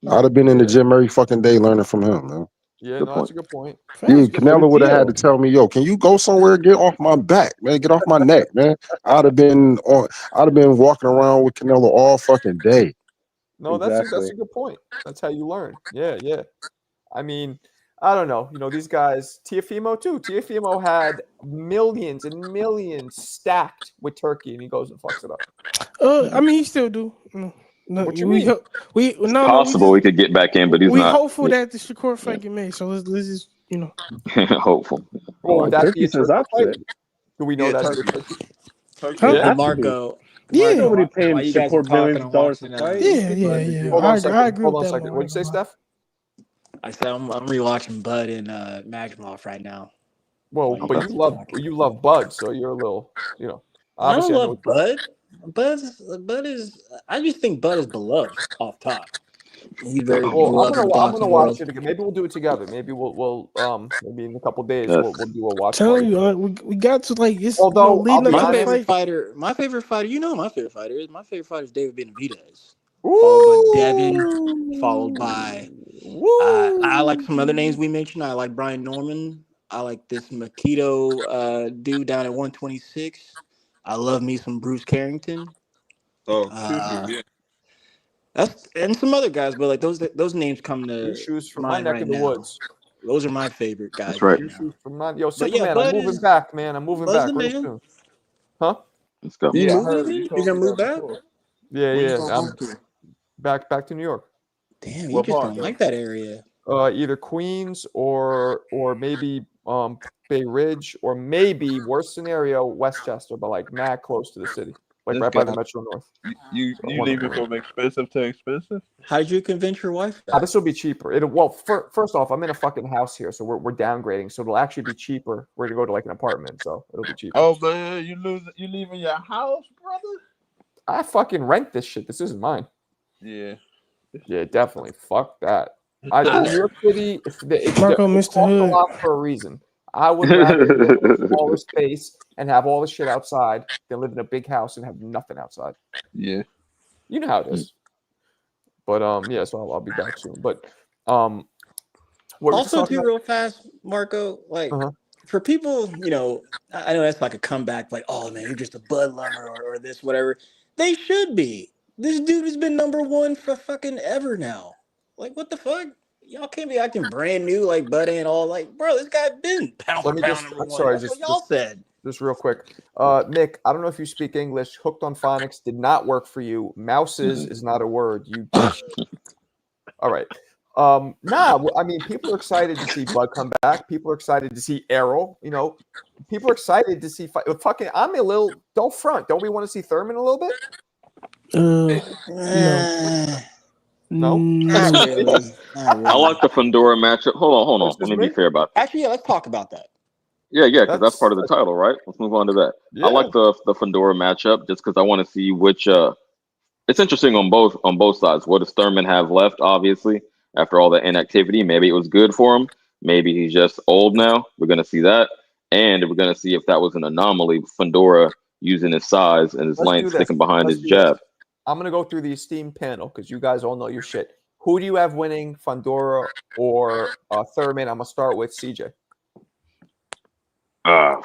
I'd have been in the gym every fucking day learning from him, man. Yeah, that's a good point. Canelo would have had to tell me, "Yo, can you go somewhere? Get off my back, man. Get off my neck, man." I'd have been walking around with Canelo all fucking day. No, that's a good point. That's how you learn. Yeah. I mean, I don't know. These guys, Teofimo too. Teofimo had millions and millions stacked with Turkey, and he goes and fucks it up. I mean, he still do. What you mean? It's possible we could get back in, but he's not. We hopeful that the Shakur fight get made. So let's just hopeful. Well, Turkey says opposite. Do we know that's Turkey? Marco. Yeah. Nobody paying Shakur millions to fight. Yeah. Hold on a second. I agree Hold with on a that. second. What'd you say, Steph? I said I'm rewatching Bud and Magmoff right now. Well, but you love Bud, so you're a little, I don't love Bud. Bud is. I just think Bud is beloved off top. He's very beloved. I'm gonna watch it again. Maybe we'll do it together. Maybe we'll maybe in a couple days we'll do a watch. Tell you, we got to like. Although my favorite fighter. My favorite fighter is. My favorite fighter is David Benavidez. Followed by Devin. Followed by. I like some other names we mentioned. I like Brian Norman. I like this Makito dude down at 126. I love me some Bruce Carrington. That's and some other guys, but like those names come to shoes from mind my neck right of the now. woods. Those are my favorite guys. That's right. Yo, Superman, I'm moving back, man. I'm moving back real soon. Huh? Let's go. You gonna move back? Yeah. I'm back to New York. Damn, you just don't like that area. Either Queens or maybe Bay Ridge, or maybe worst scenario Westchester, but like mad close to the city, like right by the Metro North. You leaving from expensive to expensive? How did you convince your wife? This will be cheaper. First off, I'm in a fucking house here, so we're downgrading, so it'll actually be cheaper. We're gonna go to like an apartment, so it'll be cheaper. Oh man, you leaving your house, brother? I fucking rent this shit. This isn't mine. Yeah, definitely. Fuck that. New York City, it's cost a lot for a reason. I would rather live in a smaller space and have all the shit outside than live in a big house and have nothing outside. Yeah, you know how it is. But so I'll be back soon. But also too real fast, Marco. Like for people, I know that's like a comeback. Like, oh man, you're just a Bud lover or this whatever. They should be. This dude has been #1 for fucking ever now. Like, what the fuck? Y'all can't be acting brand new like Bud ain't all like, bro, this guy been pound for pound #1. Sorry, That's what y'all said. Just real quick. Nick, I don't know if you speak English. Hooked on Phonics did not work for you. Mouses is not a word. You all right. I mean, people are excited to see Bud come back. People are excited to see Errol. People are excited to see fucking. I'm a little. Don't front. Don't we want to see Thurman a little bit? No. Not really. I like the Fundora matchup. Hold on. Let me be fair about that. Actually, yeah, let's talk about that. Yeah, because that's part of the title, right? Let's move on to that. Yeah. I like the Fundora matchup just because I want to see which. It's interesting on both sides. What does Thurman have left? Obviously, after all the inactivity, maybe it was good for him. Maybe he's just old now. We're gonna see that, and we're gonna see if that was an anomaly. Fundora using his size and his Let's do length, this. sticking behind Let's his do this. jab. I'm gonna go through the esteemed panel because you guys all know your shit. Who do you have winning, Fundora or Thurman? I'm gonna start with CJ.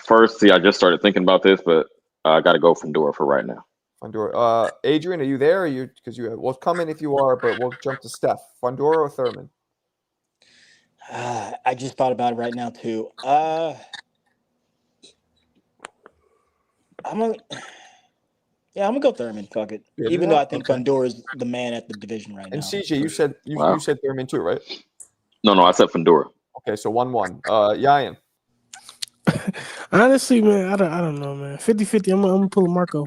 First, see, I just started thinking about this, but I got to go Fundora for right now. Fundora. Adrian, are you there? Or you because you well come in if you are, but we'll jump to Steph. Fundora or Thurman? I just thought about it right now too. I'm gonna go Thurman. Fuck it. Good Even enough. though I think Okay. Fundora is the man at the division right And now. CJ, you said you said Thurman too, right? No, I said Fundora. Okay, so 1-1. Yayan. Honestly, man, I don't know, man. 50-50. I'm gonna pull a Marco.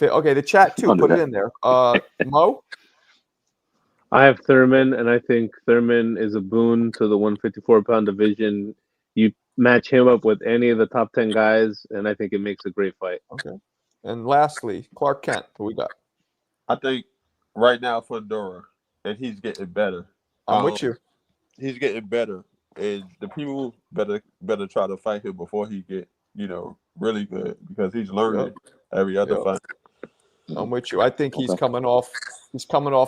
Okay, the chat too. Put it in there. Mo. I have Thurman, and I think Thurman is a boon to the 154-pound division. You match him up with any of the top 10 guys, and I think it makes a great fight. Okay. And lastly, Clark Kent. Who we got? I think right now Fundora, and he's getting better. I'm with you. He's getting better, and the people better try to fight him before he get really good because he's learning every other fight. I'm with you. I think he's coming off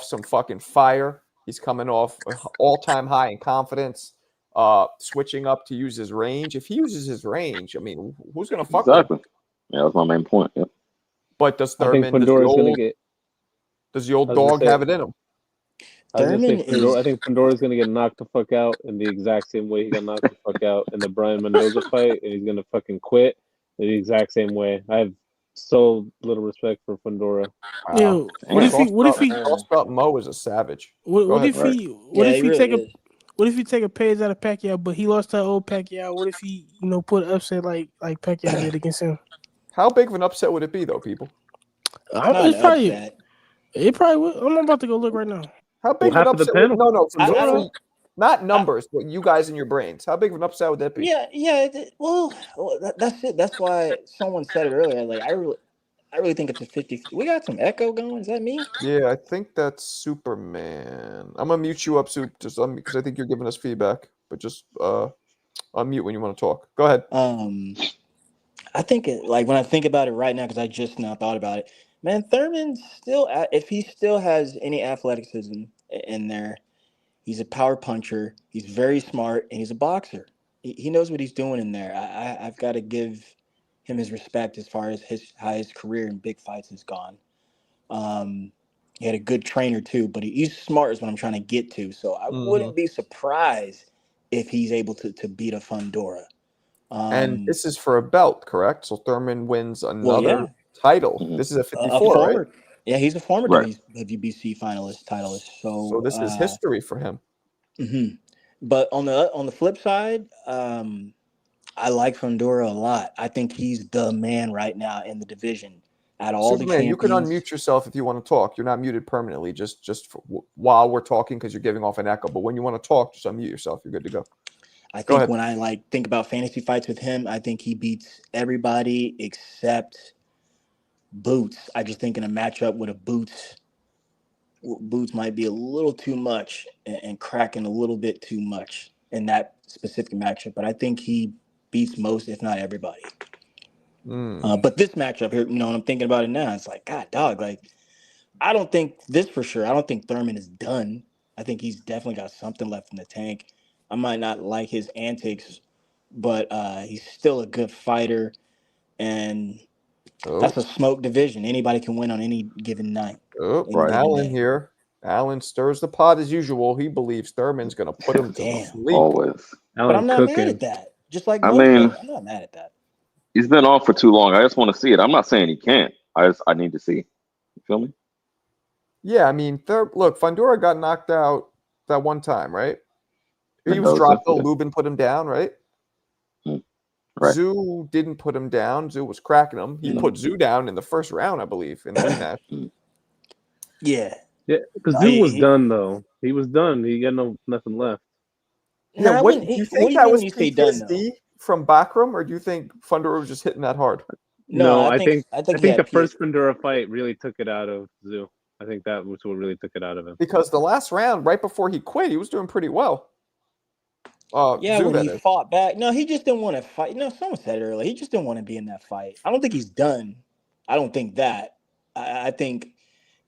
some fucking fire. He's coming off all-time high in confidence. Switching up to use his range. If he uses his range, I mean, who's gonna fuck with him? Yeah, that's my main point. Yep. But does I think Thurman? Does the old dog have it in him? I think Fundora's gonna get knocked the fuck out in the exact same way he got knocked the fuck out in the Brian Mendoza fight, and he's gonna fucking quit in the exact same way. I have so little respect for Fundora. Wow. Yo, what if he tossed up Mo is a savage? What if he take a page out of Pacquiao, but he lost to old Pacquiao? What if he put an upset like Pacquiao did against him? How big of an upset would it be though, people? It probably would. I'm about to go look right now. How big of an upset? No, not numbers, but you guys in your brains. How big of an upset would that be? Yeah. Well, that's it. That's why someone said it earlier. Like I really think it's a 50. We got some echo going. Is that me? Yeah, I think that's Superman. I'm gonna mute you up, Soup, just because I think you're giving us feedback. But just unmute when you want to talk. Go ahead. I think when I think about it right now, because I just now thought about it. Man, Thurman still, if he still has any athleticism in there, he's a power puncher. He's very smart, and he's a boxer. He knows what he's doing in there. I've got to give him his respect as far as how his career in big fights has gone. He had a good trainer too, but he's smart is what I'm trying to get to. So I wouldn't be surprised if he's able to beat a Fundora. And this is for a belt, correct? So Thurman wins another title. This is a 54, right? Yeah, he's a former WBC titleist. So this is history for him. Mm-hmm. But on the flip side, I like Fundora a lot. I think he's the man right now in the division. At all Superman, the champions. you can unmute yourself if you want to talk. You're not muted permanently, just while we're talking because you're giving off an echo. But when you want to talk, just unmute yourself. You're good to go. I think when I think about fantasy fights with him, I think he beats everybody except Bouts. I just think in a matchup with a Bouts might be a little too much and cracking a little bit too much in that specific matchup. But I think he beats most, if not everybody. But this matchup here, when I'm thinking about it now, it's like, God, dog, I don't think this for sure. I don't think Thurman is done. I think he's definitely got something left in the tank. I might not like his antics, but he's still a good fighter, and that's a smoke division. Anybody can win on any given night. Alan here. Alan stirs the pot as usual. He believes Thurman's going to put him to sleep. Always. But I'm not mad at that. Just like I'm not mad at that. He's been off for too long. I just want to see it. I'm not saying he can't. I need to see. You feel me? Yeah, I mean, look, Fundora got knocked out that one time, right? He was dropped. Lubin put him down, right? Right. Zoo didn't put him down. Zoo was cracking him. He put Zoo down in the first round, I believe, in the rematch. Yeah, because Zoo was done though. He was done. He got nothing left. Yeah, do you think that was PTSD from Bakram, or do you think Fundora was just hitting that hard? No, I think he the had first Fundora fight really took it out of Zoo. I think that was what really took it out of him. Because the last round, right before he quit, he was doing pretty well. Yeah, Zoo, when he that is. fought back. No, he just didn't want to fight. You know, someone said earlier, he just didn't want to be in that fight. I don't think he's done. I don't think that. I think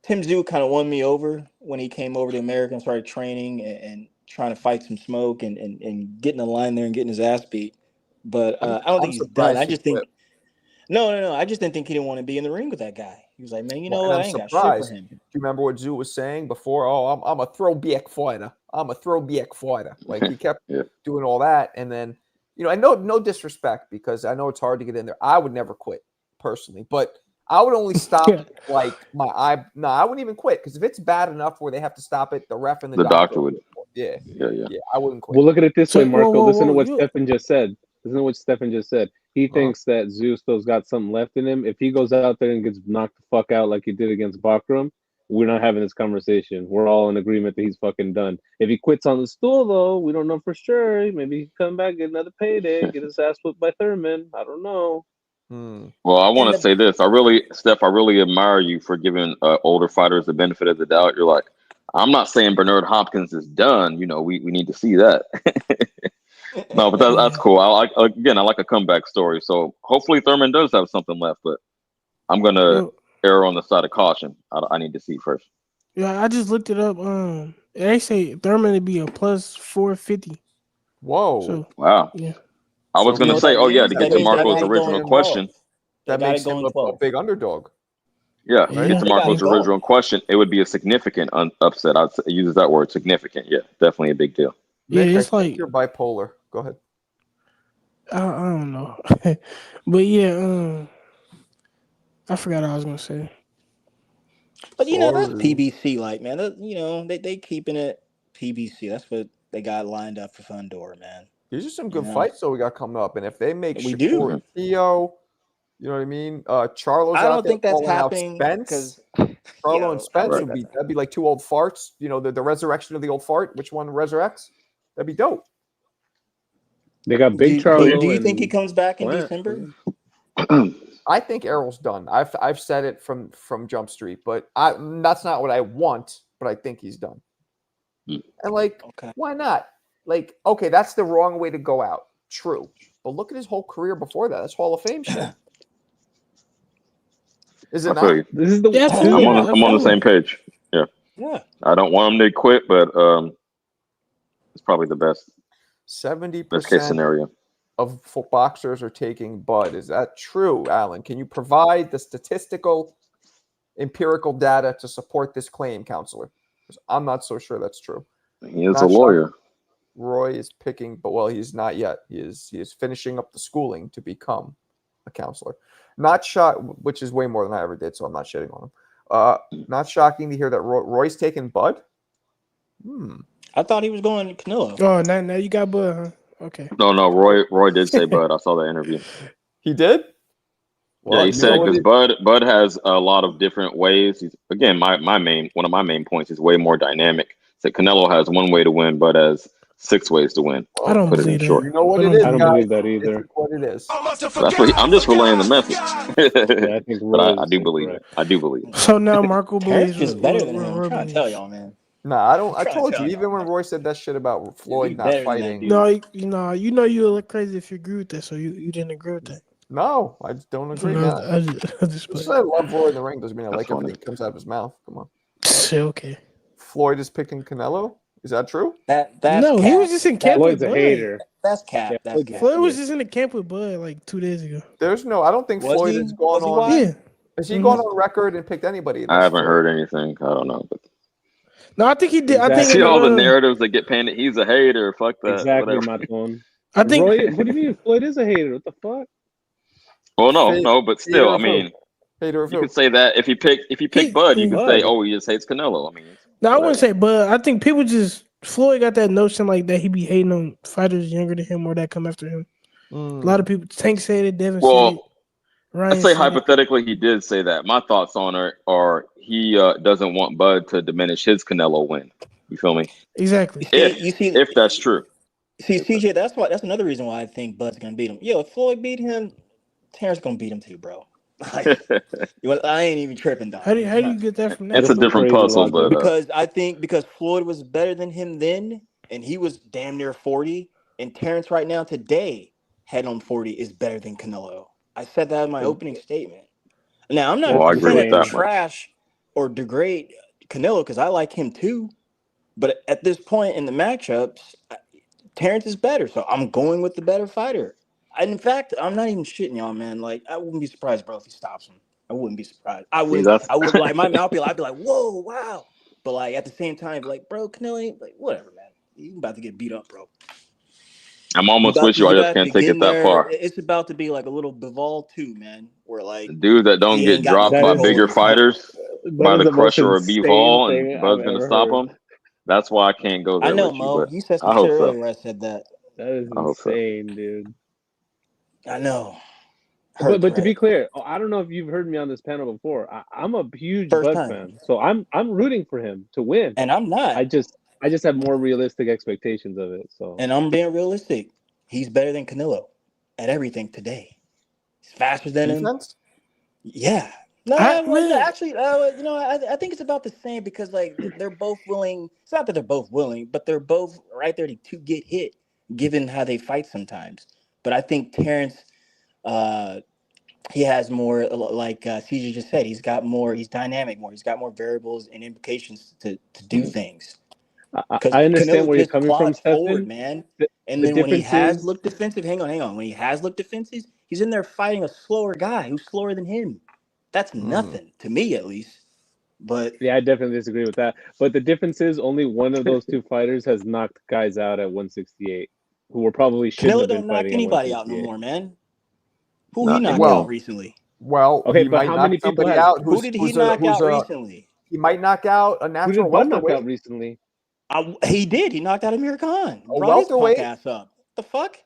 Tim Zoo kind of won me over when he came over to America and started training and trying to fight some smoke and getting the line there and getting his ass beat. But I don't think he's done. I just think no. I just didn't think he didn't want to be in the ring with that guy. He was like, man, you know what? I ain't got shit for him. Do you remember what Zoo was saying before? Oh, I'm a throwback fighter. I'm a throwback fighter. Like he kept doing all that, and then I know no disrespect because I know it's hard to get in there. I would never quit personally, but I would only stop like my eye. No, I wouldn't even quit because if it's bad enough where they have to stop it, the ref and the doctor would. Yeah, I wouldn't quit. Well, look at it this way, Marco. Listen to what Stefan just said. He thinks that Zeus still's got something left in him. If he goes out there and gets knocked the fuck out like he did against Bakram, we're not having this conversation. We're all in agreement that he's fucking done. If he quits on the stool, though, we don't know for sure. Maybe he can come back, get another payday, get his ass whipped by Thurman. I don't know. Well, I want to say this. Steph, I really admire you for giving older fighters the benefit of the doubt. You're like, I'm not saying Bernard Hopkins is done. We need to see that. No, but that's cool. I like a comeback story. So hopefully Thurman does have something left, but I'm gonna err on the side of caution. I need to see first. Yeah, I just looked it up. They say Thurman would be a plus 450. Whoa! So, wow. Yeah. I was gonna say, to get to Marco's original question. That makes him a big underdog. Yeah, to get to Marco's original question, it would be a significant upset. I'd use that word, significant. Yeah, definitely a big deal. Nick, it's I like think you're bipolar. Go ahead. I don't know, but yeah, I forgot what I was gonna say. But that's PBC, like man. They keeping it PBC. That's what they got lined up for Fundora, man. These are some good fights that we got coming up, and if they make We Shakur do. and Theo, you know what I mean? Charlo's I out don't there think that's calling out happening Spence. Charlo and Spence that'd be like two old farts. The resurrection of the old fart. Which one resurrects? That'd be dope. They got Big Charlo. Do you think he comes back in December? I think Errol's done. I've said it from Jump Street, but that's not what I want. But I think he's done. And why not? Okay, that's the wrong way to go out. True, but look at his whole career before that. That's Hall of Fame shit. Is it not? This is the. I'm on the same page. Yeah. Yeah. I don't want him to quit, but it's probably the best 70% case scenario of boxers are taking bud. Is that true, Alan? Can you provide the statistical, empirical data to support this claim, counselor? Because I'm not so sure that's true. He is a lawyer. Roy is picking, but he's not yet. He is finishing up the schooling to become a counselor. Not shocked, which is way more than I ever did, so I'm not shitting on him. Not shocking to hear that Roy's taking Bud. I thought he was going to Canelo. Oh, now you got Bud, huh? Okay. No, Roy did say Bud. I saw that interview. He did? Well, yeah, he said because Bud has a lot of different ways. He's again one of my main points is way more dynamic. Said Canelo has one way to win, Bud has 6 ways to win. I don't believe that. You know what it is, I don't believe that either. What it is. I'm just relaying the message. I think but I do believe it. I do believe it. So now Marco believes is better than him. I'm trying to tell y'all, man. Nah, I don't. I told you, even when Roy said that shit about Floyd not fighting. No, you look crazy if you agree with that. So you didn't agree with that. No, I just don't agree. I just I love Roy in the ring doesn't mean I like everything that comes out of his mouth. Come on. Okay. Floyd is picking Canelo. Is that true? That's no, cap. He was just in camp Floyd's with a Bud. hater. That's cap. That's cap. Floyd was just in the camp with Bud like 2 days ago. There's no. I don't think Floyd has gone on. Yeah. Has he gone on record and picked anybody? I haven't heard anything. I don't know, but. No, I think he did. Exactly. I think See all the narratives that get painted. He's a hater. Fuck that. Exactly, Maton. I think. Roy, what do you mean Floyd is a hater? What the fuck? Well, no, but still, I mean, you could say that if you pick Bud, you could say, oh, he just hates Canelo. I mean, no, I wouldn't say Bud. I think people just Floyd got that notion like that he be hating on fighters younger than him or that come after him. A lot of people. Tank said it. Devin said it. Ryan I'd say hypothetically he did say that. My thoughts on it are he doesn't want Bud to diminish his Canelo win. You feel me? Exactly. If that's true. See, CJ, that's another reason why I think Bud's gonna beat him. Yo, if Floyd beat him, Terrence gonna beat him too, bro. Like, I ain't even tripping, dog. How do you get that from that? It's a different puzzle, but because Floyd was better than him then, and he was damn near 40, and Terrence right now today, head on 40, is better than Canelo. I said that in my opening statement. Now I'm not I agree saying with to that much. trash or degrade Canelo because I like him too, but at this point in the matchups, Terrence is better, so I'm going with the better fighter. And in fact, I'm not even shitting y'all, man. Like, I wouldn't be surprised, bro, if he stops him. I wouldn't be surprised. I would like my mouth be like, I'd be like, whoa, wow. But like at the same time, like, bro, Canelo ain't like whatever, man. You about to get beat up, bro. I'm almost with you. I just can't take it that far. It's about to be like a little Bivol too, man. Where like dude that don't get dropped by bigger fighters, by the Crusher or Bivol, and Bud's gonna stop him. That's why I can't go there. I know, with Mo. You said some shit earlier where I said that. That is insane, dude. I know. But to be clear, I don't know if you've heard me on this panel before. I'm a huge Bud fan, so I'm rooting for him to win. And I'm not. I just have more realistic expectations of it. So. And I'm being realistic. He's better than Canelo at everything today. He's faster than him. Yeah. No, actually, I think it's about the same because like they're both willing. It's not that they're both willing, but they're both right there to get hit, given how they fight sometimes. But I think Terrence, he has more, like CJ just said, he's dynamic more. He's got more variables and implications to do things. I understand Canelo where you're coming from, forward, man. And then when he has looked defensive, hang on. When he has looked defensive, he's in there fighting a slower guy who's slower than him. That's nothing to me, at least. But yeah, I definitely disagree with that. But the difference is only one of those two fighters has knocked guys out at 168, who were probably shouldn't have been Canelo don't knock fighting anybody out no more, man. Who he knocked out recently? Well, okay, he but might how knock many people somebody have, out? Who did he knock out recently? He might knock out a natural Who did Bud knock welterweight. out recently? He did. He knocked out Amir Khan. A Brought his welterweight? punk ass up. The fuck?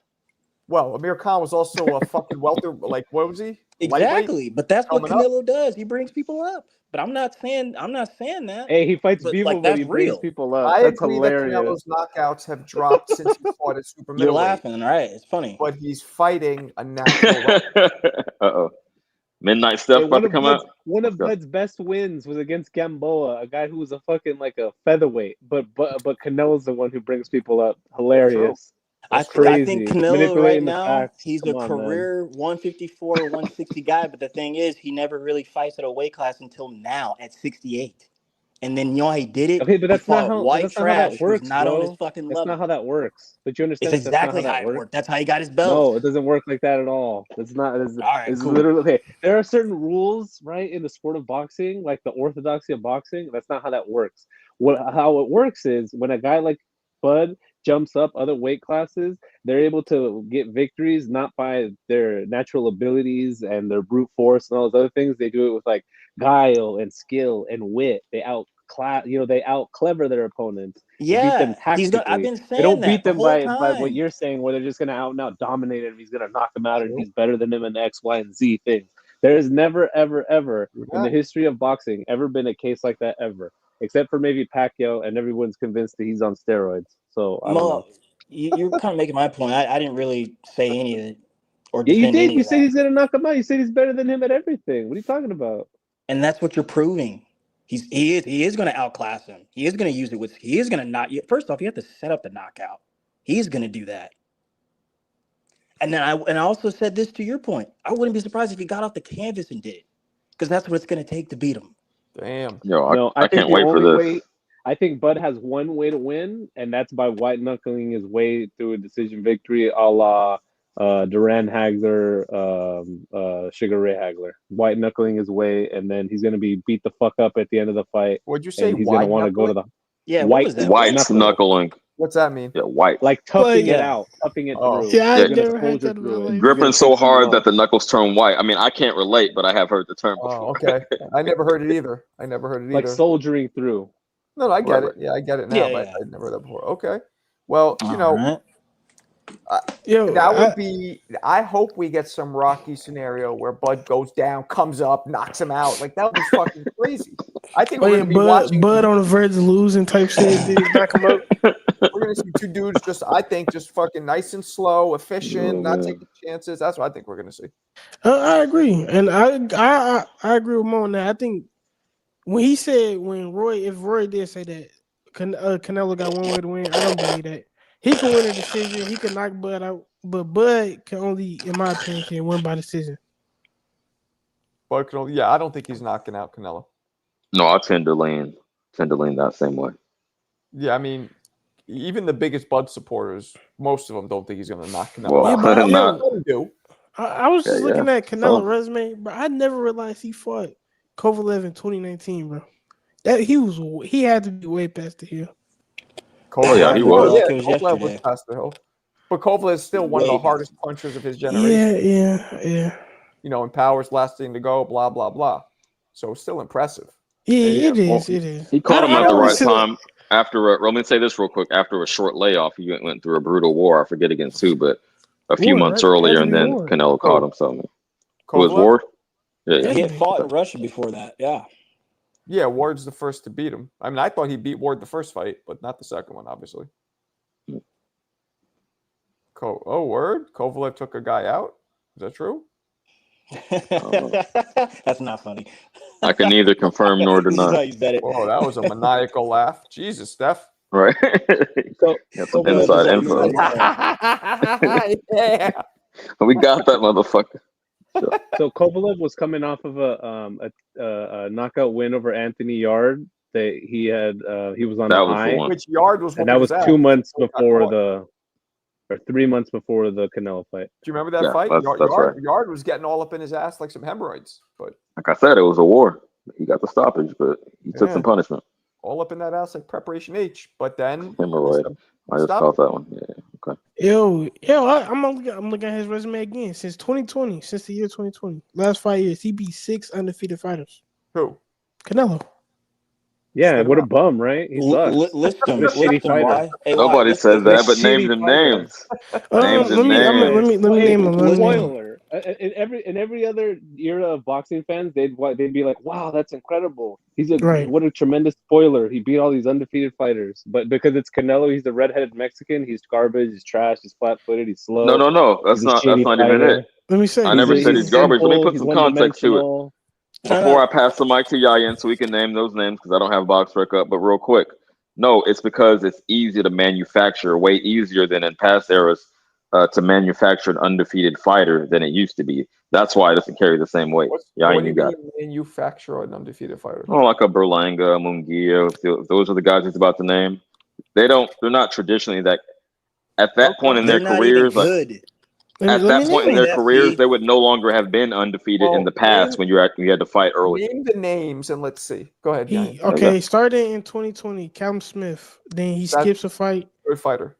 Well, Amir Khan was also a fucking welter. Like, what was he? Exactly. Lightweight? But that's what Coming Canelo does. He brings people up. But I'm not saying that. Hey, he fights But, people, like, but that's he brings real. people up. I That's agree hilarious. that Canelo's knockouts have dropped since he fought at super You're middleweight. laughing, right? It's funny. But he's fighting a natural. Midnight Steph about to come out. One of Bud's best wins was against Gamboa, a guy who was a fucking like a featherweight. But Canelo's the one who brings people up. Hilarious. I think Canelo right now, he's a career 154, 160 guy. But the thing is, he never really fights at a weight class until now at 68. And then he did it. Okay, but that's not how that works. Not on his fucking level. That's not how that works. But you understand? It's exactly how it works. That's how he got his belt. No, it doesn't work like that at all. It's not. All right, it's cool. Literally okay. There are certain rules, right, in the sport of boxing, like the orthodoxy of boxing. That's not how that works. How it works is when a guy like Bud jumps up other weight classes, they're able to get victories not by their natural abilities and their brute force and all those other things. They do it with like guile and skill and wit. They out clever their opponents. Yeah, beat them tactically. I've been saying they don't that beat them the by whole what you're saying, where they're just gonna out and out dominate him. He's gonna knock him out, and he's better than him in X, Y, and Z things. There has never, ever, ever in the history of boxing ever been a case like that ever, except for maybe Pacquiao, and everyone's convinced that he's on steroids. So I don't know. You're kind of making my point. I didn't really say any of it. Or yeah, you defend did. any You of said that. he's gonna knock him out. You said he's better than him at everything. What are you talking about? And that's what you're proving. He is going to outclass him. He is going to use it he is going to knock you. First off, you have to set up the knockout. He's going to do that. And then I also said this to your point. I wouldn't be surprised if he got off the canvas and did it, because that's what it's going to take to beat him. Damn. Yo, I can't wait for this. I think Bud has one way to win, and that's by white knuckling his way through a decision victory, a la Duran Hagler, Sugar Ray Hagler, white knuckling his way, and then he's gonna be beat the fuck up at the end of the fight. What'd you say? He's gonna want to go to the white knuckling. What's that mean? Yeah, white. Like toughing it out, toughing it through. Yeah, I never heard that. Gripping so hard that the knuckles turn white. I mean, I can't relate, but I have heard the term before. Oh, okay. I never heard it either. Like soldiering through. No, I get it. Yeah, I get it now, but I never heard that before. Okay. Well, that would be. I hope we get some Rocky scenario where Bud goes down, comes up, knocks him out. Like that would be fucking crazy. I think we're gonna be watching Bud on the verge of losing type shit. Did he knock him up? We're gonna see two dudes I think just fucking nice and slow, efficient, not taking chances. That's what I think we're gonna see. I agree, and I agree with Mo on that. I think when he said if Roy did say that Canelo got one way to win, I don't believe that. He can win a decision. He can knock Bud out, but Bud can only, in my opinion, can win by decision. Bud can only, I don't think he's knocking out Canelo. No, I tend to lean that same way. Yeah, I mean, even the biggest Bud supporters, most of them don't think he's going to knock Canelo Well, out. but not. I was just looking at Canelo's resume, but I never realized he fought Kovalev in 2019, bro. He had to be way past the hill. Yeah, he was. Kovalev was past the hill, but Kovalev is still one of the hardest punchers of his generation. Yeah. You know, and power's last thing to go. Blah blah blah. So it's still impressive. Yeah, it is. He caught him at the right time. Let me say this real quick. After a short layoff, he went through a brutal war. I forget against who, but a few months earlier, and then Canelo caught him. So, it was Ward. Yeah. He had fought in Russia before that. Yeah. Yeah, Ward's the first to beat him. I mean, I thought he beat Ward the first fight, but not the second one, obviously. Word? Kovalev took a guy out? Is that true? That's not funny. I can neither confirm nor deny. Oh, that was a maniacal laugh. Jesus, Steph. Right. So inside info. Yeah. We got that motherfucker. So Kovalev was coming off of a knockout win over Anthony Yard. He was on the high. Which Yard was, and that was 2 months before 3 months before the Canelo fight. Do you remember that fight? That's right. Yard was getting all up in his ass like some hemorrhoids. But like I said, it was a war. He got the stoppage, but he took some punishment. All up in that ass like preparation H. But then hemorrhoid. I just caught that one. Yeah. Okay. Yo, I'm looking at his resume again since 2020, since the year 2020. Last 5 years, he beat 6 undefeated fighters. Who? Canelo. Yeah, what a bum, right? He sucks. List him why. Nobody says that, but name them names. Let me name them. Spoiler. In every other era of boxing fans, they'd be like, "Wow, that's incredible! What a tremendous spoiler! He beat all these undefeated fighters." But because it's Canelo, he's the redheaded Mexican. He's garbage. He's trash. He's flat-footed. He's slow. No. That's not even it. Let me say. I never said he's garbage. Let me put some context to it. Before I pass the mic to Yayan so we can name those names because I don't have box rec up, but real quick. No, it's because it's easy to manufacture, way easier than in past eras to manufacture an undefeated fighter than it used to be. That's why it doesn't carry the same weight. Yayan, you got it. Manufacture an undefeated fighter? Oh, like a Berlanga, Munguia. Those are the guys he's about to name. They're not traditionally that at that point in their careers. At that point in their careers, they would no longer have been undefeated in the past when you had to fight early. Name the names and let's see. Go ahead. Started in 2020, Callum Smith. Then he skips a fight. Good fighter.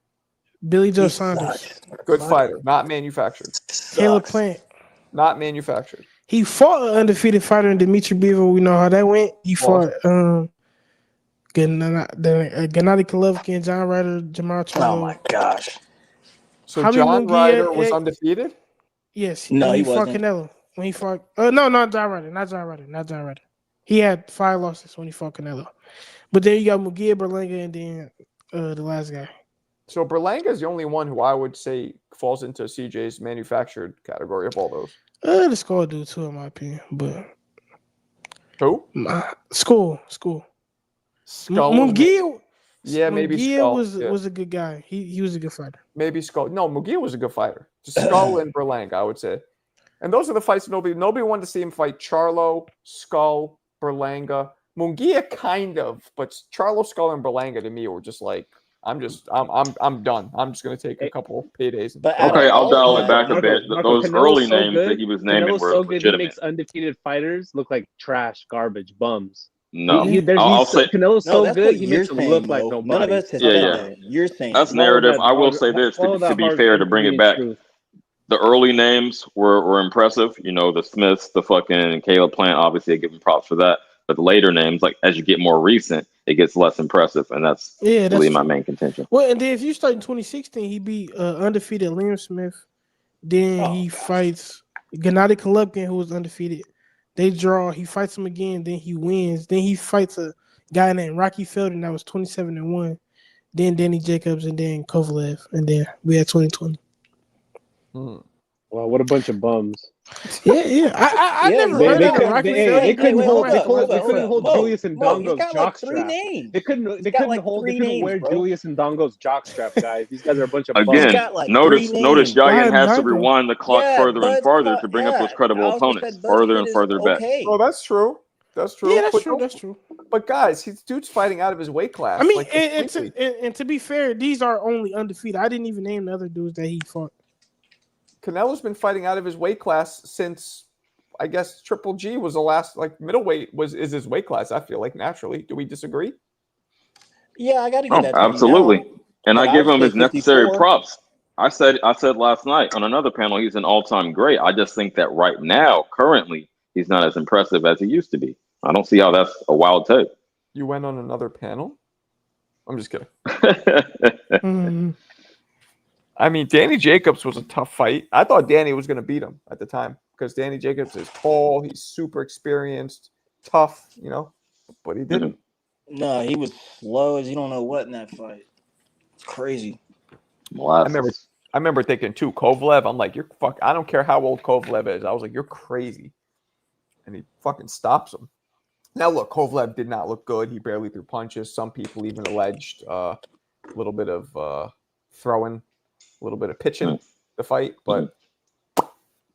Billy Joe Saunders. Good fighter. Not manufactured. Caleb Plant. Not manufactured. He fought an undefeated fighter in Dimitri Bivol. We know how that went. He fought Gennady Golovkin, John Ryder, Jamal Charlo. Oh my gosh. So John Ryder was undefeated? Yes. No, he fought wasn't. Canelo. When he fought not John Ryder. Not John Ryder. He had 5 losses when he fought Canelo. But then you got Munguia, Berlanga, and then the last guy. So Berlanga is the only one who I would say falls into CJ's manufactured category of all those. The Skull dude too, in my opinion. But who? Skull. Munguia. Yeah, maybe Munguia Skull was a good guy. He was a good fighter. Maybe Skull. No, Munguia was a good fighter. Just Skull and Berlanga, I would say. And those are the fights nobody wanted to see him fight. Charlo, Skull, Berlanga, Munguia, kind of, but Charlo, Skull, and Berlanga to me were just like, I'm done. I'm just gonna take a couple paydays. Okay, I'll dial it back a bit. Those early names that he was naming were legitimate. He makes undefeated fighters look like trash, garbage, bums. No, I'll say No, Canelo's so good. He you're makes him saying, look like Mo. nobody. None of us has Yeah, said yeah. that. You're saying That's Mo. narrative. I will say this to be fair, to bring it back. The early names were impressive. You know, the Smiths, the fucking Caleb Plant. Obviously, I give him props for that. But the later names, like as you get more recent, it gets less impressive, and that's really my main contention. Well, and then if you start in 2016, he beat undefeated Liam Smith. Then he fights Gennady Golovkin, who was undefeated. They draw. He fights him again. Then he wins. Then he fights a guy named Rocky Felden that was 27-1. then Danny Jacobs, and then Kovalev, and then we had 2020. Wow, what a bunch of bums. Yeah. I never They heard of the couldn't. Rocky They couldn't hold. They hold couldn't up. hold Mo, Julius and Mo, he's Dongo's got like 3 jockstrap. names. They couldn't. They He's got couldn't like hold. They 3 couldn't names, wear bro. Julius and Dongo's jockstrap, guys. These guys are a bunch of Again, bums. He's got like notice 3 names. Giant Why has to Dongo? rewind the clock further and Bud's further to bring up those credible I also opponents, said Bud's further shit and is further back. okay. Oh, that's true. That's true. Yeah, that's true. That's true. But guys, he's dude's fighting out of his weight class. I mean, like, and to be fair, these are only undefeated. I didn't even name the other dudes that he fought. Canelo's been fighting out of his weight class since, I guess, Triple G was the last. Like middleweight is his weight class. I feel like naturally. Do we disagree? Yeah, I got to give that to absolutely. him now. And I give would him say his necessary 54. props. I said last night on another panel, he's an all-time great. I just think that right now, currently, he's not as impressive as he used to be. I don't see how that's a wild take. You went on another panel? I'm just kidding. I mean, Danny Jacobs was a tough fight. I thought Danny was going to beat him at the time because Danny Jacobs is tall. He's super experienced, tough, but he didn't. No, he was slow as you don't know what in that fight. It's crazy. I remember thinking too, Kovalev. I'm like, I don't care how old Kovalev is. I was like, you're crazy, and he fucking stops him. Now look, Kovalev did not look good. He barely threw punches. Some people even alleged a little bit of throwing, a little bit of pitching the fight, but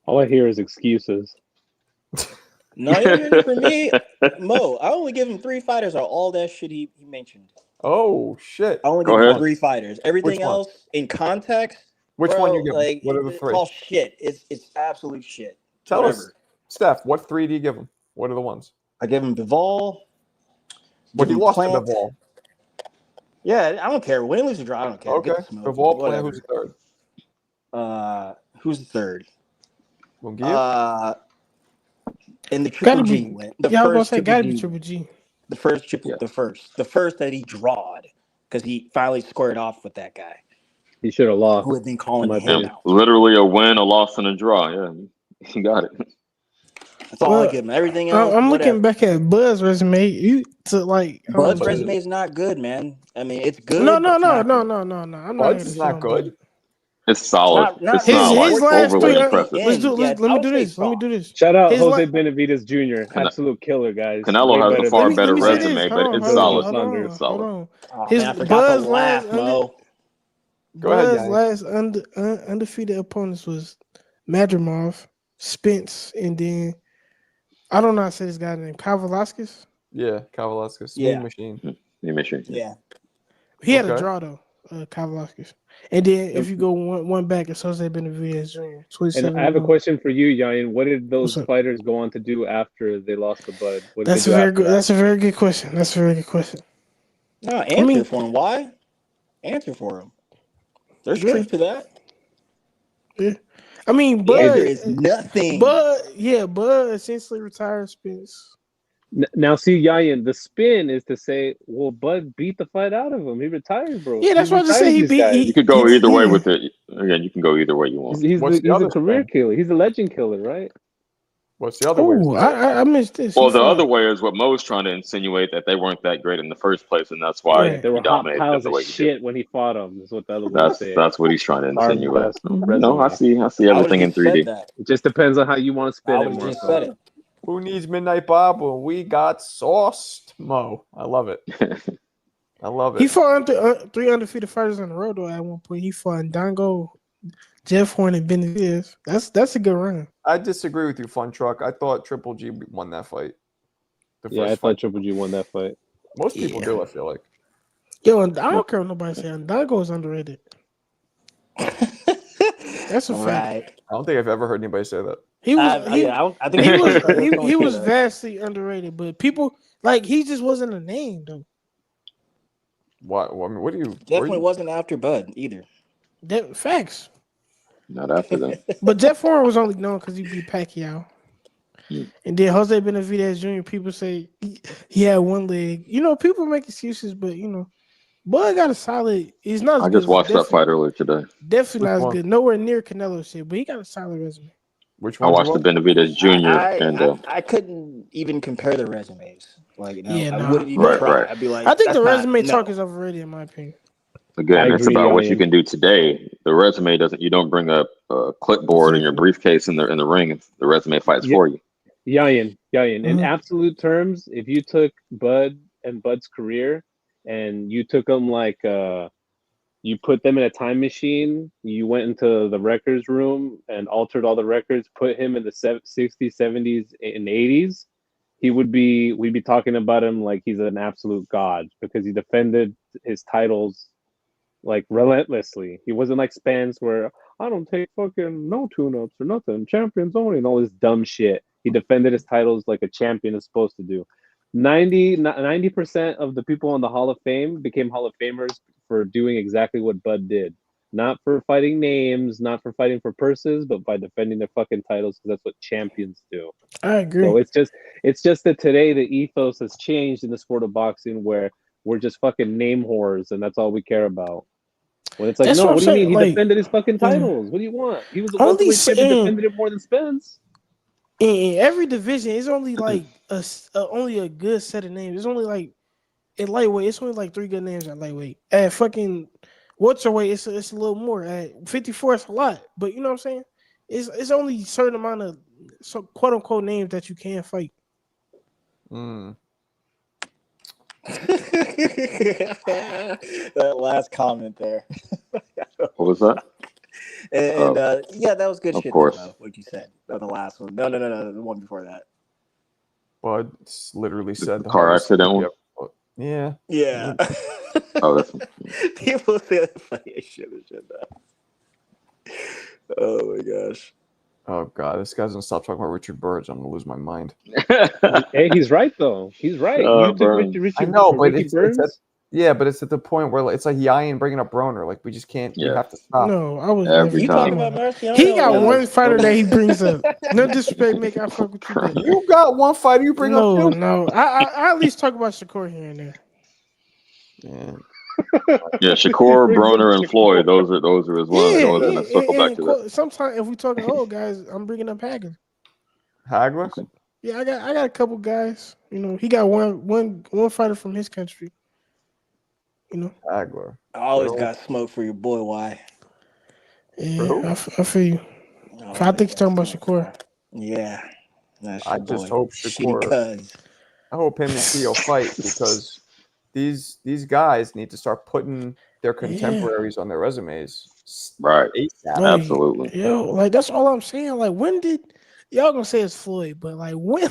all I hear is excuses. No, for me, Mo, I only give him 3 fighters or all that shit he mentioned. Oh shit! I only give him 3 fighters. Everything else in context. Which one you give him? Like, What are the 3? It's all shit. It's absolute shit. Tell us, Steph. What 3 do you give him? What are the ones? I give him Bivol. But he lost to Bivol. Yeah, I don't care. Win, lose, or draw. I don't care. Okay. Bivol Plant. Who's the 3rd? Who's the 3rd? Munguia? In the Triple G win. I was gonna say gotta be Triple G. The first that he drawed because he finally squared off with that guy. He should have lost. Who had been calling him out. Literally a win, a loss, and a draw. Yeah, he got it. That's all I give him. Everything else. I'm looking back at Bud's resume. Bud's resume is not good, man. I mean, it's good. No. I'm Bud's is not good. It's solid. Not his last overly 3. impressive. Let me do this. Shout out Jose Benavidez Jr. Absolute killer, guys. Canelo has a far better resume, but it's solid. It's solid. His Bud's last Go ahead, Bud's last undefeated opponents was Madrimov, Spence, and then I don't know how to say this guy's name. Kyle Velasquez? Yeah, Kyle Velasquez. Yeah. Machine. Yeah. He had a draw though, Kyle Velasquez. And then if you go one back, it's Jose Benavidez Jr. And I have a question for you, Yayan. What did those fighters go on to do after they lost to Bud? That's a very good question. No, answer for him. Why? Answer for him. There's truth to that. Yeah. I mean, Bud is nothing. Bud essentially retired Spence. Now, see, Yayan, the spin is to say, well, Bud beat the fight out of him. He retired, bro. Yeah, that's what I just said. He beat. You could go either way with it. Again, you can go either way you want. He's a career killer. He's a legend killer, right? What's the other way? I missed this. Well, the other way is what Mo's trying to insinuate, that they weren't that great in the first place, and that's why they were he dominated piles the way of he shit did. when he fought him. Is what the other way said. That's what he's trying to insinuate. No, I see I everything in 3D. It just depends on how you want to spin it. Just said it. Who needs Midnight Bob when we got sauced, Mo? I love it. I love it. He fought 3 undefeated fighters in a row though. At one point, he fought Dongo, Jeff Horn, and Benavidez. That's a good run. I disagree with you, Fun Truck. I thought Triple G won that fight. I thought Triple G won that fight. Most people do, I feel like. Yo, and I don't care what nobody saying. Dongo is underrated. That's a fact. I don't think I've ever heard anybody say that. He was. I think he was vastly underrated, but people he just wasn't a name though. What? I mean, what do you? Definitely wasn't after Bud either. Facts. Not after them. But Jeff Horn was only known because he beat Pacquiao. And then Jose Benavidez Jr. People say he had one leg. People make excuses, but Bud got a solid. He's not. I just watched that fight earlier today. Definitely not as good. Nowhere near Canelo shit, but he got a solid resume. Which one? I watched the Benavidez Jr. I couldn't even compare the resumes. I wouldn't even right, try. Right. I'd be like, I think the resume talk is overrated in my opinion. Again, it's about what you can do today. The resume doesn't. You don't bring up a clipboard and your briefcase in the ring. The resume fights for you. Yayin. In absolute terms, if you took Bud and Bud's career and you took them like you put them in a time machine, you went into the records room and altered all the records, put him in the 60s, 70s, and 80s, we'd be talking about him like he's an absolute god because he defended his titles like relentlessly. He wasn't like Spence where I don't take fucking no tune-ups or nothing, champions only, and all this dumb shit. He defended his titles like a champion is supposed to do. 90% of the people in the Hall of Fame became Hall of Famers for doing exactly what Bud did. Not for fighting names, not for fighting for purses, but by defending their fucking titles because that's what champions do. I agree. So it's just that today the ethos has changed in the sport of boxing where we're just fucking name whores and that's all we care about. When it's like, That's no, what do you saying. mean? He Like, defended his fucking titles. What do you want? He was a only welterweight champion, saying defended it more than Spence. in every division, it's only like only a good set of names. It's only like at lightweight, it's only like 3 good names at lightweight. At fucking welterweight, it's a little more. At 54, it's a lot. But you know what I'm saying? It's only a certain amount of quote unquote names that you can fight. That last comment there. What was that? And yeah, that was good of shit. Course. Though, what you said. No, the last one. No, the one before that. Bud literally said the car accident one. Yeah. Yeah. Oh, that's people say the funniest shit and shit. Oh my gosh. Oh god, this guy doesn't stop talking about Richard Burns. I'm gonna lose my mind. Hey, he's right though. He's right. You took Richard I know, but Ricky Burns. but it's at the point where it's like Yayin bringing up Broner. Like we just can't. We have to stop. No, I was every You time. talking about Marciano? He got one fighter that he brings up. No disrespect, make I fuck with you. But You got one fighter you bring up too. No. I at least talk about Shakur here and there. Yeah, Shakur, Broner, and Floyd. Those are his ones. I was gonna circle back to that. Sometimes if we talking old guys, I'm bringing up Hagler. Hagler? Yeah, I got a couple guys. You know, he got one fighter from his country. You know, Hagler. I always got smoke for your boy. Why? Yeah, I feel you. I think you're talking about Shakur. Yeah, I just hope Shakur. I hope him and Theo fight because these guys need to start putting their contemporaries on their resumes. Right. ASAP. Like, absolutely. Yo, like that's all I'm saying. Like, when did y'all gonna say it's Floyd? But like, when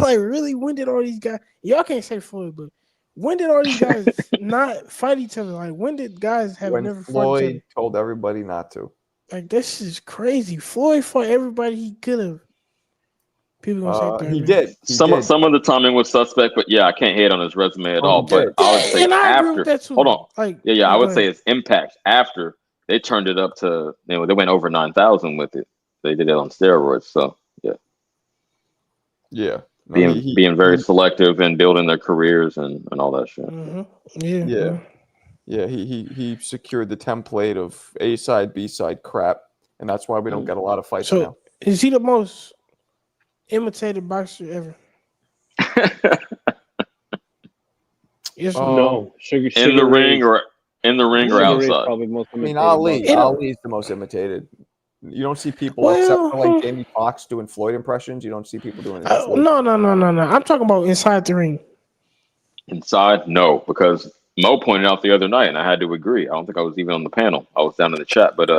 did all these guys? Y'all can't say Floyd, but when did all these guys not fight each other? Like, when did guys have never fought each other? Floyd told everybody not to. Like, this is crazy. Floyd fought everybody he could have. People gonna say Thurman. He did. Some of the timing was suspect, but yeah, I can't hate on his resume at all. But I would say I agree after. with that too. Hold on. Like, I would say it's impact after they turned it up to. They went over 9,000 with it. They did it on steroids. So yeah. No, being very selective and building their careers and all that shit. Mm-hmm. Yeah. He secured the template of A side, B side crap, and that's why we don't get a lot of fights now. Is he the most imitated boxer ever? Yes. No. Sugar in the ring or outside. Probably most imitated. Ali's the most imitated. You don't see people except for like Jamie Foxx doing Floyd impressions. You don't see people doing that. No. I'm talking about inside the ring. Inside, no, because Mo pointed out the other night, and I had to agree. I don't think I was even on the panel. I was down in the chat, but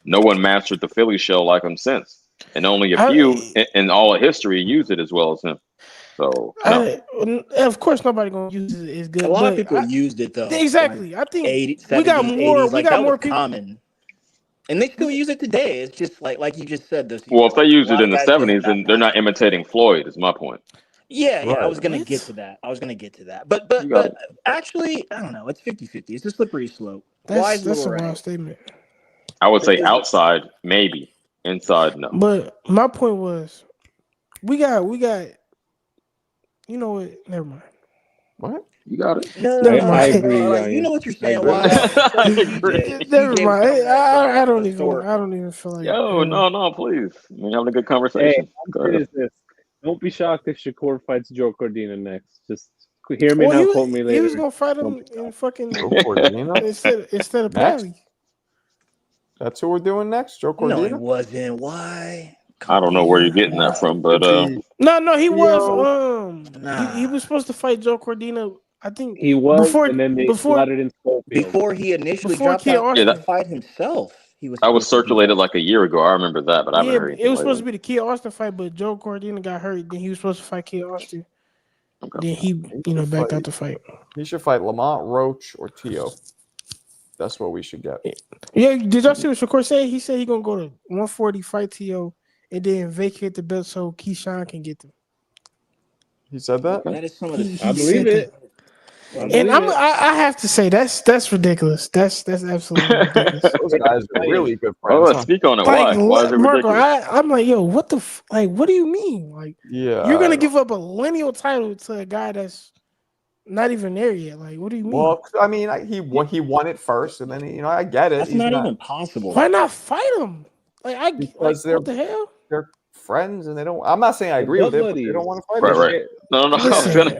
no one mastered the Philly shell like him since, and only a few in all of history used it as well as him. So, no. Of course, nobody gonna use it as good. A lot of people used it though. Exactly, like I think 70s, we got more. 80s, We got more people. Common. And they still use it today. It's just like you just said. Well, if they used it in the 70s, then they're not imitating Floyd. Is my point. Yeah, I was gonna get to that. But actually, I don't know. It's 50-50. It's a slippery slope. That's a wild statement. I would say outside, maybe. Inside, no. But my point was, we got. You know what? Never mind. What? You got it. I agree. You know what you're saying. Why? Never mind. I don't even feel like. No, please. We're having a good conversation. Hey, this. Don't be shocked if Shakur fights Joe Cordina next. Just Hear me Well, now, quote me later. he was gonna fight him in fucking Joe Cordina? instead of Next? Pally. That's who we're doing next, Joe No, Cordina? it wasn't. Why? I don't know where you're getting that from, but No, he was he Nah. was supposed to fight Joe Cordina. I think He was, before and then they before slotted in Schofield. Before he initially before dropped Kid out to Austin. fight himself, he was that was supposed to be circulated there. like a year ago. I remember that, but I haven't Yeah, heard it anything was supposed to lately. be the Kid Austin fight, but Joe Cordina got hurt. Then he was supposed to fight Kid Austin. Okay. Then he backed out the fight. He should fight Lamont, Roach, or Tio. That's what we should get. Yeah, did y'all see what Shakur said? He said he gonna go to 140, fight Tio, and then vacate the belt so Keyshawn can get them. He said that? That is some of the. I believe it. And I have to say that's ridiculous. That's absolutely ridiculous. Those guys are really good friends. Oh, speak on it. Like, Why is it Marco, ridiculous? I'm like, yo, what the what do you mean? Like, yeah, you're gonna give up a lineal title to a guy that's not even there yet? Like, what do you mean? Well, I mean, he won it first, and then I get it. That's not even possible. Why not fight him? Because what the hell? They're friends, and they don't. I'm not saying I agree with it, but they don't want to fight. Right. No.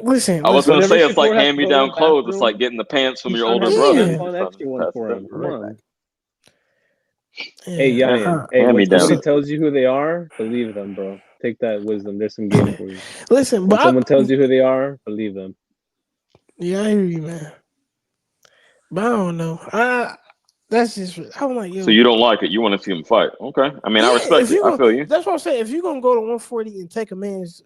Listen. I was gonna say it's like Shakur has hand to me go to down the clothes. It's bathroom, like getting the pants from your Keyshawn older has to brother. find an extra one for him. Come on. Yeah. Hey, Yayan. Hey, Hand me when somebody down. tells you who they are, believe them, bro. Take that wisdom. There's some game for you. Listen, When but someone tells you who they are, believe them. Yeah, I hear you, man. But I don't know. That's just I'm like, yo. So you don't like it? You want to see him fight? Okay. I mean, I respect it. I feel you. That's what I'm saying. If you're gonna go to 140 and take a man's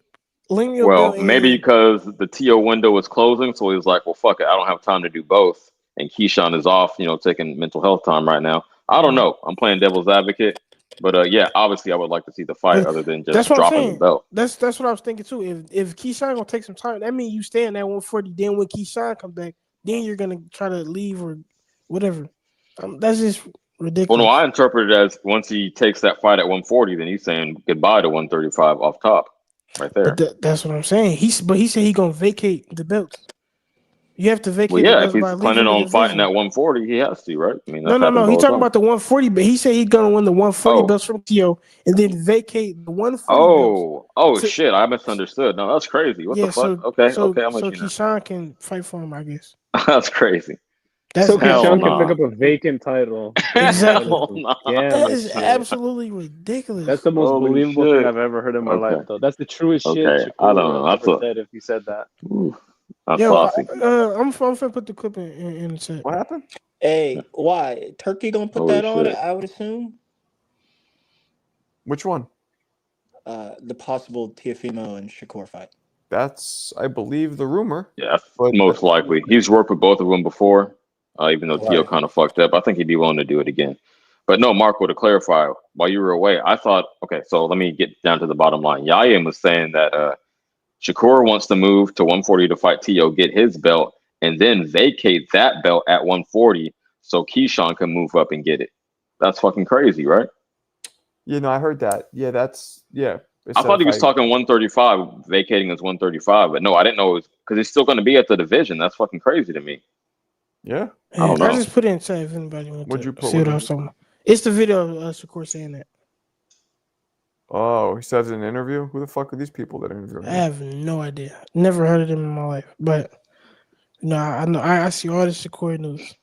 lineal Well, belt, maybe because the TO window is closing, so he's like, "Well, fuck it, I don't have time to do both." And Keyshawn is off, taking mental health time right now. I don't know. I'm playing devil's advocate, but yeah, obviously, I would like to see the fight other than just dropping the belt. That's what I was thinking too. If Keyshawn gonna take some time, that means you stay in that 140. Then when Keyshawn come back, then you're gonna try to leave or whatever. That's just ridiculous. Well, no, I interpret it as once he takes that fight at 140, then he's saying goodbye to 135 off top, right there. But that's what I'm saying. He said he gonna vacate the belts. You have to vacate. Well, yeah, if he's by planning leaving on the fighting division. at 140, he has to, right? I mean, No. He talking about the 140, but he said he's gonna win the 140 belts from Tio and then vacate the 140 belts. Shit, I misunderstood. No, that's crazy. What the fuck? Okay, I'm with you now. Keyshawn can fight for him, I guess. That's crazy. So Keyshawn can pick up a vacant title. Exactly. Yeah, that is absolutely ridiculous. That's the most believable thing I've ever heard in my life, though. That's the truest shit Shakur I don't know. ever said if he said that. That's classy. I'm gonna put the clip in the chat. What happened? Hey, why? Turkey gonna put that on, I would assume? Which one? The possible Teofimo and Shakur fight. That's, I believe, the rumor. Yeah, most likely. He's worked with both of them before, even though Tio kind of fucked up. I think he'd be willing to do it again. But no, Marco, to clarify, while you were away, I thought, okay, so let me get down to the bottom line. Yayan was saying that Shakur wants to move to 140 to fight Tio, get his belt, and then vacate that belt at 140 so Keyshawn can move up and get it. That's fucking crazy, right? I heard that. Yeah, I thought he was talking 135, vacating his 135, but no, I didn't know it was because he's still going to be at the division. That's fucking crazy to me. Yeah. I don't know. I just put it in chat if anybody wants What'd you put? See what I was talking about. It's the video of Shakur saying that. Oh, he says in an interview? Who the fuck are these people that interview him? I have no idea. Never heard of them in my life. But no, I know I see all the Shakur news.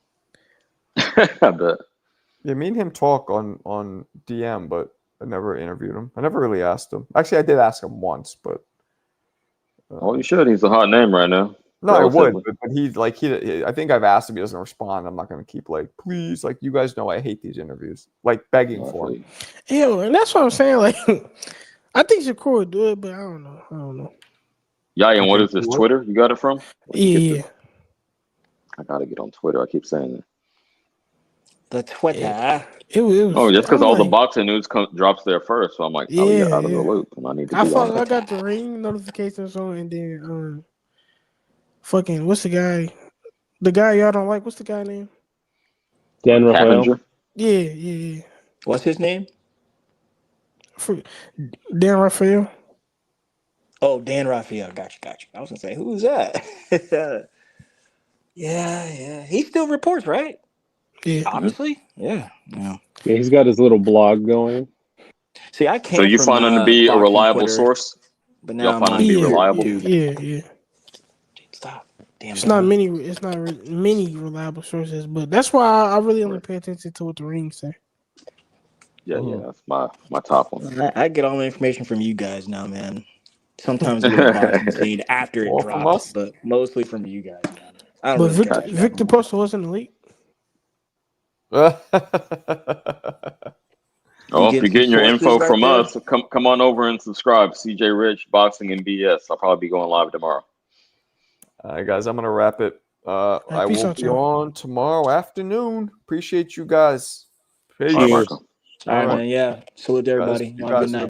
I bet. Yeah, me and him talk on DM, but I never interviewed him. I never really asked him. Actually, I did ask him once, but you should. He's a hot name right now. No, I would, but he I think I've asked him. He doesn't respond. I'm not going to keep please, you guys know I hate these interviews, begging for him. Ew, and that's what I'm saying. I think Shakur would do it, but I don't know. Yayan, what is this? Twitter? You got it from? Yeah. I gotta get on Twitter. I keep saying that. The Twitter. It was, just because all the boxing news drops there first, so I'm like, out of the loop, and I need to. I got the ring notifications on, and then fucking what's the guy? The guy y'all don't like. What's the guy name? Dan Rafael. Yeah. What's his name? Dan Rafael. Oh, Dan Rafael. Gotcha. I was gonna say, who is that? Yeah. He still reports, right? Yeah. Obviously. Yeah. He's got his little blog going. See, I can't. So you find him to be a reliable Twitter, source? But now y'all find him to be reliable? Yeah. Stop. Damn, It's dog. not many. It's not many reliable sources, but that's why I really only pay attention to what the rings say. Yeah, that's my top one. I get all my information from you guys now, man. Sometimes a little boxing scene after it All from drops, us? but mostly from you guys, man. I don't But really catch that. Victor Poster wasn't elite. Oh, if you're getting your info from us, come on over and subscribe. CJ Rich, Boxing and BS. I'll probably be going live tomorrow. All right, guys, I'm gonna wrap it. I peace will out, be y'all. on tomorrow afternoon. Appreciate you guys. Peace. All right, Cheers. Marco. All right, man. Yeah. Salute to Guys, everybody. you Have a good guys night.